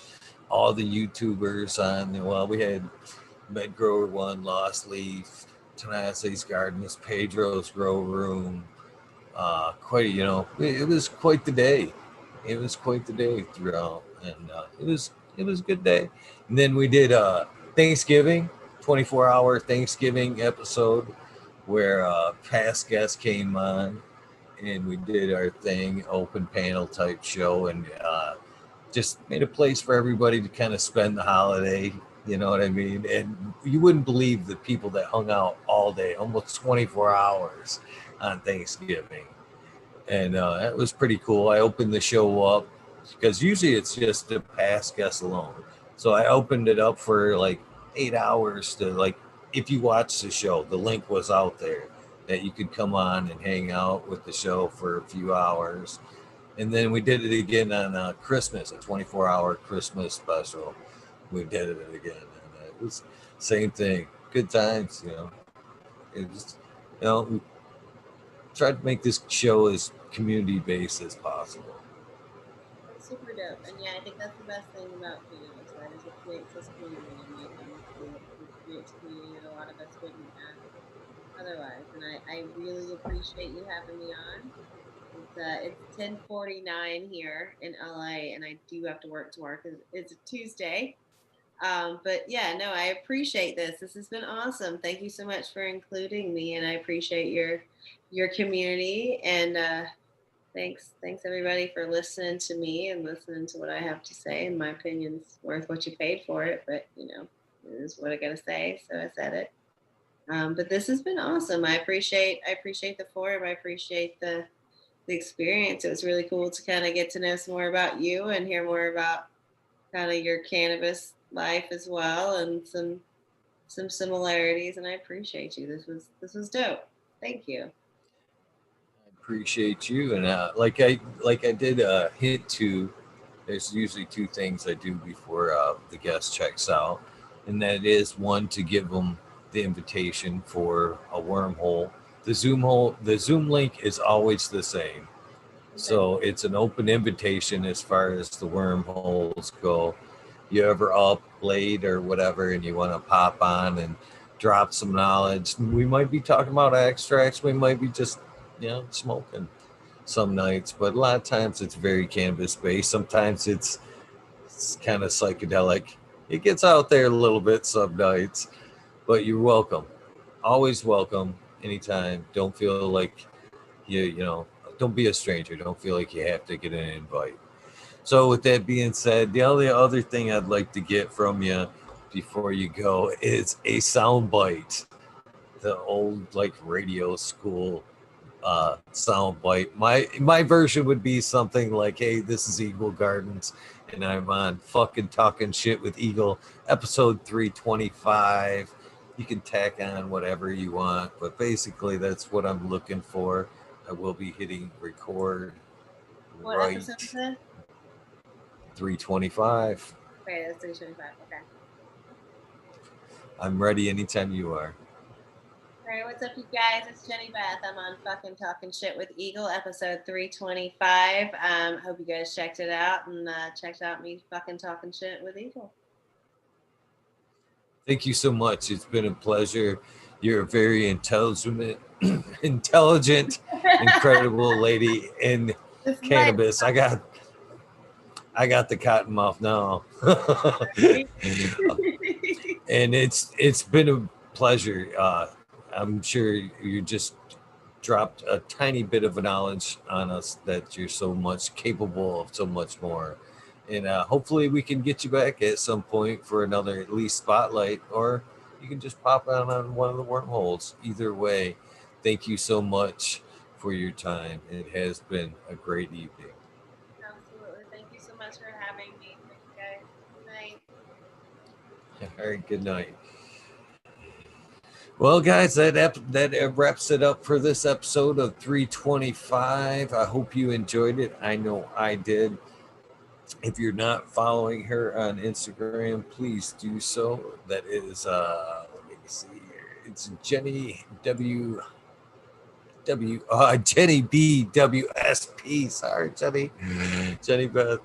all the YouTubers on. Well, we had Med Grower One, Lost Leaf, Tanase's Gardens, Pedro's Grow Room. Quite, it was quite the day. It was quite the day throughout, and it was a good day. And then we did Thanksgiving, 24-hour Thanksgiving episode, where past guests came on, and we did our thing, open panel type show, and just made a place for everybody to kind of spend the holiday. You know what I mean? And you wouldn't believe the people that hung out all day, almost 24 hours on Thanksgiving. And that was pretty cool. I opened the show up because usually it's just the past guests alone. So I opened it up for like 8 hours to, like, if you watch the show, the link was out there that you could come on and hang out with the show for a few hours. And then we did it again on Christmas, a 24-hour Christmas special. We did it again, and it was same thing. Good times, It was, we tried to make this show as community based as possible. That's super dope. And yeah, I think that's the best thing about cannabis, right? Is it creates this community. And like honestly, it creates community that a lot of us wouldn't have otherwise. And I really appreciate you having me on. It's 10:49 here in LA, and I do have to work tomorrow because it's a Tuesday. But yeah, no, I appreciate this. This has been awesome. Thank you so much for including me, and I appreciate your community. And thanks everybody for listening to me and listening to what I have to say. And my opinion's worth what you paid for it, but it is what I gotta say. So I said it. But this has been awesome. I appreciate the forum. I appreciate the experience. It was really cool to kind of get to know some more about you and hear more about kind of your cannabis life as well, and some similarities. And I appreciate you. This was dope. Thank you. I appreciate you, and like I did hint to. There's usually two things I do before the guest checks out, and that is one, to give them the invitation for a wormhole. The Zoom link is always the same. Okay. So it's an open invitation as far as the wormholes go. You ever up late or whatever, and you want to pop on and drop some knowledge? We might be talking about extracts. We might be just, smoking some nights, but a lot of times it's very cannabis based. Sometimes it's kind of psychedelic. It gets out there a little bit some nights, but you're welcome. Always welcome anytime. Don't feel like don't be a stranger. Don't feel like you have to get an invite. So with that being said, the only other thing I'd like to get from you before you go is a sound bite. The old like radio school sound bite. My version would be something like, "Hey, this is Eagle Gardens, and I'm on fucking talking shit with Eagle, episode 325." You can tack on whatever you want, but basically that's what I'm looking for. I will be hitting record What episode is right this? 325. Okay, that's 325. Okay. I'm ready anytime you are. Hey, what's up, you guys? It's Jennybwsp. I'm on fucking Talking Shit with Eagle, episode 325. Hope you guys checked it out and checked out me fucking talking shit with Eagle. Thank you so much. It's been a pleasure. You're a very intelligent, incredible lady in This light. cannabis. I got the cotton mouth now. And it's been a pleasure. I'm sure you just dropped a tiny bit of knowledge on us that you're so much capable of so much more. And hopefully we can get you back at some point for another at least spotlight, or you can just pop on one of the wormholes. Either way, thank you so much for your time. It has been a great evening. Absolutely. Thank you so much for having me. Thank you guys. Good night. All right, good night. Well, guys, that wraps it up for this episode of 325. I hope you enjoyed it. I know I did. If you're not following her on Instagram, please do so. That is, let me see here. It's Jenny Jenny Bwsp. Sorry, Jenny, Jenny Beth.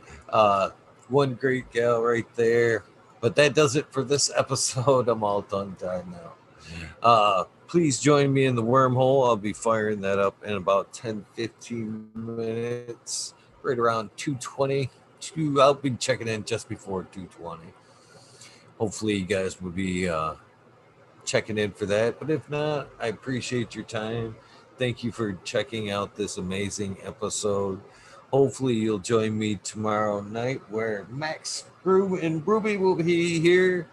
One great gal right there. But that does it for this episode. I'm all tongue-tied now. Please join me in the wormhole. I'll be firing that up in about 10-15 minutes, right around 2:20. I'll be checking in just before 2:20. Hopefully, you guys will be checking in for that. But if not, I appreciate your time. Thank you for checking out this amazing episode. Hopefully, you'll join me tomorrow night where Max, Brew, and Ruby will be here.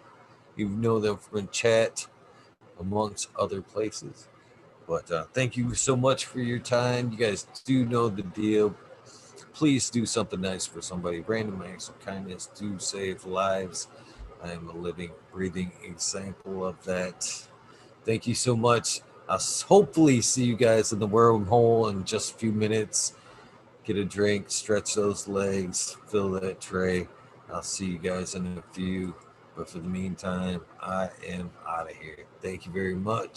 You know them from chat, amongst other places. But thank you so much for your time. You guys do know the deal. Please do something nice for somebody. Random acts of kindness do save lives. I am a living, breathing example of that. Thank you so much. I'll hopefully see you guys in the wormhole in just a few minutes. Get a drink, stretch those legs, fill that tray. I'll see you guys in a few. But for the meantime, I am out of here. Thank you very much.